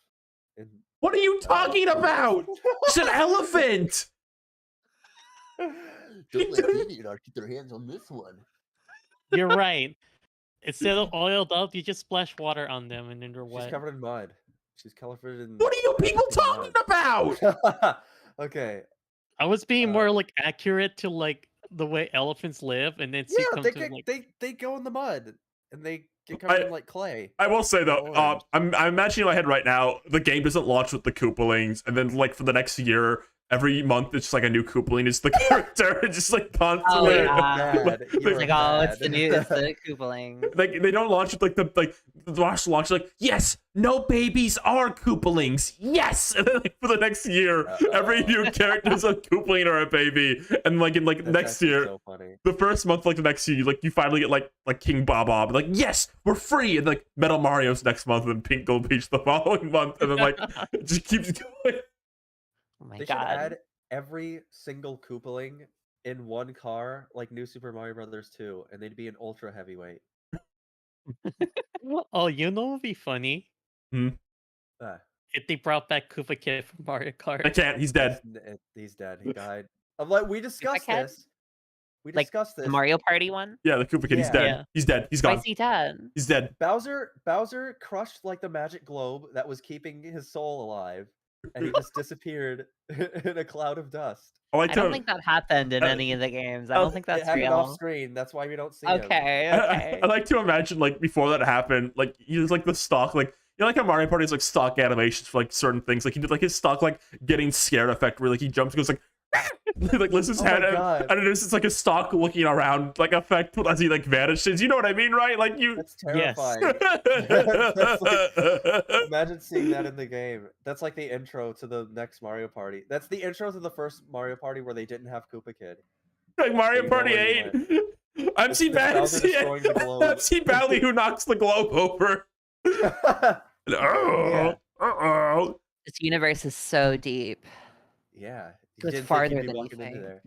What are you talking about? It's an elephant! Don't let DeviantArt get their hands on this one. You're right. Instead of oiled up, you just splash water on them and then they're She's wet. covered in mud. She's covered in. What are you people talking about? Okay. I was being more like accurate to like the way elephants live, and then see Yeah, they go in the mud and they get covered in like clay. I will say though, Orange. I'm imagining in my head right now, the game doesn't launch with the Koopalings, and then like for the next year, every month it's just like a new Koopaling is the character. It's just like constantly. Oh, yeah. Bad. It's You're like, oh, it's the bad. new, it's the Koopaling. Like they don't launch with like the launch like, yes, no babies are Koopalings, yes, and then like for the next year, every new character is a Koopaling or a baby, and like in like That's next actually year, so funny. the first month, like the next year, you finally get like King Bob, like yes, we're free, and like Metal Mario's next month, and Pink Gold Peach the following month, and then like it just keeps going. Oh my They should god. add every single Koopaling in one car, like New Super Mario Brothers 2, and they'd be an ultra heavyweight. Oh, you know what would be funny? Ah, If they brought back Koopa Kid from Mario Kart. I can't. He's dead. he's dead. He died. I'm like, we discussed Kid? this. We Like, discussed this. The Mario Party one? Yeah, the Koopa Kid. He's Yeah. dead. Yeah. He's dead. He's Why gone. is he dead? He's dead. Bowser crushed like the magic globe that was keeping his soul alive, and he just disappeared in a cloud of dust. I like I to. don't think that happened in Uh, any of the games. I oh, don't think It that's happened off real. screen. That's why we don't see him. Okay, okay. I like to imagine like before that happened, like he was like the stock, like you know, like how Mario Party is like stock animations for like certain things. Like he did like his stock like getting scared effect where like he jumps and goes like like lifts his Oh head my and, God. and there's just like a stalk looking around like effect as he like vanishes. You know what I mean, right? Like you. That's Yes. terrifying. That's like, imagine seeing that in the game. That's like the intro to the next Mario Party. That's the intro to the first Mario Party where they didn't have Koopa Kid. Like Mario So you know Party where you 8. I'm It's see Bowser destroying the globe. I'm see Bally who knocks the globe over. Yeah. Oh. This universe is so deep. Yeah. You Goes didn't think farther you'd be than you walking into think. there.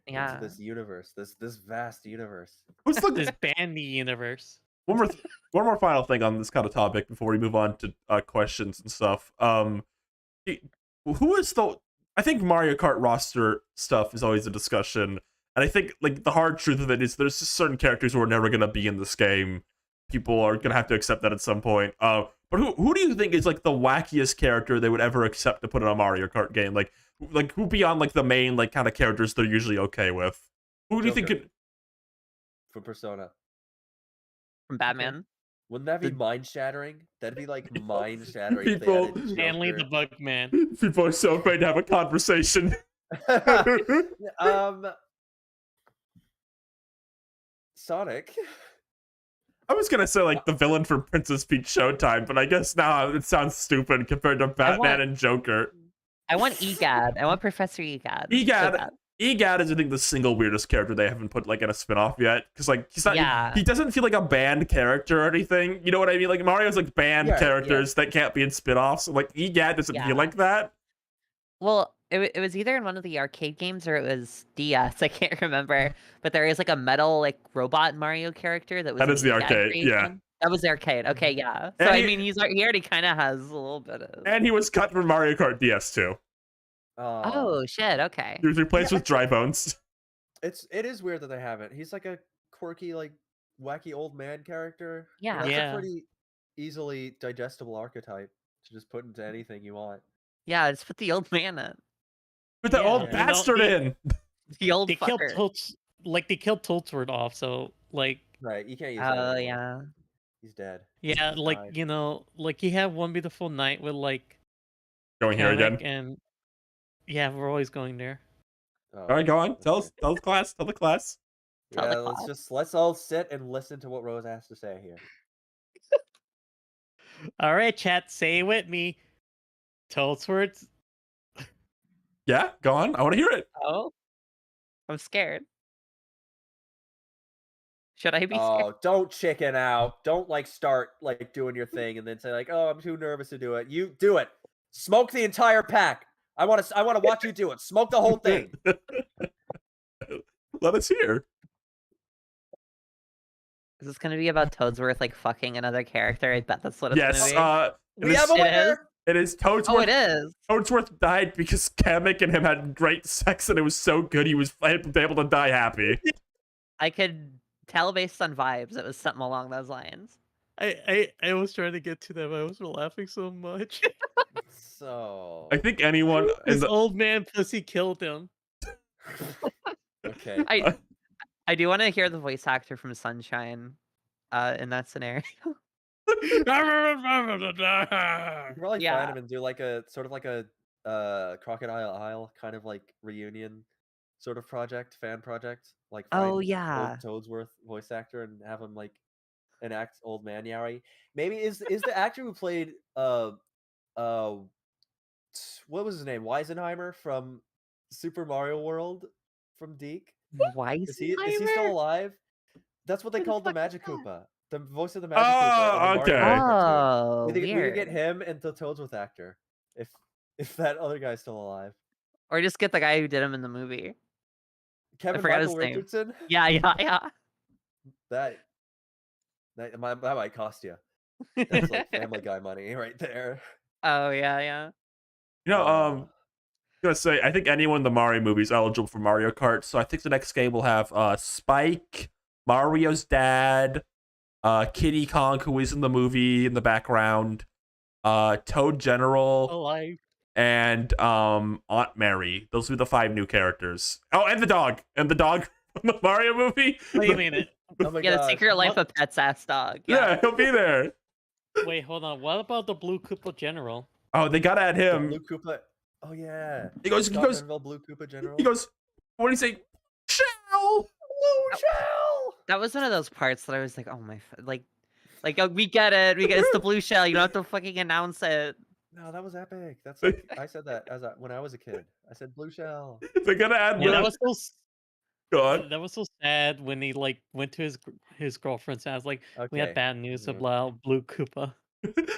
Yeah. Into this universe. This vast universe. Who's the This bandy universe. one more final thing on this kind of topic before we move on to questions and stuff. Who is the? I think Mario Kart roster stuff is always a discussion, and I think like the hard truth of it is there's just certain characters who are never gonna be in this game. People are gonna have to accept that at some point. But who do you think is like the wackiest character they would ever accept to put in a Mario Kart game? Like who beyond like the main like kind of characters they're usually okay with? Who do you think Joker. could? From Persona. From Batman. Wouldn't that be The- mind shattering? That'd be like mind shattering. People- Stanley the Bug Man. People are so afraid to have a conversation. Sonic. I was gonna say like the villain from Princess Peach Showtime, but I guess now it sounds stupid compared to Batman and Joker. I want EGAD. I want Professor EGAD. so EGAD. bad. EGAD is I think the single weirdest character they haven't put like in a spin-off yet. Because like he's not Yeah. he doesn't feel like a banned character or anything. You know what I mean? Like Mario's like banned Yeah, characters that can't be in spin-offs. So, like EGAD doesn't Yeah. feel like that. Well, it was either in one of the arcade games or it was DS. I can't remember. But there is like a metal like robot Mario character that was. That in is the EGAD arcade, yeah. creation. That was the arcade. Okay, yeah. So And I he- mean, he already kind of has a little bit of. And he was cut from Mario Kart DS too. Oh shit! Okay. He was replaced Yeah, with Dry Bones. it is weird that they haven't. He's like a quirky, like wacky old man character. Yeah. That's Yeah. a pretty easily digestible archetype to just put into anything you want. Yeah, just put the old man in. Put that Yeah. old You know, bastard he- in. The old They killed fucker. they killed Toadsword off, so like Right, you can't use that Oh anymore. yeah. He's dead. yeah, like died. you know, like you have One Beautiful Night with like Going here again. Kamek and yeah, we're always going there. Oh, All right, go on. Tell okay. the class. Tell the class. Tell the Yeah, class. let's all sit and listen to what Rose has to say here. All right, chat, say it with me. Toadsword's Yeah, go on. I want to hear it. Oh. I'm scared. Should I be scared? Oh, don't chicken out. Don't like start like doing your thing and then say like, "Oh, I'm too nervous to do it." You do it. Smoke the entire pack. I want to watch you do it. Smoke the whole thing. Let us hear. Is this gonna be about Toadsworth like fucking another character? I bet that's what it's Yes. gonna be. We have a It winner. It is Toadsworth. Oh, it is. Toadsworth died because Kamek and him had great sex and it was so good he was able to die happy. I could tell based on vibes it was something along those lines. I was trying to get to them. I was laughing so much. So I think anyone in This the old man pussy killed him. okay. I do want to hear the voice actor from Sunshine in that scenario. You probably Yeah. find him and do like a sort of like a Crocodile Isle kind of like reunion sort of fan project. Like Oh, find yeah. old Toadsworth voice actor and have him like enact old man Yari. Maybe is the actor who played what was his name? Weisenheimer from Super Mario World from Deke? Why Is he still alive? That's what they Who the called the fuck is Magic that? Koopa. The voice of the Magic Koopa. in the Mario okay. Kart cartoon. Oh, We could weird. get him and the Toadsworth actor if that other guy's still alive. Or just get the guy who did him in the movie. Kevin forgot his Michael name. Richardson. Yeah, yeah. That might cost you. That's like Family Guy money right there. Oh, yeah. You know, Uh, gonna say I think anyone in the Mario movie is eligible for Mario Kart. So I think the next game will have Spike, Mario's dad, Kiddy Kong, who is in the movie in the background, Toad General, Alive. and Aunt Mary. Those will be the 5 new characters. Oh, and the dog from the Mario movie. Wait a minute. oh my Yeah, the god. Secret Life What? of Pet's ass dog. Yeah, he'll be there. Wait, hold on. What about the Blue Koopa General? Oh, they gotta add The him. Blue Koopa. Oh yeah. He goes, Scott Manville, Blue Koopa General. he goes, what do you say? Shell. Blue Shell. That was one of those parts that I was like, oh my, oh, we get it, it's the blue shell. You don't have to fucking announce it. No, that was epic. That's like I said that when I was a kid. I said Blue Shell. They're gonna add Yeah, that the. was so Go on. that was so sad when he like went to his girlfriend's house. Like we Okay. had bad news Mhm. about Blue Koopa.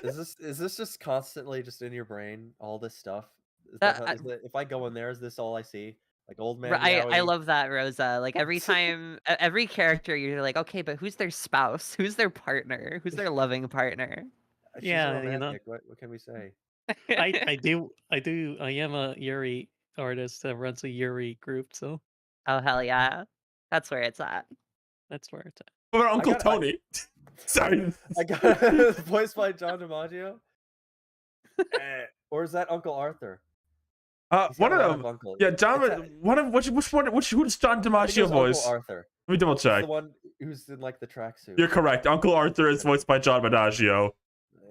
Is this just constantly just in your brain? All this stuff. Is That- that how, is that, if I go in there, is this all I see? Like old man. I Yowie? love that, Rosa. Like every time, every character, you're like, okay, but who's their spouse? Who's their partner? Who's their loving partner? She's Yeah, a you know. romantic. What can we say? I am a Yuri artist that runs a Yuri group, so Oh hell yeah, that's where it's at. that's where it's at. What about Uncle got- Tony? Sorry. I got voiced by John DiMaggio. Or is that Uncle Arthur? He's One got a lot of them. uncles. Yeah, John. It's One of which one? Who does John I think it DiMaggio was voice? Uncle Arthur. Let me double It's check. the one who's in like the tracksuit. You're correct. Uncle Arthur is voiced by John DiMaggio.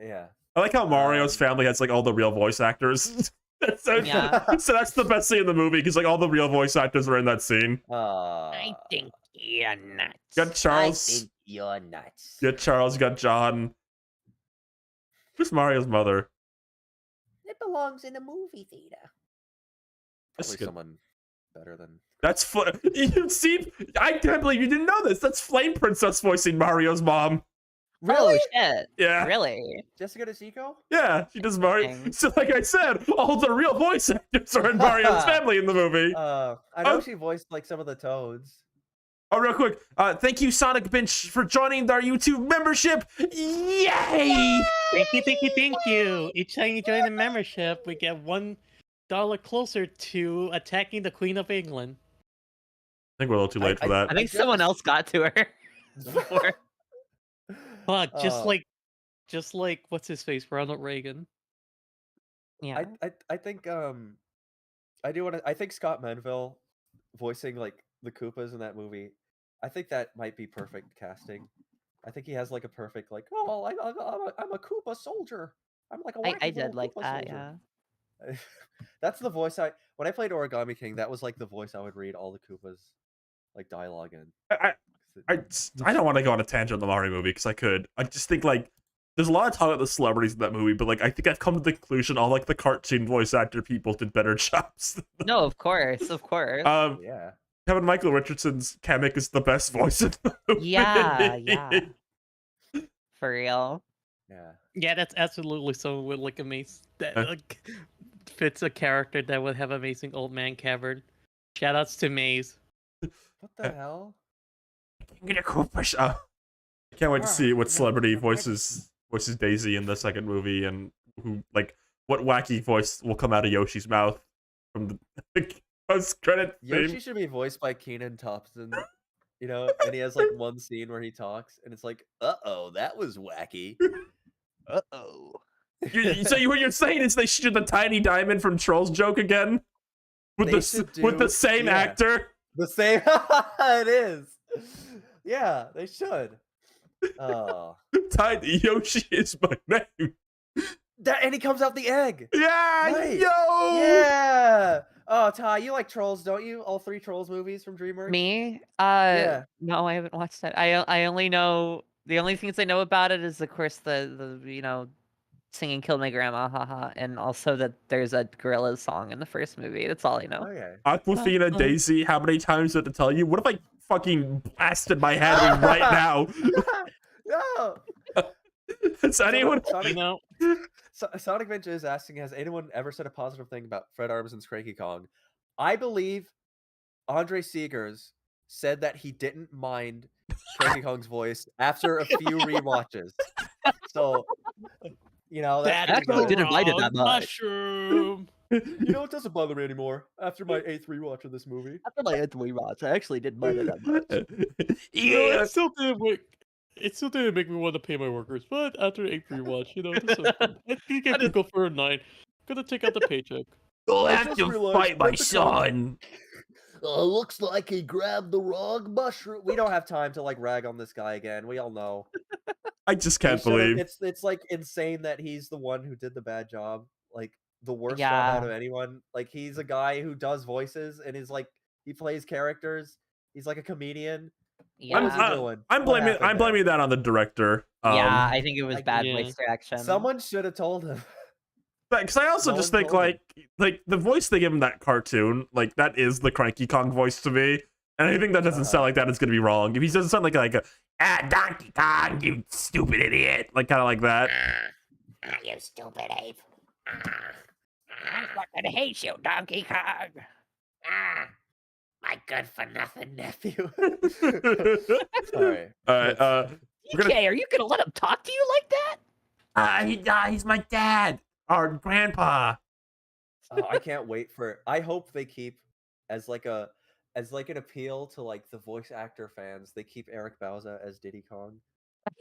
Yeah. I like how Mario's family has like all the real voice actors. so, Yeah. so that's the best scene in the movie because like all the real voice actors are in that scene. I think you're nuts. You got Charles. I think you're nuts. You got Charles. You got John. Who's Mario's mother? It belongs in a movie theater. That's Probably good. someone better than. That's you see. I can't believe you didn't know this. That's Flame Princess voicing Mario's mom. Oh shit! Yeah. Really? Jessica DeSico? Yeah, she does Mario. Dang. So, like I said, all the real voice actors are in Mario's family in the movie. I know she voiced like some of the Toads. Oh, real quick. Thank you, Sonic Bench, for joining our YouTube membership. Yay! Thank you. Each time you join the membership, we get $1 closer to attacking the Queen of England. I think we're a little too late for that. I think someone else got to her before. Fuck, Oh. just like what's his face, Ronald Reagan. Yeah. I think I do want to. I think Scott Manville voicing like the Koopas in that movie. I think that might be perfect casting. I think he has like a perfect like. Oh, I'm a Koopa soldier. I'm like a. I wacky did little like Koopa that. soldier." Yeah. That's the voice when I played Origami King. That was like the voice I would read all the Koopas like dialogue in. I don't want to go on a tangent on the Mario movie because I could. I just think like there's a lot of talk about the celebrities in that movie, but like I think I've come to the conclusion all like the cartoon voice actor people did better jobs. No, of course, of course. Yeah. Kevin Michael Richardson's Kamek is the best voice in the movie. Yeah. For real. Yeah. Yeah, that's absolutely someone with like amazing that Huh? like, fits a character that would have amazing old man cavern. Shoutouts to Maze. What the hell? I can't wait to see what celebrity voices Daisy in the second movie and who like what wacky voice will come out of Yoshi's mouth from the post credit Yoshi theme. should be voiced by Keenan Thompson. You know, and he has like one scene where he talks, and it's like, "Uh-oh, that was wacky." Uh-oh. So what you're saying is they should do the Tiny Diamond from Trolls joke again with They should with the do- same yeah. actor. The same. It is. Yeah, they should. Oh. Tiny Yoshi is my name. And he comes out the egg. Yeah, Right. yo. Yeah. Oh, Ty, you like Trolls, don't you? All 3 Trolls movies from DreamWorks. Me? Yeah. No, I haven't watched it. I only know the only things I know about it is of course the singing "Killed My Grandma," haha, and also that there's a Gorillaz song in the first movie. That's all I know. Okay. Aquafina Daisy, how many times do I have to tell you? What if I fucking blasted my head in right now? No. Has anyone? You know, Sonic Venture is asking, has anyone ever said a positive thing about Fred Armisen's Cranky Kong? I believe Andre Segers said that he didn't mind Cranky Kong's voice after a few rewatches. So, that's actually didn't mind it that much. Mushroom. it doesn't bother me anymore after my 8th rewatch of this movie. After my rewatch, I actually did mind it that much. Yeah. It still didn't make me want to pay my workers, but after 8th rewatch, this is fun. I think I could go for a 9. Gonna take out the paycheck. You'll I have just to realized fight my that the son. Looks like he grabbed the wrong mushroom. We don't have time to rag on this guy again. We all know. I just We can't should've- believe. it's like insane that he's the one who did the bad job. Like the worst job out Yeah. of anyone. Like he's a guy who does voices and is like he plays characters. He's like a comedian. What was he Yeah. doing? I'm What blaming happened there? that on the director. Yeah, I think it was I- bad yeah. voice direction. Someone should have told him. Because I also No just one think told him. like the voice they give him that cartoon, like that is the Cranky Kong voice to me. And I think that doesn't sound like that is gonna be wrong. If he doesn't sound like Donkey Kong, you stupid idiot, like kind of like that. You stupid ape. I fucking hate you, Donkey Kong. My good for nothing nephew. Sorry. All right, we're gonna- DK, are you gonna let him talk to you like that? he's my dad, our grandpa. Oh, I can't wait for. I hope they keep as like an appeal to like the voice actor fans. They keep Eric Bauza as Diddy Kong.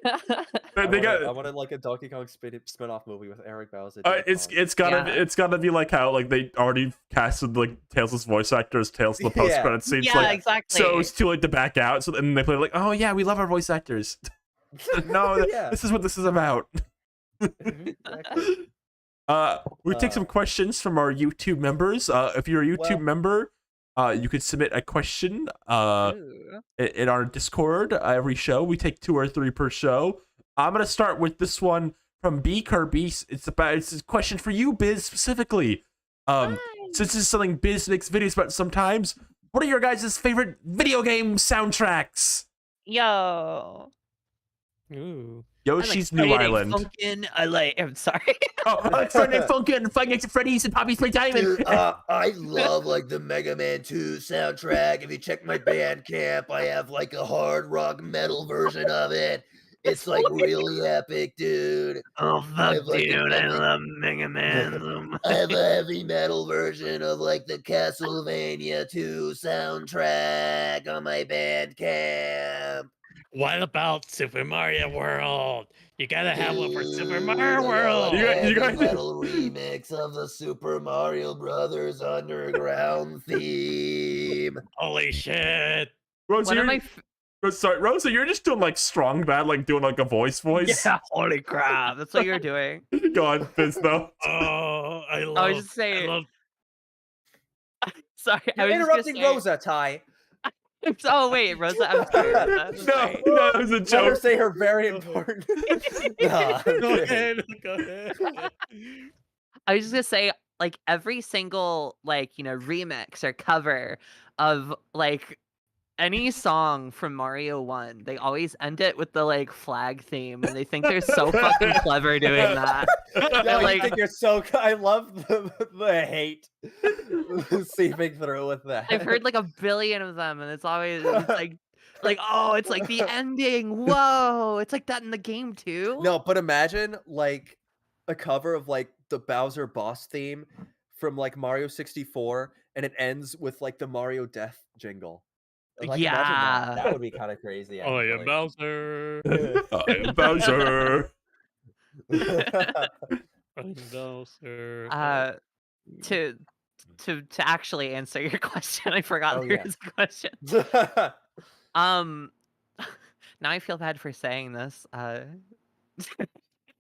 I wanted like a Donkey Kong spin-off movie with Eric Bauza. It's gotta be like how like they already casted like Tails' voice actor as Tails in the post credit scenes. Yeah, Like, exactly. so it's too late to back out. So then they play like, oh yeah, we love our voice actors. No, Yeah. this is what this is about. Exactly. We take some questions from our YouTube members. If you're a YouTube member, you could submit a question Ooh. in our Discord. Every show we take 2 or 3 per show. I'm gonna start with this one from B Kirby. It's a question for you, Biz, specifically. Since this is something Biz makes videos about sometimes, what are your guys' favorite video game soundtracks? Yo. Ooh. Yoshi's New Island. I'm sorry. Friday Funkin', Five Nights at Freddy's, and Poppy's Playtime. Dude, I love like the Mega Man 2 soundtrack. If you check my Bandcamp, I have like a hard rock metal version of it. It's like really epic, dude. Oh I fuck, have, like, dude! I the- love Mega Man. I have a heavy metal version of like the Castlevania 2 soundtrack on my Bandcamp. What about Super Mario World? You gotta have one for Super Dude, Mario I got, World. like, You a got- you heavy got- metal remix of the Super Mario Brothers Underground theme. Holy shit! Rosa, One of you're, my sorry, Rosa, you're just doing like strong bad, like doing like a voice. yeah, holy crap! That's what you're doing. Go on, Biz, though. Oh, I love. I was just I saying. love. Sorry, I You're was interrupting just gonna Rosa, Ty. say, Oh wait, Rosa. I'm sorry. Rosa, I'm No, sorry. no, it was a Let her joke. say her very important. Nah, I'm Go kidding. ahead. Go ahead. I was just gonna say, like every single remix or cover of like any song from Mario 1, they always end it with the like flag theme, and they think they're so fucking clever doing that. No, like- you think you're so. I love the hate seeping through with that. I've heard like a billion of them, and it's always oh, it's like the ending. Whoa, it's like that in the game too. No, but imagine like a cover of like the Bowser boss theme from like Mario 64, and it ends with like the Mario death jingle. Like, imagine Yeah. that would be kind of crazy. Oh yeah, actually. Bowser. I am Bowser. I'm Bowser. To actually answer your question, I forgot Oh, there yeah. was a question. Now I feel bad for saying this.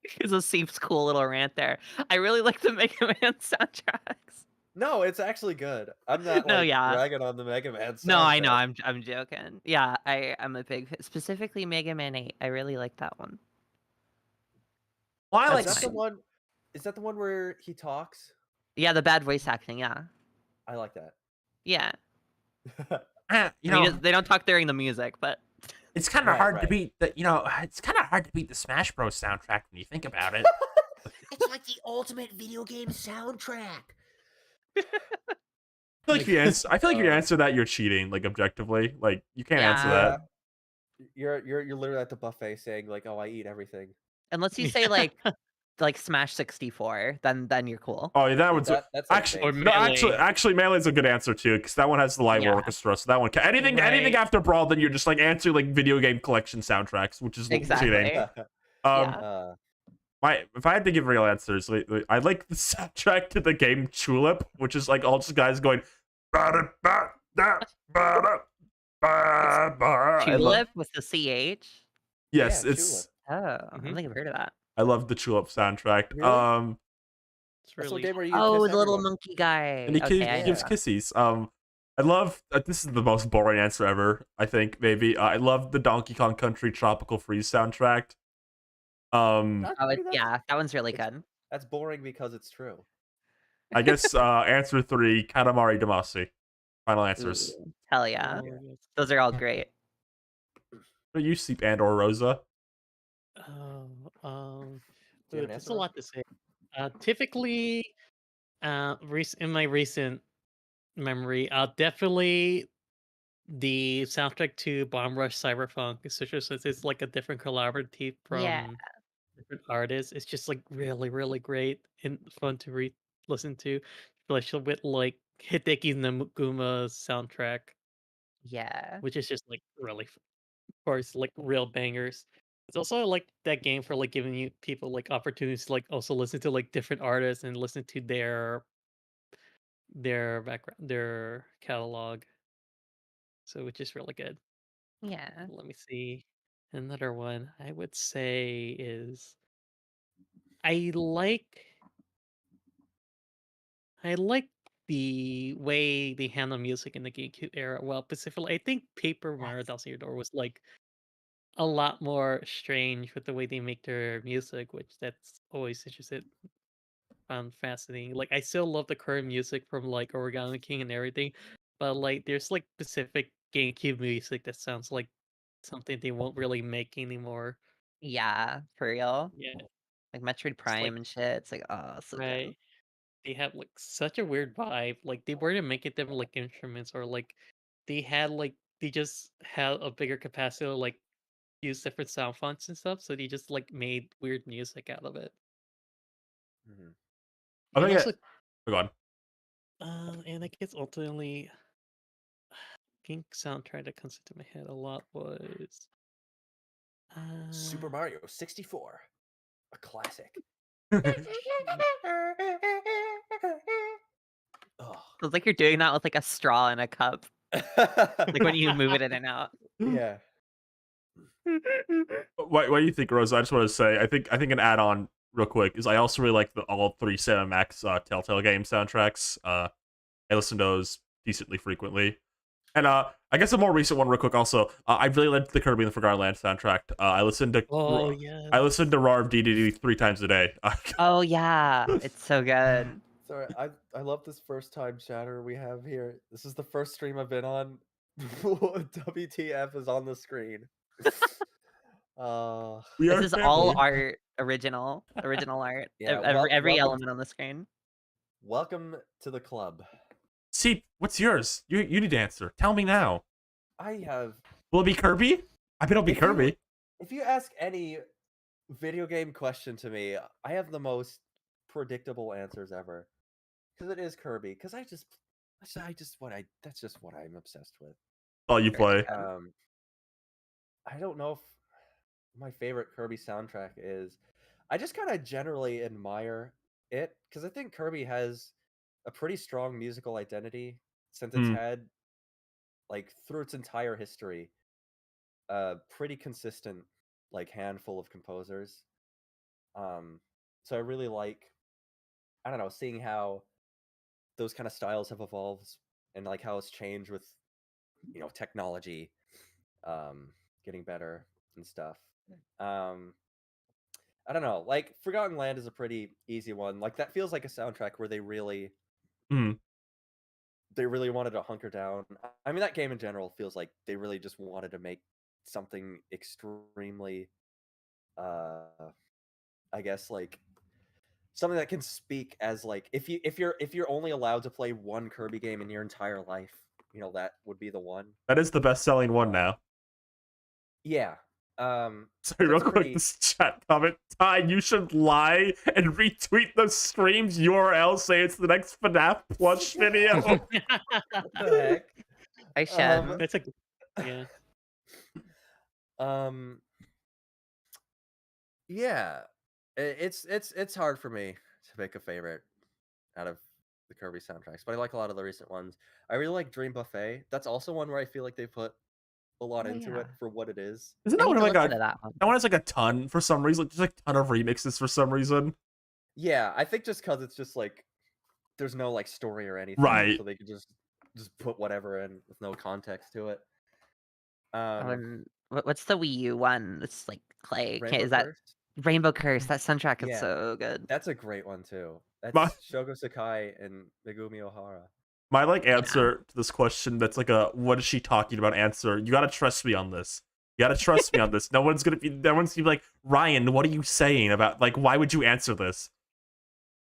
Because of Seep's cool little rant there. I really like the Mega Man soundtracks. No, it's actually good. I'm not No, like yeah. ragging on the Mega Man. No, I know. soundtrack. I'm joking. Yeah, I'm a big specifically Mega Man 8. I really like that one. Well, I like Is that the fine. one? Is that the one where he talks? Yeah, the bad voice acting. Yeah, I like that. yeah. you I mean, know, they don't talk during the music, but it's kind of Right, hard to right. beat the. You know, it's kind of hard to beat the Smash Bros. Soundtrack when you think about it. It's like the ultimate video game soundtrack. I feel like if you answer, I feel like if you answer that, you're cheating. Like objectively, like you can't answer Yeah. that. You're literally at the buffet saying like, "Oh, I eat everything." unless you say like Smash 64, then you're cool. Oh, yeah, that one's That's actually Or insane. no. Melee. Actually, Melee's a good answer too, because that one has the live Yeah. orchestra. So that one, anything Right. after Brawl, then you're just like answering like video game collection soundtracks, which is Exactly. cheating. Yeah. If I had to give real answers, I like the soundtrack to the game Tulip, which is like all just guys going. Tulip with the CH. Yes, Yeah, it's. Oh, I Mhm. don't think I've heard of that. I love the Tulip soundtrack. Really? It's That's what really game where you Oh, kiss the little everyone. monkey guy. And he Okay, Yeah. gives kisses. I love this is the most boring answer ever. I think maybe I love the Donkey Kong Country Tropical Freeze soundtrack. I Oh, mean, yeah, that one's really it's- good. That's boring because it's true. I guess answer 3, Katamari Damacy. Final answers. Ooh, hell yeah. Oh, yes. Those are all great. What do you Sleep and or Rosa? Oh, Do you have an there's answer, a lot to say. Typically, in my recent memory, definitely the soundtrack to Bomb Rush Cyberpunk, especially since it's like a different collaborative Yeah. from different artists. It's just like really, really great and fun to listen to, especially with like Hideki Naguma's soundtrack, Yeah. which is just like really, of course, like real bangers. It's also like that game for like giving you people like opportunities to like also listen to like different artists and listen to their background, their catalog. So which is really good. Yeah. Let me see. Another one I would say is I like I like the way they handle music in the GameCube era. Well, specifically, I think Paper Mario Thousand Year Door was like a lot more strange with the way they make their music, which that's always interested found fascinating. Like I still love the current music from like Origami King and everything, but like there's like specific GameCube music that sounds like something they won't really make anymore. Yeah, for real. Yeah, Like Metroid it's like Prime and shit. It's like, oh, so good. right. They have like such a weird vibe. Like they weren't making them like instruments or like they just had a bigger capacity to like use different sound fonts and stuff. So they just like made weird music out of it. Mhm. I And think also, go on. and I guess ultimately, game soundtrack that comes into my head a lot was Super uh Mario 64, a classic. Oh. Feels like you're doing that with like a straw in a cup. Like when you move it in and out. Yeah. What do you think, Rosa? I just want to say, I think an add-on real quick is I also really like all 3 Sam Max Telltale game soundtracks. I listen to those decently frequently. And I guess a more recent one real quick also. I really liked the Kirby and the Forgotten Land soundtrack. I listened to yeah. I listened to Raw of DDD 3 times a day. Oh yeah, it's so good. Sorry, I love this first time chatter we have here. This is the first stream I've been on. WTF is on the screen. We This are is all family. art, original art. Yeah, Every welcome, element on the screen. welcome to the club. See, what's yours? You need to answer. Tell me now. I have. Will it be Kirby? I bet it'll be If Kirby. you, if you ask any video game question to me, I have the most predictable answers ever. Because it is Kirby. Because that's just what I'm obsessed with. All you play. I don't know if my favorite Kirby soundtrack is. I just kind of generally admire it because I think Kirby has a pretty strong musical identity since it's Hmm. had, like, through its entire history, a pretty consistent, like, handful of composers. So I really like, I don't know, seeing how those kind of styles have evolved and like how it's changed with, technology, getting better and stuff. I don't know, like Forgotten Land is a pretty easy one. Like that feels like a soundtrack where Hmm. they really wanted to hunker down. I mean, that game in general feels like they really just wanted to make something extremely, I guess, like something that can speak as like if you're only allowed to play one Kirby game in your entire life, that would be the one. That is the best-selling one now. Yeah. Sorry, real That's quick, pretty. this chat comment. Ty, you should lie and retweet the stream's URL, say it's the next FNAF plush video. What the heck? I should. That's a yeah. Yeah. It's hard for me to pick a favorite out of the Kirby soundtracks, but I like a lot of the recent ones. I really like Dream Buffet. That's also one where I feel like they put a lot Oh, into yeah. it for what it is. Isn't I that need one to like listen to a that one. that one has like a ton for some reason? There's like a ton of remixes for some reason. Yeah, I think just because it's just like there's no like story or anything, Right. so they could just put whatever in with no context to it. What's the Wii U one? It's like clay. Rainbow Is that Curse? Rainbow Curse? That soundtrack is Yeah, so good. that's a great one too. My That's Shogo Sakai and Megumi Ohara. my like answer to this question that's like a what is she talking about answer. You gotta trust me on this. You gotta trust me on this. No one's gonna be like, Ryan, what are you saying about like why would you answer this?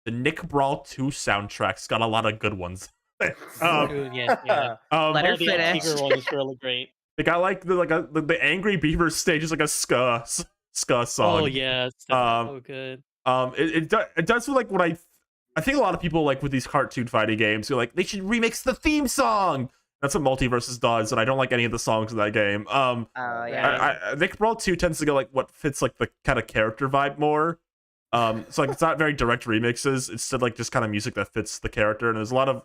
The Nick Brawl 2 soundtrack's got a lot of good ones. True, yeah. Let her Oh, the finish. Antigua one is really great. They got like the Angry Beaver stage is like a ska song. Oh yeah, it's so good. It does feel like what I think a lot of people like with these cartoon fighting games feel like they should remix the theme song. That's what Multiverses does, and I don't like any of the songs in that game. Oh yeah. Nick Brawl 2 tends to go like what fits like the kind of character vibe more. So like it's not very direct remixes. It's still like just kind of music that fits the character, and there's a lot of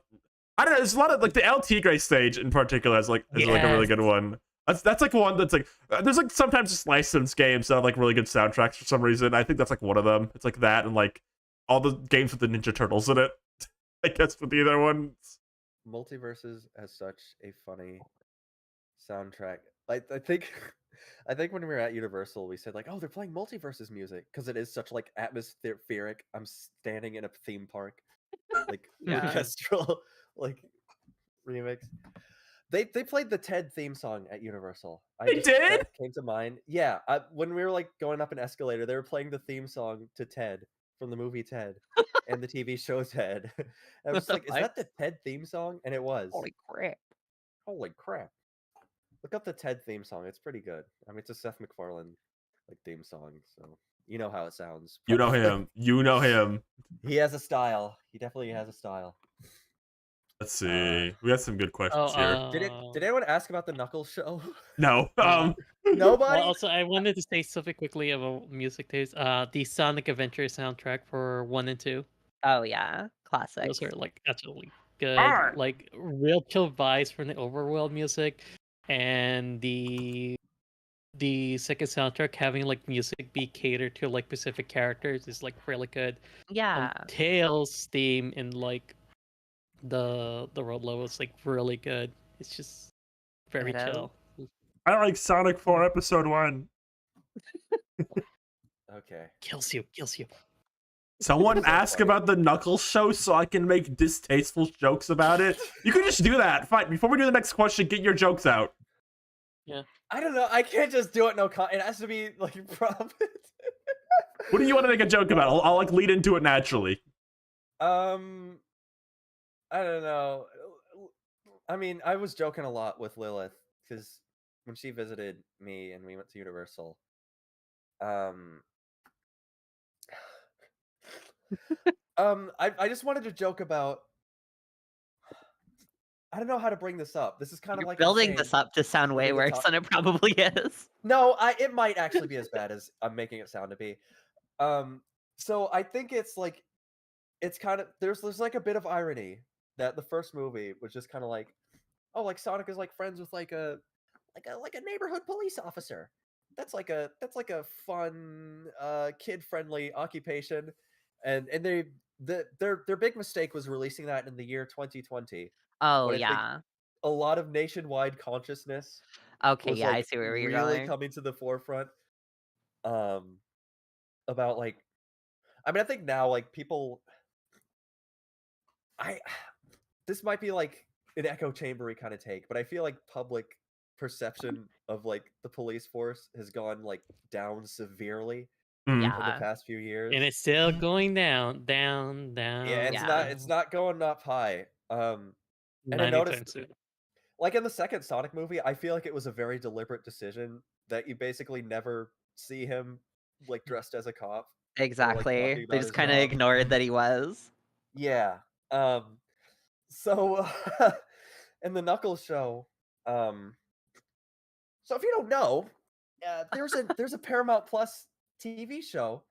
I don't know. There's a lot of like the El Tigre stage in particular is like a really good one. That's like one that's like there's like sometimes just licensed games that have like really good soundtracks for some reason. I think that's like one of them. It's like that and like all the games with the Ninja Turtles in it. I guess for the other ones. Multiverses has such a funny soundtrack. I think I think when we were at Universal, we said like, "Oh, they're playing Multiverses music" because it is such like atmospheric. I'm standing in a theme park, like Yeah. orchestral like remix. They played the Ted theme song at Universal. They did? That came to mind. Yeah, when we were like going up an escalator, they were playing the theme song to Ted from the movie Ted and the TV show Ted. I was just like, "Is that the Ted theme song?" And it was. Holy crap. Holy crap! Look up the Ted theme song. It's pretty good. I mean, it's a Seth MacFarlane like theme song, so you know how it sounds. You know probably. him. You know him. He has a style. He definitely has a style. Let's see. We got some good questions here. Did anyone ask about the Knuckles show? No. Nobody. Well, also, I wanted to say something quickly about music taste. The Sonic Adventure soundtrack for 1 and 2. Oh yeah. Classic. Those are like absolutely good. Alright. Like real chill vibes from the overworld music, and the second soundtrack having like music be catered to like specific characters is like really good. Yeah. Tails theme in like the road level is like really good. It's just very Ditto. chill. I don't like Sonic 4 Episode 1. Okay. Kills you. Someone So ask funny. about the Knuckles show so I can make distasteful jokes about it. You can just do that. Fine. Before we do the next question, get your jokes out. I don't know. I can't just do it. It has to be like prompted. What do you want to make a joke about? I'll like lead into it naturally. I don't know. I mean, I was joking a lot with Lilith because when she visited me and we went to Universal, I just wanted to joke about. I don't know how to bring this up. This is kind of You're like building insane this up to sound for way me to worse talk- than it probably is. No, it might actually be as bad as I'm making it sound to be. So I think it's like it's kind of there's like a bit of irony that the first movie was just kind of like, oh, like Sonic is like friends with like a neighborhood police officer. That's like a fun kid friendly occupation, and their big mistake was releasing that in the year 2020. Oh When I think yeah. a lot of nationwide consciousness Okay, was yeah, I like see where you're really going. coming to the forefront about like I mean I think now like people I this might be like an echo chambery kind of take, but I feel like public perception of like the police force has gone like down severely in the Yeah. past few years. And it's still going down. Yeah, Yeah. it's not going up high. And I Anytime noticed soon. like in the second Sonic movie, I feel like it was a very deliberate decision that you basically never see him like dressed as a cop. Or, like, Exactly. talking They about just his kind of job. ignored that he was. Yeah. So in the Knuckles show, so if you don't know, there's a Paramount Plus TV show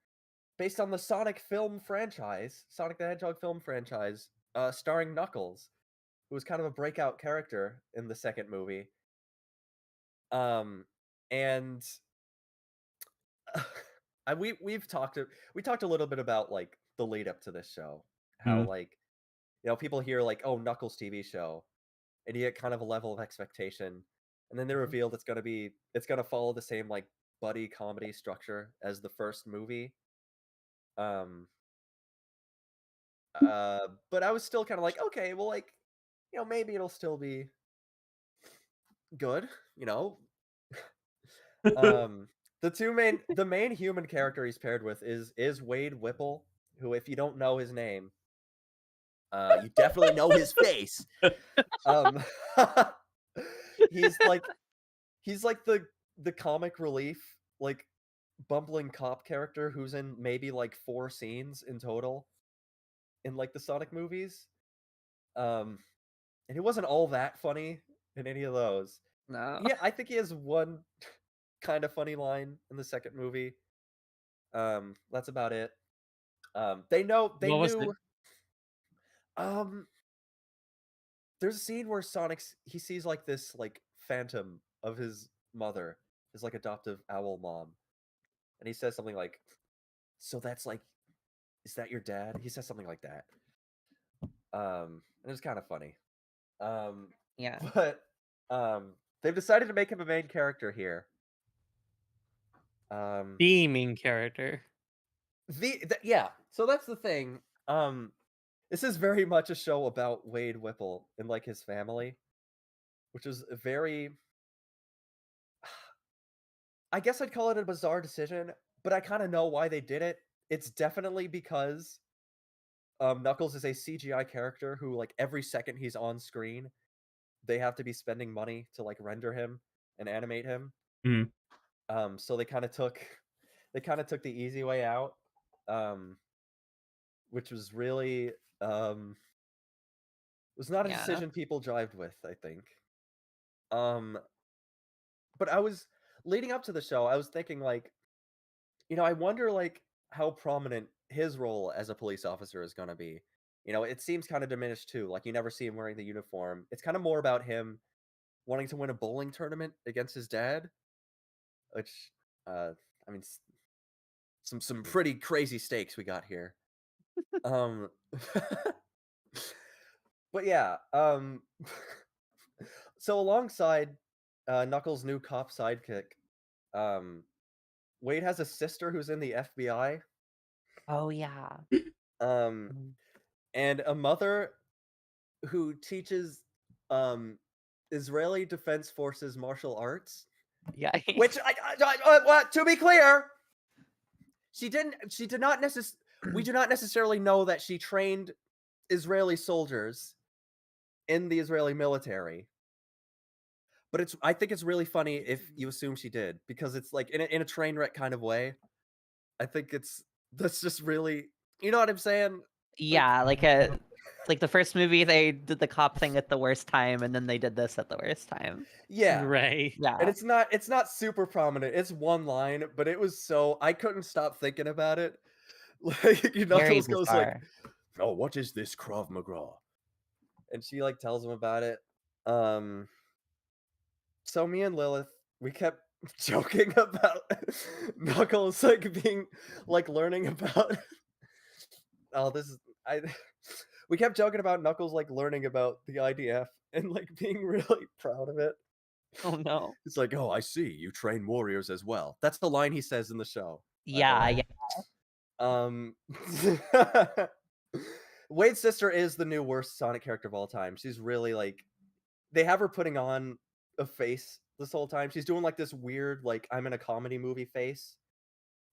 based on the Sonic film franchise, Sonic the Hedgehog film franchise, starring Knuckles, who was kind of a breakout character in the second movie. And we talked a little bit about like the lead up to this show. How Mhm. like, people hear like, oh, Knuckles TV show, and you get kind of a level of expectation, and then they revealed it's gonna follow the same like buddy comedy structure as the first movie. Um, but I was still kind of like, okay, well, like, maybe it'll still be good, you know. Um, the main human character he's paired with is Wade Whipple, who, if you don't know his name, you definitely know his face. Um, he's like the comic relief, like bumbling cop character who's in maybe like 4 scenes in total in like the Sonic movies. Um, and he wasn't all that funny in any of those. No. Yeah, I think he has one kind of funny line in the second movie. That's about it. They What was it? knew. Um, there's a scene where he sees like this like phantom of his mother, his like adoptive owl mom, and he says something like, "So that's like, is that your dad?" He says something like that. And it's kind of funny. Um, Yeah. but they've decided to make him a main character here. Um, The main character. yeah. So that's the thing. This is very much a show about Wade Whipple and like his family, which is a very. I guess I'd call it a bizarre decision, but I kind of know why they did it. It's definitely because Knuckles is a CGI character who, like, every second he's on screen, they have to be spending money to like render him and animate him. Mhm. So they kind of took the easy way out, um, which was really was not a Yeah. decision people jived with, I think. Um, but I was leading up to the show, I was thinking like, I wonder like how prominent his role as a police officer is going to be. It seems kind of diminished too. Like you never see him wearing the uniform. It's kind of more about him wanting to win a bowling tournament against his dad, which uh I mean some pretty crazy stakes we got here. Um but yeah, so alongside Knuckles' new cop sidekick, um Wade has a sister who's in the FBI, Oh yeah. um Mm. and a mother who teaches um Israeli Defense Forces martial arts, Yeah. which to be clear, she did not we do not necessarily know that she trained Israeli soldiers in the Israeli military. But I think it's really funny if you assume she did, because it's like in a train wreck kind of way. I think that's just really, you know what I'm saying? Yeah, like the first movie they did the cop thing at the worst time, and then they did this at the worst time. Yeah. Right. And Yeah. it's not super prominent. It's one line, but it was so I couldn't stop thinking about it. Like Very Knuckles goes like, bizarre. "Oh, what is this Krav Maga?" And she like tells him about it. Um so me and Lilith, we kept joking about Knuckles like being like learning about oh this is I we kept joking about Knuckles like learning about the IDF and like being really proud of it. Oh no. It's like, "Oh, I see. You train warriors as well." That's the line he says in the show, by the Yeah, way. yeah. Um Wade's sister is the new worst Sonic character of all time. She's really like they have her putting on a face this whole time. She's doing like this weird like I'm in a comedy movie face.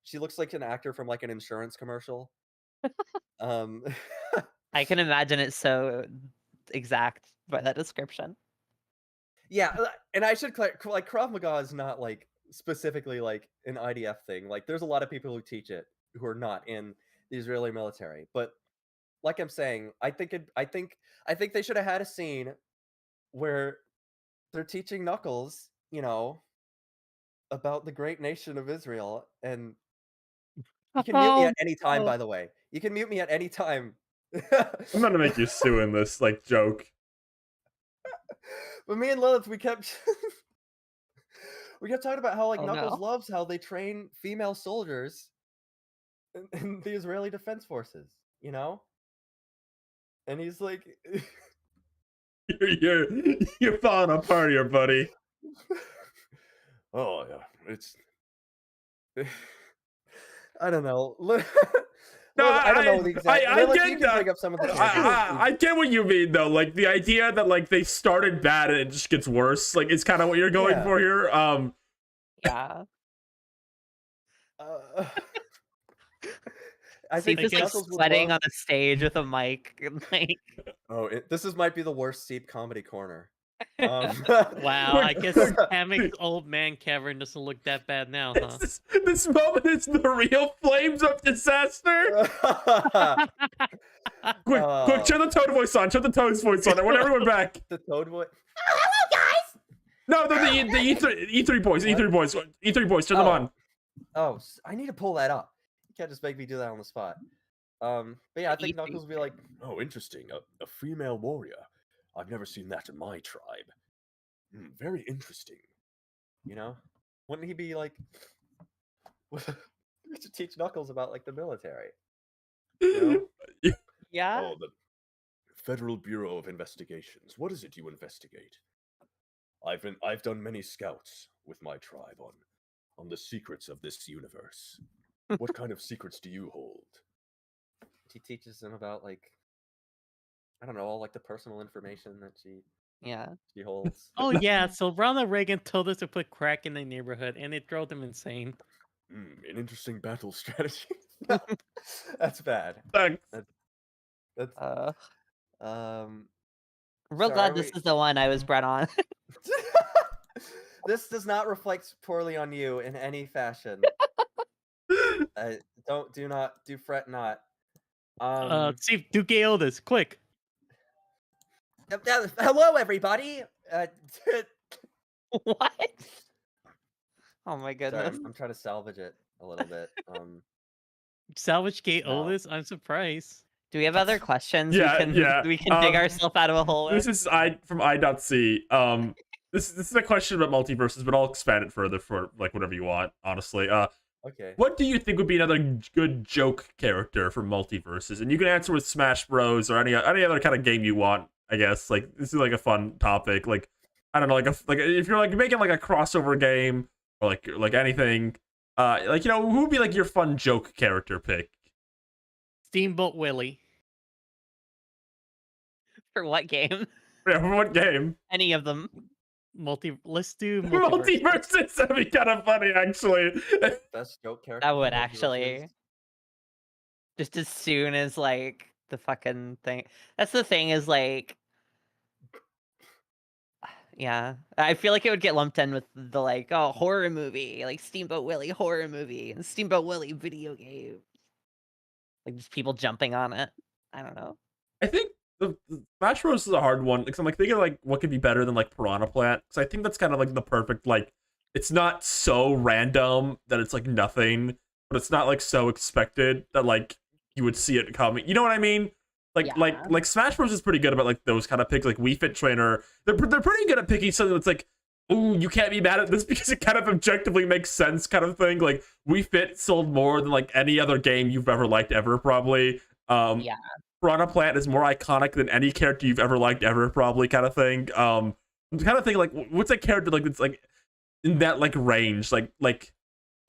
She looks like an actor from like an insurance commercial. Um I can imagine it so exact by that description. yeah, and I should like Krav Maga is not like specifically like an IDF thing. Like there's a lot of people who teach it who are not in the Israeli military. But like I'm saying, I think they should have had a scene where they're teaching Knuckles, about the great nation of Israel. And you can mute me Oh, at any time, no. by the way. You can mute me at any time. I'm gonna make you sue in this like joke. But me and Lilith, we kept we kept talking about how like Oh Knuckles no. loves how they train female soldiers in the Israeli Defense Forces, you know? And he's like, you're falling apart here, buddy. oh yeah, it's. I don't know. No, I don't know the exact. I Lilith, get you can that. bring up some of the characters. I get what you mean though. Like the idea that like they started bad and it just gets worse. Like it's kind of what you're going Yeah. for here. Yeah. I think Seep is like Knuckles would sweating love- on a stage with a mic. And, like, Oh, might be the worst Seep comedy corner. Wow, Quick- I guess quick- Hammock's old man cavern doesn't look that bad now, huh? this moment is the real flames of disaster. Quick, turn the Toad voice on. Turn the Toad's voice on. I want everyone back. The Toad voice. Oh, hello, guys. No, the E3 boys. E3 boys. E3 boys. Turn them on. Oh, I need to pull that up. You can't just make me do that on the spot. But yeah, I think Knuckles will be like, oh, interesting. A female warrior. I've never seen that in my tribe. Very interesting. You know? Wouldn't he be like... we should teach Knuckles about, like, the military. You know? yeah. Oh, the Federal Bureau of Investigations. What is it you investigate? I've done many scouts with my tribe on the secrets of this universe. What kind of secrets do you hold? She teaches them about, like, I don't know, all like the personal information that she holds. Oh yeah, so Ronald Reagan told us to put crack in the neighborhood, and it drove them insane. An interesting battle strategy. No, that's bad. Thanks. That's Real sorry, glad this is the one I was brought on. This does not reflect poorly on you in any fashion. Do fret not. See, do Gale this quick. Hello, everybody. What? Oh my Sorry, goodness. I'm trying to salvage it a little bit. Salvage Gate No. Oldest? I'm surprised. Do we have other questions? Yeah, we can, yeah. We can dig ourselves out of a hole. This is from I.C. This is a question about multiverses, but I'll expand it further for like whatever you want. Honestly, Okay. what do you think would be another good joke character for multiverses? And you can answer with Smash Bros or any other kind of game you want. I guess like this is like a fun topic. Like I don't know, like if you're like making like a crossover game or like anything, like who would be like your fun joke character pick? Steamboat Willie. For what game? Yeah, for what game? Any of them. Let's do multiverse. Multiverses. That'd be kind of funny, actually. Best joke character. That for would multiverses. actually. Just as soon as like the fucking thing. That's the thing is like. Yeah, I feel like it would get lumped in with the like horror movie, like Steamboat Willie horror movie and Steamboat Willie video game. Like just people jumping on it. I don't know. I think the Smash Bros is a hard one because I'm like thinking like what could be better than like Piranha Plant, because I think that's kind of like the perfect like it's not so random that it's like nothing, but it's not like so expected that like you would see it coming. You know what I mean? Like Yeah. like Smash Bros is pretty good about like those kind of picks. Like Wii Fit Trainer, they're pretty good at picking something that's like, ooh, you can't be mad at this because it kind of objectively makes sense, kind of thing. Like Wii Fit sold more than like any other game you've ever liked ever, probably. Yeah. Piranha Plant is more iconic than any character you've ever liked ever, probably, kind of thing. I'm kind of thinking like, what's a character like that's like in that like range, like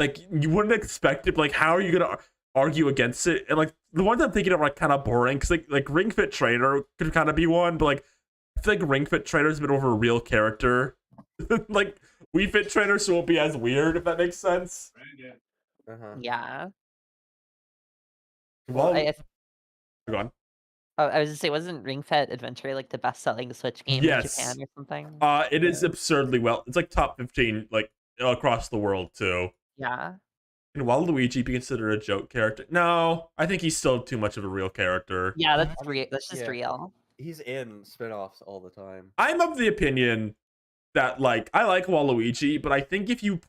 you wouldn't expect it. But, like, how are you gonna argue against it? And like the ones I'm thinking of are like kind of boring because like Ring Fit Trainer could kind of be one, but like I feel like Ring Fit Trainer is a bit over a real character. Like Wii Fit Trainer, so it won't be as weird if that makes sense. Uh-huh. Yeah. Well, I go on. I was gonna say, wasn't Ring Fit Adventure like the best-selling Switch game Yes. in Japan or something? It is absurdly well. It's like top 15 like across the world too. Yeah. And Waluigi be considered a joke character? No, I think he's still too much of a real character. Yeah, that's real. That's just Yeah. real. He's in spin-offs all the time. I'm of the opinion that like I like Waluigi, but I think if you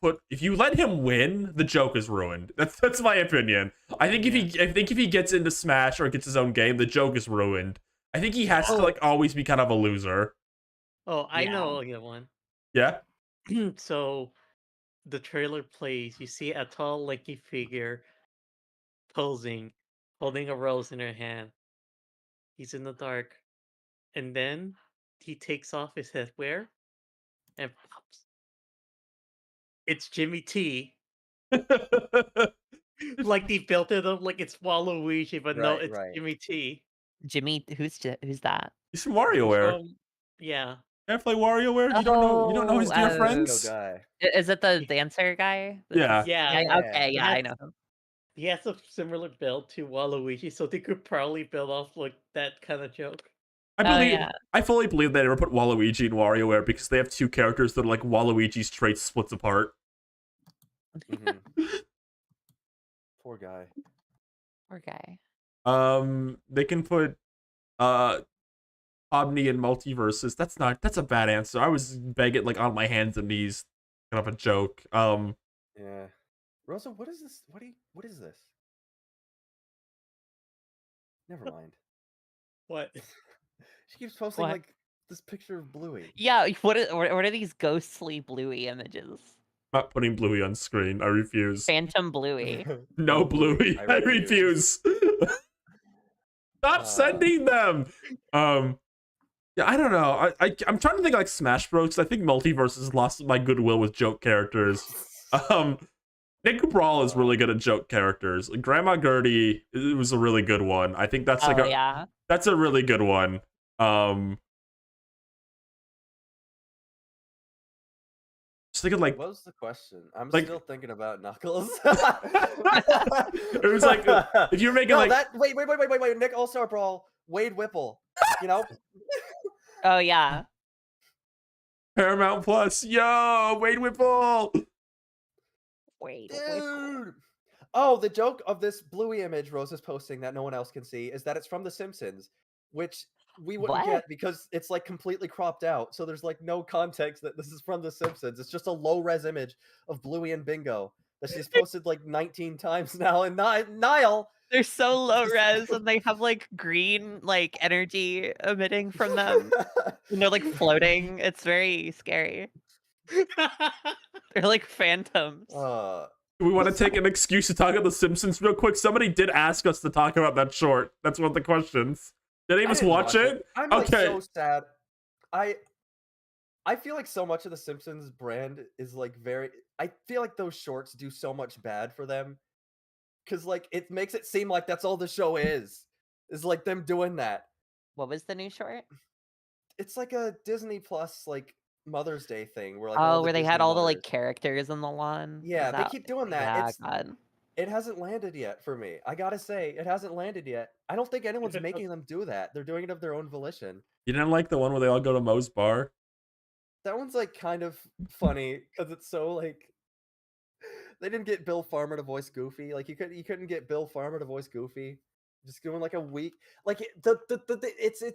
let him win, the joke is ruined. That's my opinion. I think if he gets into Smash or gets his own game, the joke is ruined. I think he has to like always be kind of a loser. Oh, I Yeah. know a good one. Yeah. So the trailer plays, you see a tall, lanky figure posing, holding a rose in her hand. He's in the dark. And then he takes off his headwear and pops. It's Jimmy T. Like they built it up like it's Waluigi, but no, Right, it's right. Jimmy T. Jimmy, who's that? He's from WarioWare. Yeah. Ever play WarioWare? You don't know his Oh, dear Go friends? guy. Is it the dancer guy? Yeah. Yeah. Yeah, okay, He yeah, I has, know him. he has a similar build to Waluigi, so they could probably build off like that kind of joke. Oh, yeah. I fully believe they never put Waluigi in WarioWare because they have two characters that are like Waluigi's traits splits apart. Mhm. Poor guy. Poor guy. They can put Omni in Multiverses. That's a bad answer. I was begging like on my hands and knees, kind of a joke. Yeah. Rosa, what is this? What is this? Never mind. What? She keeps posting What? like this picture of Bluey. Yeah, what are these ghostly Bluey images? Not putting Bluey on screen. I refuse. Phantom Bluey. No Bluey. I refuse. Stop sending them. Yeah, I don't know. I'm trying to think like Smash Bros. I think Multiverses lost my goodwill with joke characters. Nick Brawl is really good at joke characters. Like, Grandma Gertie was a really good one. I think that's like that's a really good one. Just thinking like What was the question? I'm like- still thinking about Knuckles. it was like if you're making no, like that wait, Nick All-Star Brawl, Wade Whipple. You know? Oh yeah. Paramount Plus. Yo, Wade Whipple. Wait. Dude. Oh, the joke of this Bluey image Rose is posting that no one else can see is that it's from The Simpsons, which we wouldn't What? get because it's like completely cropped out. So there's like no context that this is from The Simpsons. It's just a low-res image of Bluey and Bingo that she's posted like 19 times now. And Niall, They're so low res and they have like green like energy emitting from them. And they're like floating. It's very scary. They're like phantoms. Do we want to take an excuse to talk about The Simpsons real quick? Somebody did ask us to talk about that short. That's one of the questions. Did any of us watch it? I'm like so sad. I feel like so much of the Simpsons brand is like very. I feel like those shorts do so much bad for them, because like it makes it seem like that's all the show is like them doing that. What was the new short? It's like a Disney Plus like Mother's Day thing where like all the where they Disney had all the like mothers- characters in the one. Yeah, they keep doing that. Yeah, It's God. it hasn't landed yet for me. I gotta say, it hasn't landed yet. I don't think anyone's making them do that. They're doing it of their own volition. You didn't like the one where they all go to Moe's bar? That one's like kind of funny because it's so like they didn't get Bill Farmer to voice Goofy. Like you couldn't get Bill Farmer to voice Goofy. Just doing like a week like it's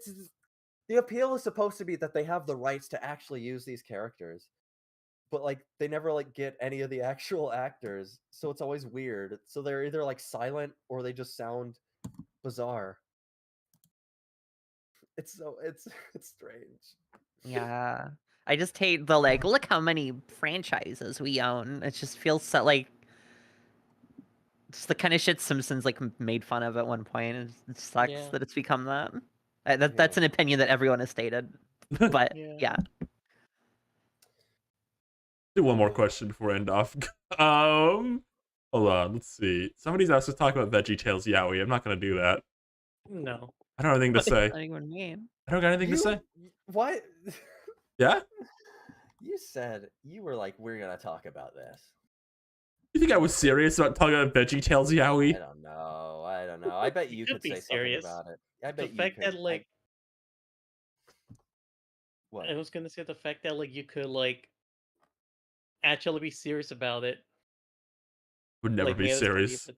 the appeal is supposed to be that they have the rights to actually use these characters. But like they never like get any of the actual actors, so it's always weird. So they're either like silent or they just sound bizarre. It's strange. Yeah. I just hate the like, look how many franchises we own. It just feels so like it's the kind of shit Simpsons like made fun of at one point. It sucks that it's become that. That's an opinion that everyone has stated. But yeah. Do one more question before we end off. Hold on, let's see. Somebody's asked us to talk about VeggieTales Yowie. I'm not gonna do that. No. I don't have anything to say. What does that even mean? I don't got anything to say. What? Yeah? You said you were like, we're gonna talk about this. You think I was serious about talking about VeggieTales Yowie? I don't know. I bet you could be say serious. something about it. I bet The you fact could. that like What? I was gonna say the fact that like you could like actually be serious about it. Would never like, be made us serious. believe it.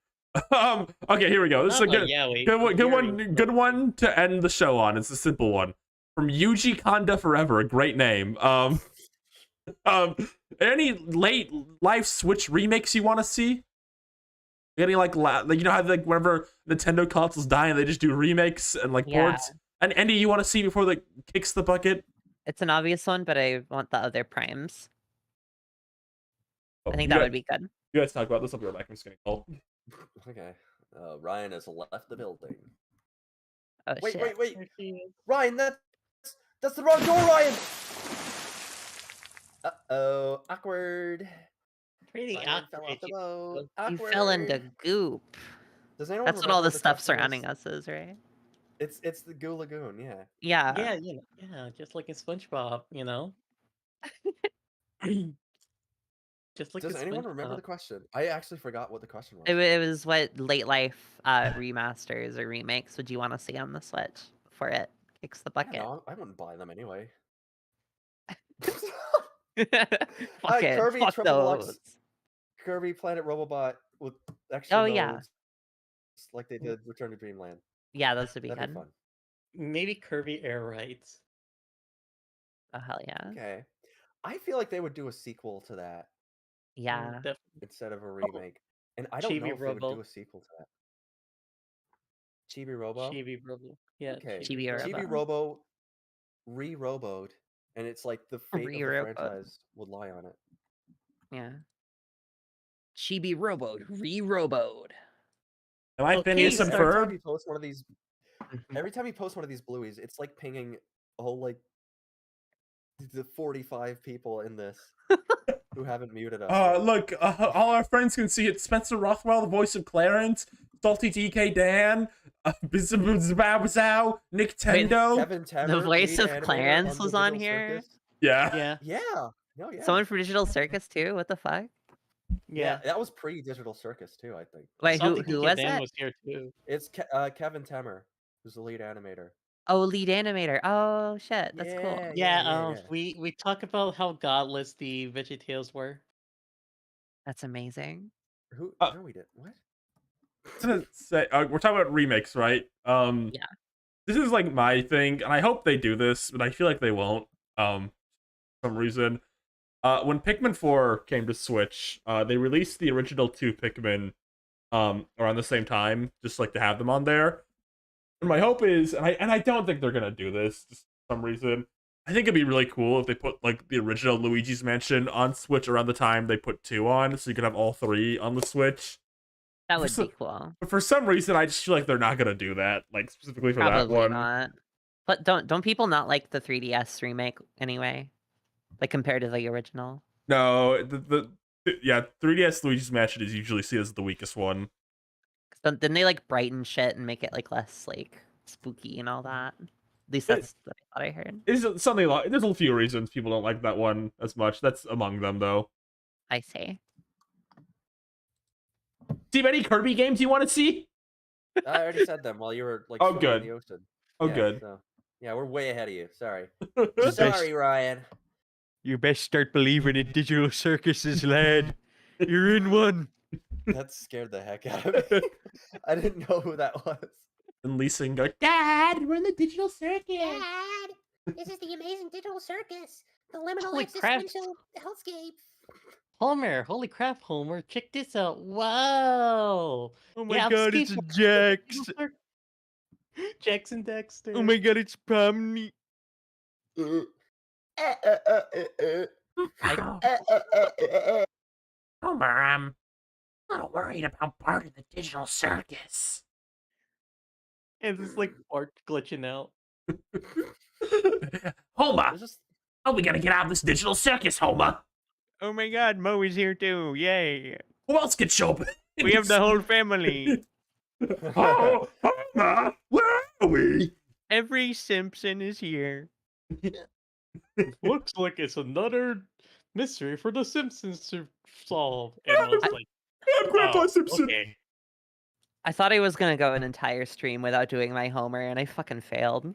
Okay, here we go. This is a Not like good, Yowie, good one to end the show on. It's a simple one. From Yuji Kanda Forever, a great name. Any late life Switch remakes you want to see? Any like you know how like whenever Nintendo consoles die and they just do remakes and like ports? And any you want to see before they kicks the bucket? It's an obvious one, but I want the other primes. Oh, I think that would be good. You guys talk about this. I'll be right back. I'm just getting cold. Okay. Ryan has left the building. Oh Wait, shit. wait, wait, There she is. Ryan, that's the wrong door, Ryan. Uh-oh, awkward. Pretty Ryan fell off the boat. awkward. You fell into Awkward. goop. Does anyone That's what remember all the the stuff question surrounding was? us is, right? It's the Goo Lagoon, yeah. Yeah. Yeah, yeah, just like in SpongeBob, you know. Just like Does in anyone remember SpongeBob. the question? I actually forgot what the question was. It was what late life remasters or remakes would you want to see on the Switch before it kicks the I bucket? don't know, I wouldn't buy them anyway. Fuck it. Kirby Fuck Triple those. X, Kirby Planet Robobot with extra Oh yeah. modes, like they did Return to Dreamland. Yeah, those would be That'd good. be fun. Maybe Kirby Air Rides. Oh hell yeah. Okay, I feel like they would do a sequel to that Yeah. Definitely. instead of a remake, and I don't know Chibi if they would do Robo. a sequel to that. Chibi Robo. Chibi Robo. Yeah, Okay, Chibi Robo. Chibi Robo re-roboed, and it's like the fate of the Re-roboed. franchise would lie on it. Yeah. Chibi Roboed. Re-roboed. Am I Okay, Phineas and so- Every time Ferb? he posts one of these, every time he posts one of these blueies, it's like pinging all like the 45 people in this who haven't muted us. yet. Look, all our friends can see it. Spencer Rothwell, the voice of Clarence, Salty DK Dan, Bizzabow, Nintendo. Kevin Temmer, The voice lead of animator Clarence on was on Digital here? Circus. Yeah. Yeah, Yeah. No, yeah. Someone from Digital Circus too? What the fuck? yeah. That was pre-Digital Circus too, I think. Wait, Salty who DK was Dan it? was here too. It's Kevin Temmer, who's the lead animator. Oh, lead animator. Oh shit, that's cool. Yeah, we talk about how godless the VeggieTales were. That's amazing. Who? Uh, No, we did. What? I was gonna say, we're talking about remakes, right? Yeah. This is like my thing, and I hope they do this, but I feel like they won't. For some reason. When Pikmin 4 came to Switch, they released the original 2 Pikmin around the same time, just like to have them on there. And my hope is, and I don't think they're gonna do this, just for some reason. I think it'd be really cool if they put like the original Luigi's Mansion on Switch around the time they put 2 on, so you could have all 3 on the Switch. That would So- be cool. But for some reason, I just feel like they're not gonna do that, like specifically for that Probably one. not. But don't people not like the 3DS remake anyway? Like compared to the original? No, yeah, 3DS Luigi's Mansion is usually seen as the weakest one. Didn't they like brighten shit and make it like less like spooky and all that? At least that's what I thought I heard. It's something like there's a few reasons people don't like that one as much. That's among them, though. I see. Steve, any Kirby games you want to see? I already said them while you were like Oh, swimming good. in the ocean. Oh, Yeah, good. So, yeah, we're way ahead of you. Sorry. best- Sorry, Ryan. You best start believing in digital circuses, lad. You're in one. That scared the heck out of me. I didn't know who that was. And Lisa go, Dad, we're in the digital circuit. Dad, this is the amazing digital circus. The liminal Holy crap. existential hellscape. Homer, holy crap, Homer! Check this out! Wow! Oh my Yeah, I'm god, it's a skateboarding. Jax. Jackson Dexter. Oh my god, it's Pomni. Homer, I'm a little worried about part of the digital circus. And it's like art glitching out. Homer, There's just how are we gonna get out of this digital circus, Homer? Oh my god, Mo is here too. Yay. Who else could show up? We have the whole family. Oh, Homer, where are we? Every Simpson is here. Looks like it's another mystery for the Simpsons to solve. And I was like, I'm Grandpa oh, Simpson. okay. I thought I was gonna go an entire stream without doing my Homer, and I fucking failed.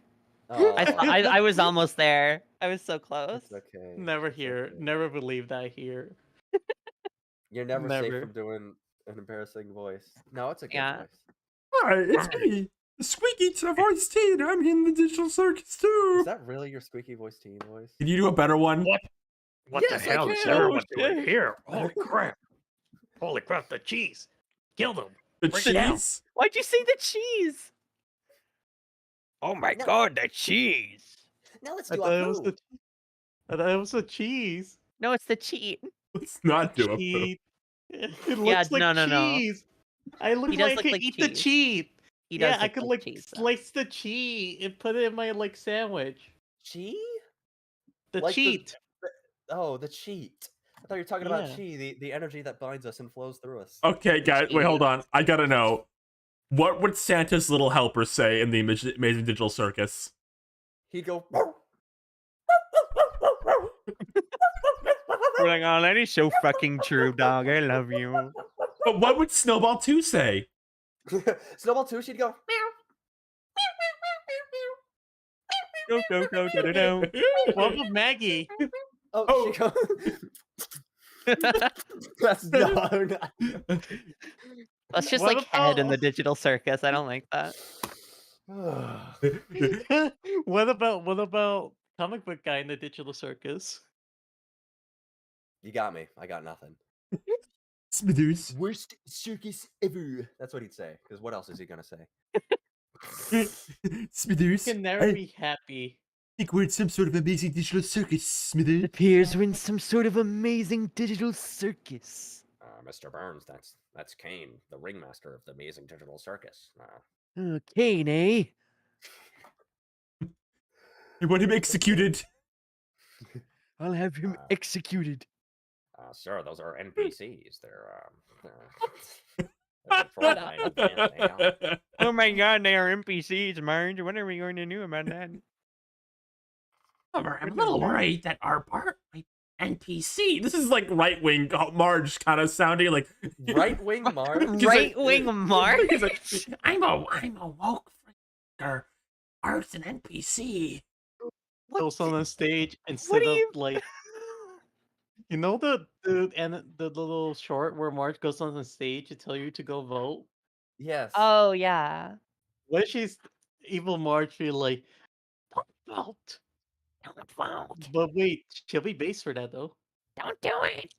oh, I was almost there. I was so close. it's okay. Never it's hear, okay. never believe that here. You're never safe never. from doing an embarrassing voice. No, it's a good Yeah. voice. Hi, it's me, the squeaky voice teen. I'm in the digital circus too. Is that really your squeaky voice teen voice? Can you do a better one? What? What Yes, I the hell is can. everyone Oh, doing shit. here? Holy crap. Holy crap, the cheese. Kill them. The Break it down. cheese? Why'd you say the cheese? Oh my No. god, the cheese. Now let's I do thought a it was poo. the. I thought it was a cheese. No, it's the cheat. Let's not do a poo. Cheese. It looks Yeah, like no. cheese. I look He does like I look could like eat the cheese. cheese. He does Yeah, I look could like like cheese, though. slice the cheese and put it in my like sandwich. Chi? The Like cheat. Oh, the cheat. I thought you were talking about Yeah. chi, the energy that binds us and flows through us. Okay, guys, wait, Cheese. hold on. I gotta know. What would Santa's little helper say in the Amazing Digital Circus? He'd go. Like, oh, that is so fucking true, dog. I love you. But what would Snowball 2 say? Snowball 2, she'd go. Go, go, go, go, go, go. What about Maggie? Oh, she goes. That's no. That's just What like head in about- the digital circus. I don't like that. what about comic book guy in the digital circus? You got me. I got nothing. Smithers. Worst circus ever. That's what he'd say. Because what else is he gonna say? Smithers. Can never be happy. think we're in some sort of amazing digital circus, Smithers. Appears we're in some sort of amazing digital circus. Mr. Burns, that's Kane, the ringmaster of the amazing digital circus. Okay, eh? You want him executed. I'll have him executed. Sir, those are NPCs. They're controlled by an advanced AI. Oh my god, they are NPCs, Marge. What are we going to do about that? However, I'm a little worried that our part might NPC. This is like right wing Marge kind of sounding like Right wing Marge. Right wing Marge. He's like, I'm a woke freaker. Art's an NPC. Goes on the stage instead of like, you know the little short where Marge goes on the stage to tell you to go vote. Yes. Oh yeah. What if she's evil Marge be like, don't vote. Don't vote. But wait, she'll be based for that though. Don't do it.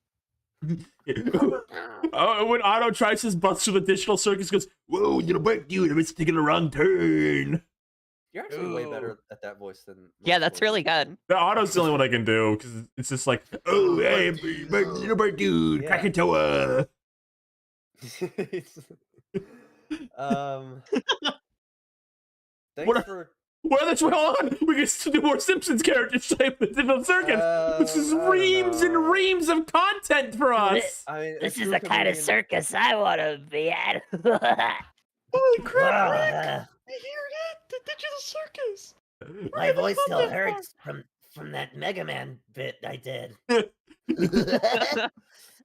Oh, when Otto tries his bust through the digital circus, he goes, "Whoa, you know what, dude? I'm taking a wrong turn." You're actually way better at that voice than. Yeah, most that's voices. really good. The Otto's the only one I can do because it's just like, "Oh, hey, you know what, dude? Yeah. Krakatoa." Thanks What- for. Well, that's hold on. We get to do more Simpsons characters today with the digital circus. This is I don't reams and know. reams of content for us. I mean, This a is true the kind of comedian- circus I want to be at. Holy crap! Ah, Rick! I hear it! The digital circus! My voice still hurts from that Mega Man bit I did.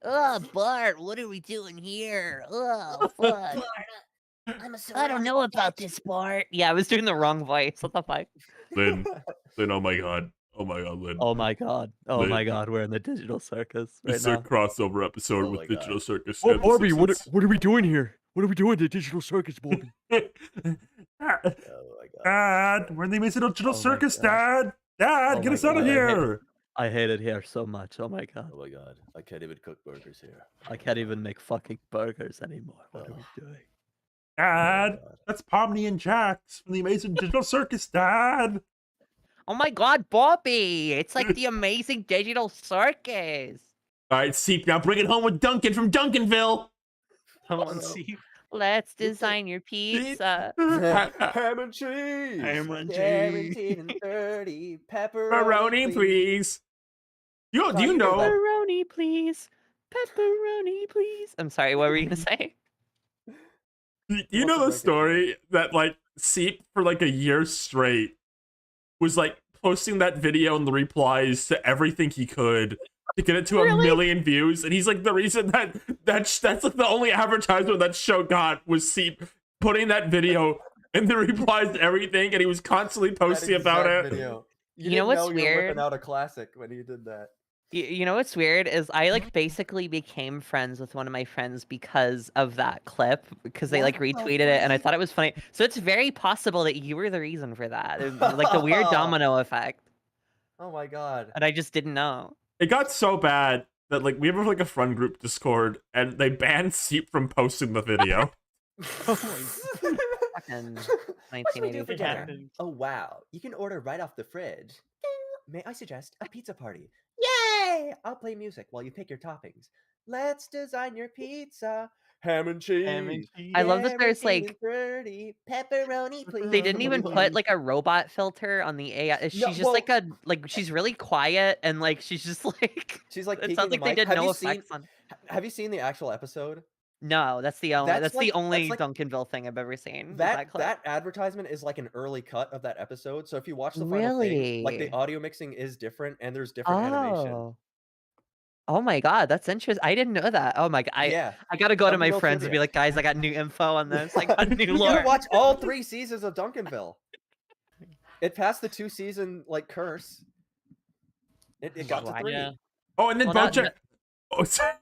Oh, Bart, what are we doing here? Oh, fuck. I don't know about this, Bart. Yeah, I was doing the wrong voice. What the fuck? Lynn, oh my god, Lynn. Oh my god. Oh Wait. my god, we're in the digital circus right It's a now. crossover episode Oh with my digital God. circus. Oh, and Barbie, what Simpsons. are we doing here? What are we doing at the digital circus, Barbie? Oh my god. Dad, we're in the amazing digital Oh my circus, God. Dad. Dad, Oh get my us out of God, I hate here. I hate it here so much. Oh my god. Oh my god. I can't even cook burgers here. I can't even make fucking burgers anymore. What are we doing? Dad, God. that's Pomni and Jax from the amazing digital circus, Dad. Oh my god, Bobby! It's like the amazing digital circus. All right, Seep, now bring it home with Duncan from Duncanville. Come on, see. Let's design your pizza. Ham and cheese. Ham and Guaranteed and 30 pepperoni, Pepperoni, please. Do you you know? Pepperoni, please. Pepperoni, please. I'm sorry, what were you gonna say? Do you What's know the the break story that like Seep for like a year straight was like posting that video and the replies to everything he could to get it to a million views, and he's like the reason that's like the only advertisement that show got was Seep putting that video and the replies to everything, and he was constantly That posting about exact it. Video. You know didn't what's you were weird? whipping out a classic when you did that. You know what's weird is I like basically became friends with one of my friends because of that clip because they like What the retweeted it and I fuck? thought it was funny. So it's very possible that you were the reason for that. It was like the weird domino effect, Oh my god. and I just didn't know. It got so bad that like we have like a friend group Discord, and they banned Seep from posting the video. Fucking What should we do for 1984. dinner? happened. Oh wow, you can order right off the fridge. May I suggest a pizza party? Yay! I'll play music while you pick your toppings. Let's design your pizza. Ham and cheese. Ham and cheese. I love that there's, Everything like- is pretty. Pepperoni, please. They didn't even put like a robot filter on the AI. She's just well- like she's really quiet and like she's just like She's like it peeking sounds the like they mic. did Have no you effects on. Have you seen the actual episode? No, that's the only That's the only like- Duncanville thing I've ever seen. is That clip. that advertisement is like an early cut of that episode. So if you watch the final thing, like the Really? audio mixing is different and there's different animation. Oh. Oh my god, that's interesting. I didn't know that. Oh my god, Yeah. I gotta go to my Duncanville friends and be trivia. like, guys, I got new info on this. I got new You lore. gotta watch all 3 seasons of Duncanville. It passed the 2-season like curse. It got to Wow. 3. Yeah. Oh, and then Well, not- BoJack. Oh, sorry.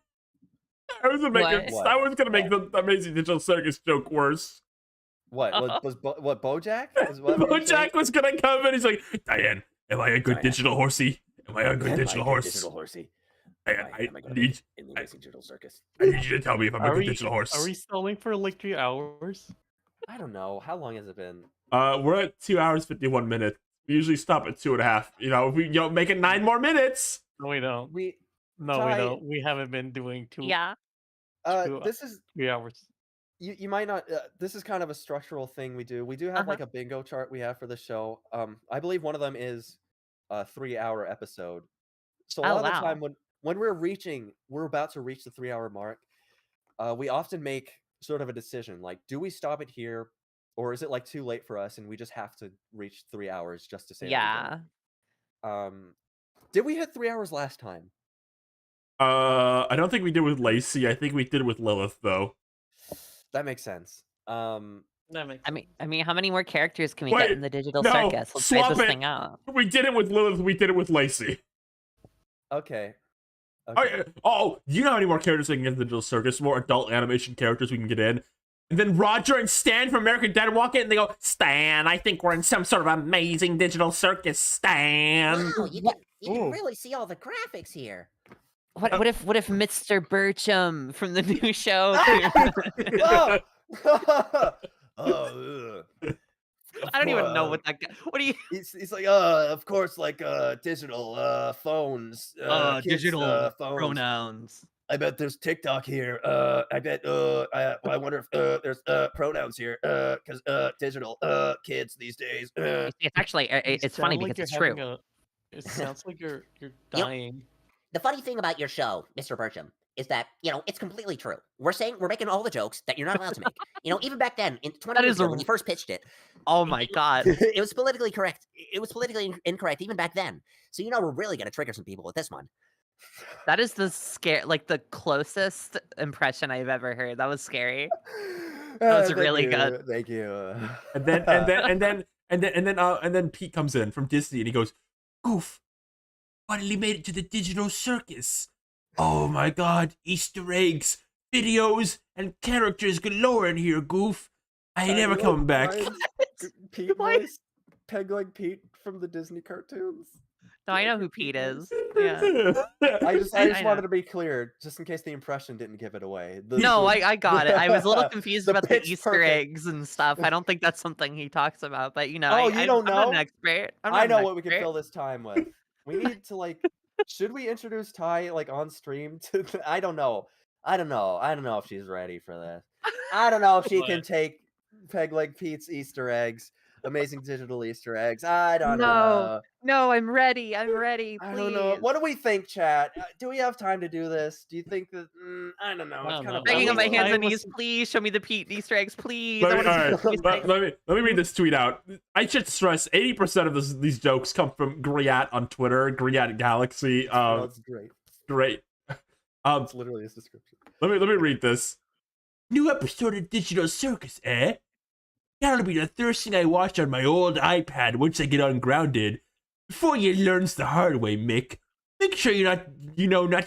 I was gonna make it. What? I was gonna make the Amazing Digital Circus joke worse. What was what BoJack? Is what you were saying? BoJack was gonna come in. He's like, Diane, am I a good Diane. digital horsey? Am I a good Am I digital a good horse? Digital horsey. Diane, Am I gonna need, be in the Amazing Digital Circus. I need you to tell me if I'm a Are good we, digital horse. are we stalling for like 3 hours? I don't know. How long has it been? We're at 2 hours 51 minutes. We usually stop at 2.5. You know, if we make it 9 more minutes. No, we don't. We No, Ty- we don't. We haven't been doing Yeah. this is 3 hours. you might not this is kind of a structural thing we do. We do have Uh-huh. like a bingo chart we have for the show. I believe one of them is a 3-hour episode. So a Oh, lot of the wow. time when we're about to reach the 3-hour mark, we often make sort of a decision like, do we stop it here, or is it like too late for us and we just have to reach 3 hours just to say Yeah. did we hit 3 hours last time? I don't think we did with Lacey. I think we did with Lilith though. That makes sense. That makes I mean, how many more characters can we Wait, get in the digital no, circus? Let's try swap this it. thing out. We did it with Lilith. We did it with Lacey. Okay. You know how many more characters we can get in the digital circus? More adult animation characters we can get in. And then Roger and Stan from American Dad walk in and they go, Stan, I think we're in some sort of amazing digital circus, Stan. Wow, you can really see all the graphics here. What if Mr. Burcham from the new show? Oh, I don't even know what that guy. What do you? he's like, of course, like digital phones, kids, Digital phones. pronouns. I bet there's TikTok here. I bet. I wonder if there's pronouns here. Because digital kids these days. It's actually it's funny because it's true. It sounds like you're Yep. dying. The funny thing about your show, Mr. Burcham, is that, it's completely true. We're making all the jokes that you're not allowed to make. Even back then, in 20 That years is ago, a- when you first pitched it, Oh my god. it was politically correct. It was politically incorrect even back then. So we're really going to trigger some people with this one. That is the closest impression I've ever heard. That was scary. That was Thank really you, good. Thank you. And then Pete comes in from Disney and he goes, Goof, finally made it to the digital circus. Oh my god, Easter eggs, videos, and characters galore in here, Goof. I ain't never coming back. Pete Why- voice, Peg Leg Pete from the Disney cartoons. No, I know who Pete is. Yeah. I just I know. wanted to be clear, just in case the impression didn't give it away. No, I got it. I was a little confused the about the pitch Easter perfect. eggs and stuff. I don't think that's something he talks about, but Oh, I, you don't I'm not an know? expert. I know what we can fill this time with. We need to should we introduce Ty on stream to I don't know if she's ready for this. I don't know if she can What? take Peg Leg Pete's Easter eggs, amazing digital Easter eggs. I don't No, know. No, I'm ready. I'm ready. Please. I don't know. What do we think, chat? Do we have time to do this? Do you think that? I don't know. I It's don't kind know. of Begging on my I hands and was- knees, please show me the Pete Easter eggs, please. Let I me, wanna all see right, the Easter eggs. let me read this tweet out. I should stress 80% of these jokes come from Griat on Twitter, Griat Galaxy. That's great. Great. It's literally his description. Let me read this. New episode of Digital Circus, eh? That'll be the first thing I watch on my old iPad once I get ungrounded. Before you learns the hard way, Mick, make sure not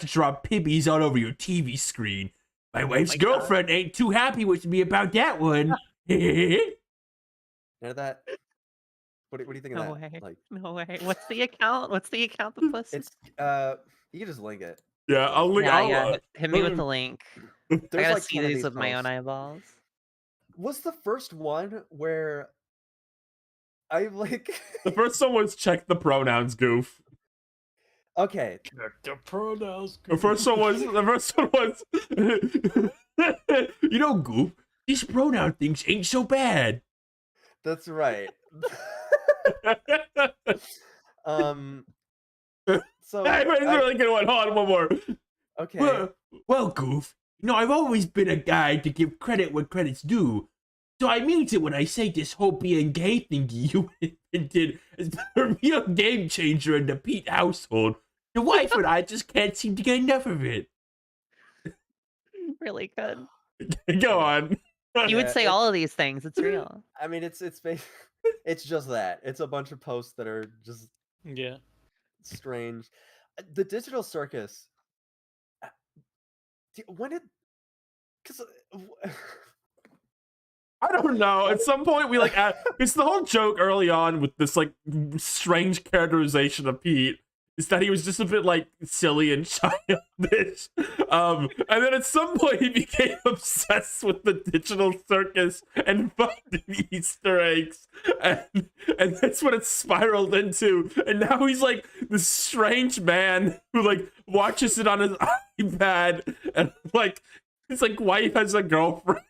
to draw pibbies all over your TV screen. My wife's my God. girlfriend ain't too happy with me about that one. Know that? What do you think of No that? way. No way. What's the account? What's the account that posts? It's you can just link it. Yeah, I'll link. Yeah. Hit me with the link. I There's gotta like see 10 of these these with my own posts. eyeballs. Was the first one where I The first one was check the pronouns, goof. okay. The pronouns. The first one was You know, Goof, these pronoun things ain't so bad. That's right. um. So Hey, wait, it's a really good one. Hold on, one more. okay. Well, Goof, I've always been a guy to give credit when credit's due. So I mean it when I say this whole being gay thingy you invented has been a real game changer in the Pete household. The wife and I just can't seem to get enough of it. Really good. Go on. You would Yeah, say all of these things. It's real. I mean, it's it's just that. It's a bunch of posts that are just Yeah. strange. The digital circus. When did? Because I don't know. At some point, we it's the whole joke early on with this like strange characterization of Pete is that he was just a bit like silly and childish. And then at some point, he became obsessed with the digital circus and finding Easter eggs, and that's what it spiraled into. And now he's like this strange man who like watches it on his iPad, and like his like wife has a girlfriend.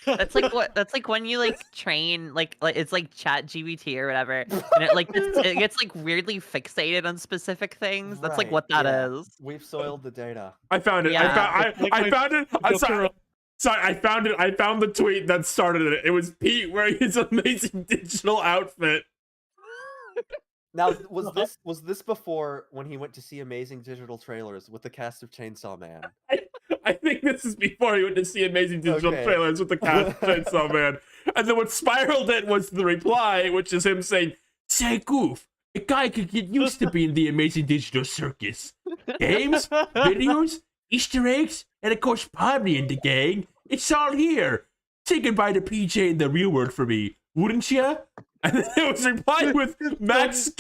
That's like what. That's like when you like train like it's like Chat GBT or whatever, and it gets like weirdly fixated on specific things. That's like Right, what that yeah. is. We've soiled the data. I found it. Yeah. I found it. I'm sorry. Sorry, I found it. I found the tweet that started it. It was Pete wearing his amazing digital outfit. Now, was this before when he went to see amazing digital trailers with the cast of Chainsaw Man? I think this is before he went to see amazing digital Okay. trailers with the cast of Chainsaw Man. And then what spiraled it was the reply, which is him saying, "Say, Goof, a guy could get used to being the amazing digital circus. Games, videos, Easter eggs, and of course poverty in the gang. It's all here. Say goodbye to PJ in the real world for me, wouldn't ya?" And then it was replied with Max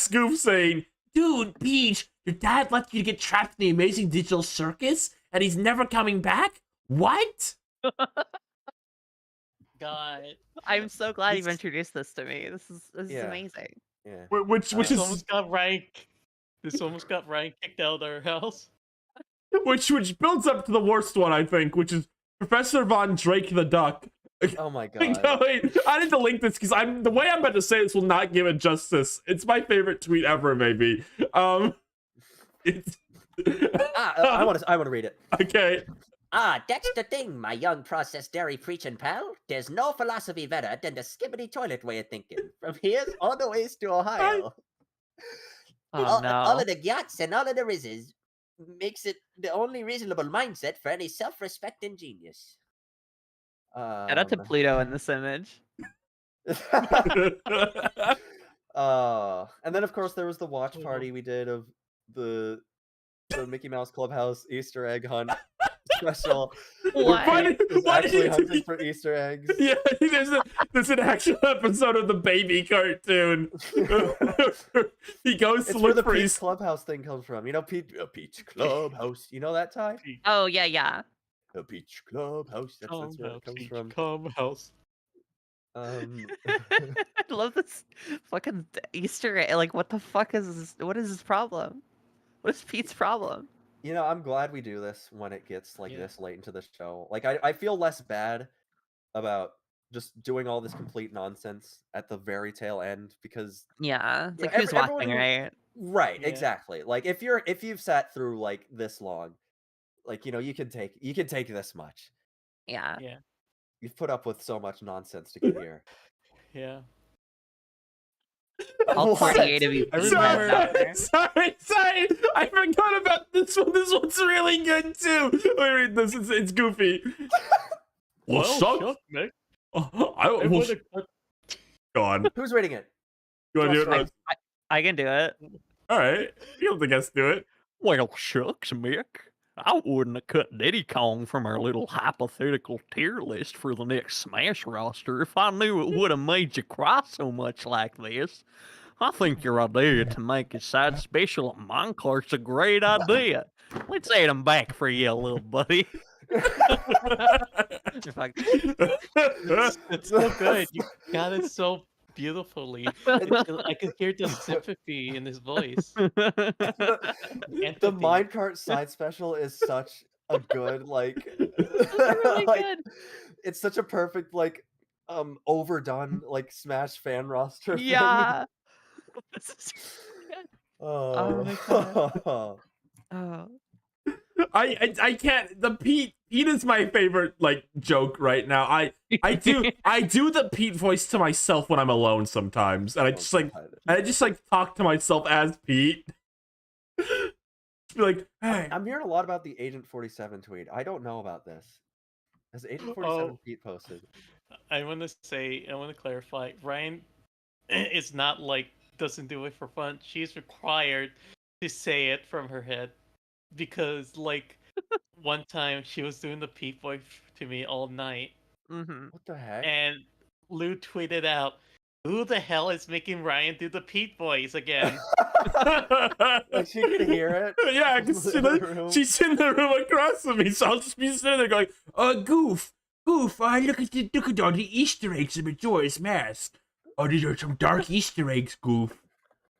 Goof saying, "Dude, Peach, your dad let you get trapped in the amazing digital circus, and he's never coming back? What?" God. I'm so glad you've introduced this to me. This is Yeah. amazing. Yeah. Which This is almost got Ryan. This almost got Ryan kicked out of their house. which builds up to the worst one, I think, which is Professor Von Drake the Duck. Oh my Wait, god. I need to link this because the way I'm about to say this will not give it justice. It's my favorite tweet ever, maybe. It's I want to read it. okay. Ah, that's the thing, my young processed dairy preaching pal. There's no philosophy better than the skibbity toilet way of thinking. From here all the ways to Ohio. Oh all no. of the yachts and all of the rizzes makes it the only reasonable mindset for any self-respecting genius. Shout out to Pluto in this image. And then of course there was the watch party we did of the Mickey Mouse Clubhouse Easter egg hunt special. Why? Is Why actually did hunting you- for Easter eggs. Yeah, there's an actual episode of the baby cartoon. He goes It's to where look the for Peach his. Clubhouse thing comes from. You know, Peach Clubhouse. You know that, Ty? Oh yeah. The Peach Clubhouse. That's where it comes from. Come house. Um, I love this fucking Easter egg. Like, what the fuck is this? What is his problem? What is Pete's problem? you know, I'm glad we do this when it gets like Yeah. this late into the show. Like, I feel less bad about just doing all this complete nonsense at the very tail end because Yeah, it's Yeah, like who's everyone watching, who- right? right, Yeah. exactly. Like if you've sat through like this long, like you can take this much. Yeah. Yeah. You've put up with so much nonsense to get here. Yeah. All What? 48 of you I people remember- out there. Sorry, I forgot about this one. This one's really good too. Let me read this. It's goofy. Well, suck. Nick. I will. Go on. Who's reading it? You want to do it, Josh, Rose? I can do it. All right. You don't think us do it? Well, shucks, Mick. I wouldn't have cut Diddy Kong from our little hypothetical tier list for the next Smash roster if I knew it would have made you cry so much like this. I think your idea to make a side special at Minecart's a great idea. Let's add him back for you, little buddy. Fuck. It's so good. You got it so beautifully. I could hear the sympathy in his voice. The Empathy. minecart side special is such a good like really Like, good. it's such a perfect, like, overdone, like, Smash fan roster thing. Yeah. This is really good. Oh my god. Oh. Oh. I can't. The Pete is my favorite like joke right now. I do the Pete voice to myself when I'm alone sometimes, and I just like talk to myself as Pete. Just be like, hey. I'm hearing a lot about the Agent 47 tweet. I don't know about this. Has Agent 47 Oh. Pete posted? I want to clarify. Ryan is not like doesn't do it for fun. She's required to say it from her head because, like, one time she was doing the Pete voice to me all night, Mm-hmm. What the heck? and Lou tweeted out, "Who the hell is making Ryan do the Pete voice again?" Like, she could hear it. Yeah, from because the room. she's in the room across from me, so I'll just be sitting there going, Goof, look at all the Easter eggs in Majora's Mask. Oh, these are some dark Easter eggs, Goof.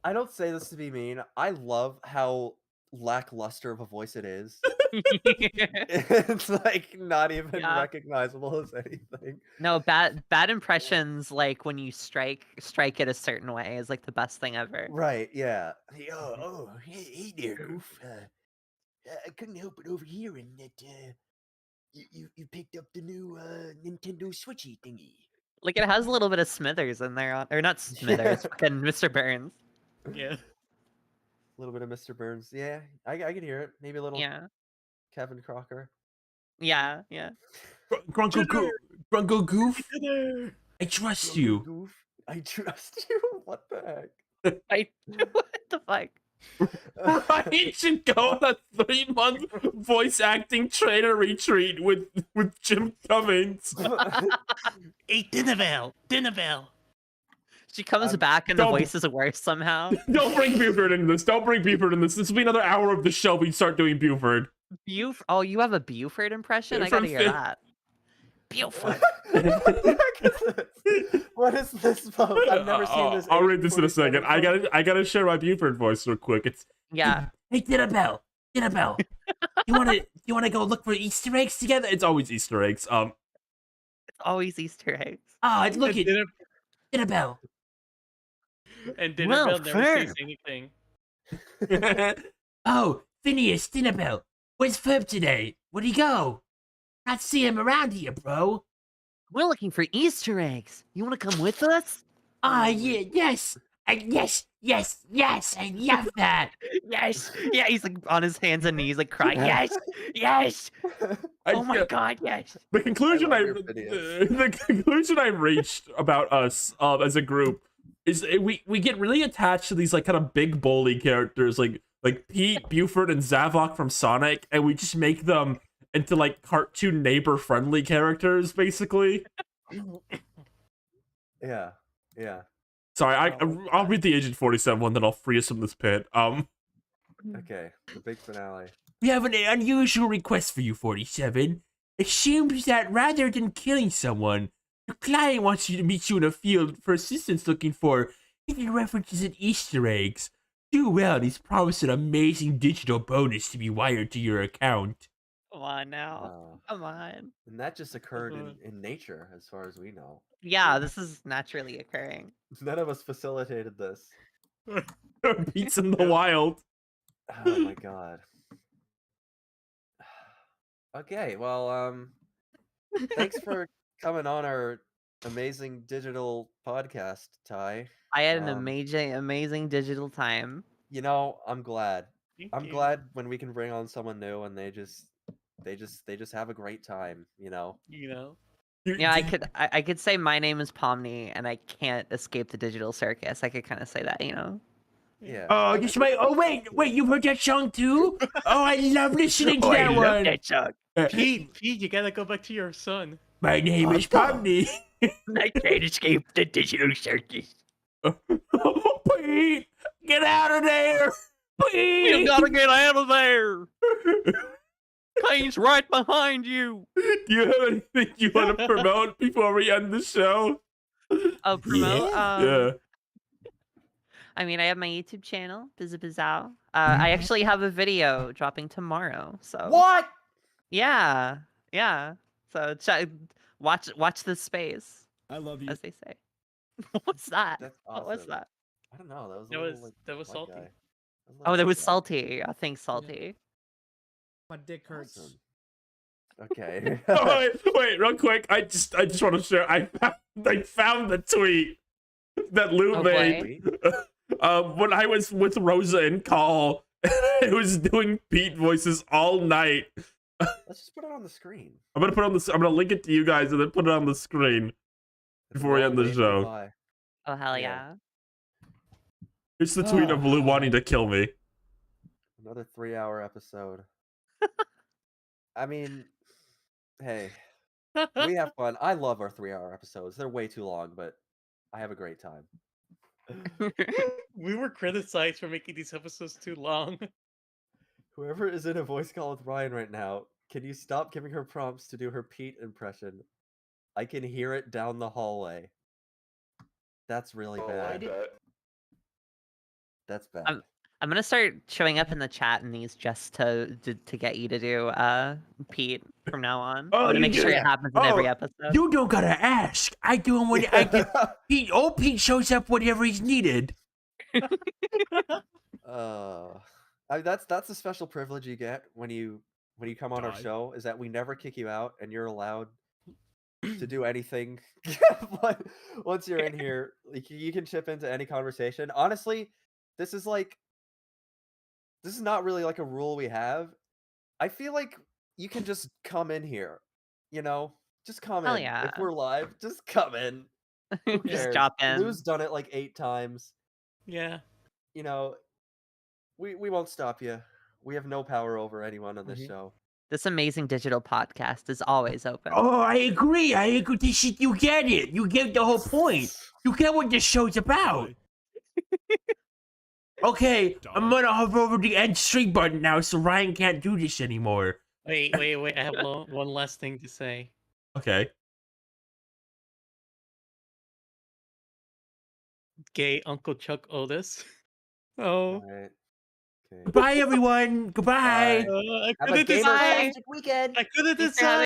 I don't say this to be mean. I love how lackluster of a voice it is. It's like not even Yeah. recognizable as anything. No, bad impressions, like when you strike it a certain way, is like the best thing ever. Right, yeah. Hey, hey there, Goof. I couldn't help but overhearing that you picked up the new Nintendo Switchy thingy. Like it has a little bit of Smithers in there, or not Smithers, fucking Mr. Burns. Yeah. A little bit of Mr. Burns. Yeah, I can hear it. Maybe a little Yeah, Kevin Crocker. yeah. Grunkle Goof, I trust you. Goof. I trust you. What the heck? What the fuck? I should go on a 3-month voice acting trainer retreat with Jim Cummings. Hey, Dinnerville. She comes back and the don't- voice is worse somehow. Don't bring Buford into this. Don't bring Buford in this. This will be another hour of the show. We start doing Buford. Oh, you have a Buford impression? I From gotta hear Fifth. that. Buford. What the heck is this? What is this about? I've never seen this. I'll read this in a 47 second. I gotta share my Buford voice real quick. It's Yeah. hey Dinnerbell. You wanna go look for Easter eggs together? It's always Easter eggs. It's always Easter eggs. Look at Dinnerbell. And Well, Dinnerville never says fair. anything. Oh, Phineas, Dinnerbell. Where's Ferb today? Where'd he go? Not seeing him around here, bro. We're looking for Easter eggs. You want to come with us? Yes. Yes, I love that. Yes. Yeah, he's like on his hands and knees, like crying. Yes. Oh my god, yes. The conclusion I love your videos. the conclusion I reached about us as a group is we get really attached to these like kind of big bully characters like Pete, Buford, and Zavok from Sonic, and we just make them into like cartoon neighbor friendly characters, basically. Yeah. Sorry, I'll read the Agent 47 one, then I'll free us from this pit. Okay, the big finale. We have an unusual request for you, 47. It seems that rather than killing someone, your client wants you to meet you in a field for assistance looking for hidden references and Easter eggs. Do well, and he's promised an amazing digital bonus to be wired to your account. Come on now. Wow. Come on. And that just occurred in nature, as far as we know. Yeah, this is naturally occurring. None of us facilitated this. Pete's in the wild. Oh my god. Okay, well, thanks for coming on our amazing digital podcast, Ty. I had an Um, amazing digital time. You know, I'm glad. Thank I'm you. glad when we can bring on someone new and they just have a great time, you know. You know. Yeah, I could say my name is Pomni and I can't escape the digital circus. I could kind of say that, you know. Yeah. Oh, just wait. Oh, wait, you heard that song too? Oh, I love listening to that one. song. Pete, you gotta go back to your son. My name is Pomni. I can't escape the digital circus. Pete, get out of there. Pete. You gotta get out of there. Kane's right behind you. Do you have anything you want to promote before we end the show? Oh, promote. Yeah. I mean, I have my YouTube channel, Bizabizow. I actually have a video dropping tomorrow. So What? yeah, Yeah. So watch this space, I love you. as they say. What's that? That's What was awesome. that? I don't know. That was a That little was like that was white salty. guy. That was a Oh, little that white was guy. salty. I think salty. My dick hurts. Awesome. Okay. Oh, wait, real quick. I just want to share. I found the tweet that Lou Oh, made. When I was with Rosa and Call, it was doing Pete voices all night. Let's just put it on the screen. I'm gonna link it to you guys and then put it on the screen before we end the show. By. Oh hell Yeah. yeah. It's the tweet of Lou wanting to kill me. Another 3-hour episode. I mean, hey, we have fun. I love our 3-hour episodes. They're way too long, but I have a great time. We were criticized for making these episodes too long. Whoever is in a voice call with Ryan right now, can you stop giving her prompts to do her Pete impression? I can hear it down the hallway. That's really bad. That's bad. I'm gonna start showing up in the chat in these just to get you to do Pete from now on. Oh, I'm gonna you make do sure it that. happens in every Oh, episode. You don't gotta ask. I do him when I get Pete. Old Pete shows up whenever he's needed. That's a special privilege you get when you come on our Die. show, is that we never kick you out and you're allowed to do anything. Once you're in here, like, you can chip into any conversation. Honestly, this is not really like a rule we have. I feel like you can just come in here, just come Hell in. yeah. If we're live, just come in. Who Just cares? drop in. Lou's done it like 8 times. Yeah. We won't stop you. We have no power over anyone on this show. This amazing digital podcast is always open. Oh, I agree. You get it. You get the whole point. You get what this show's about. Okay, I'm gonna hover over the end stream button now so Ryan can't do this anymore. Wait. I have one last thing to say. Okay. Gay Uncle Chuck Otis. Oh. Alright. Okay. Goodbye, everyone. Goodbye. Bye. I Have a couldn't gamer decide. magic weekend. I couldn't Thanks for decide. having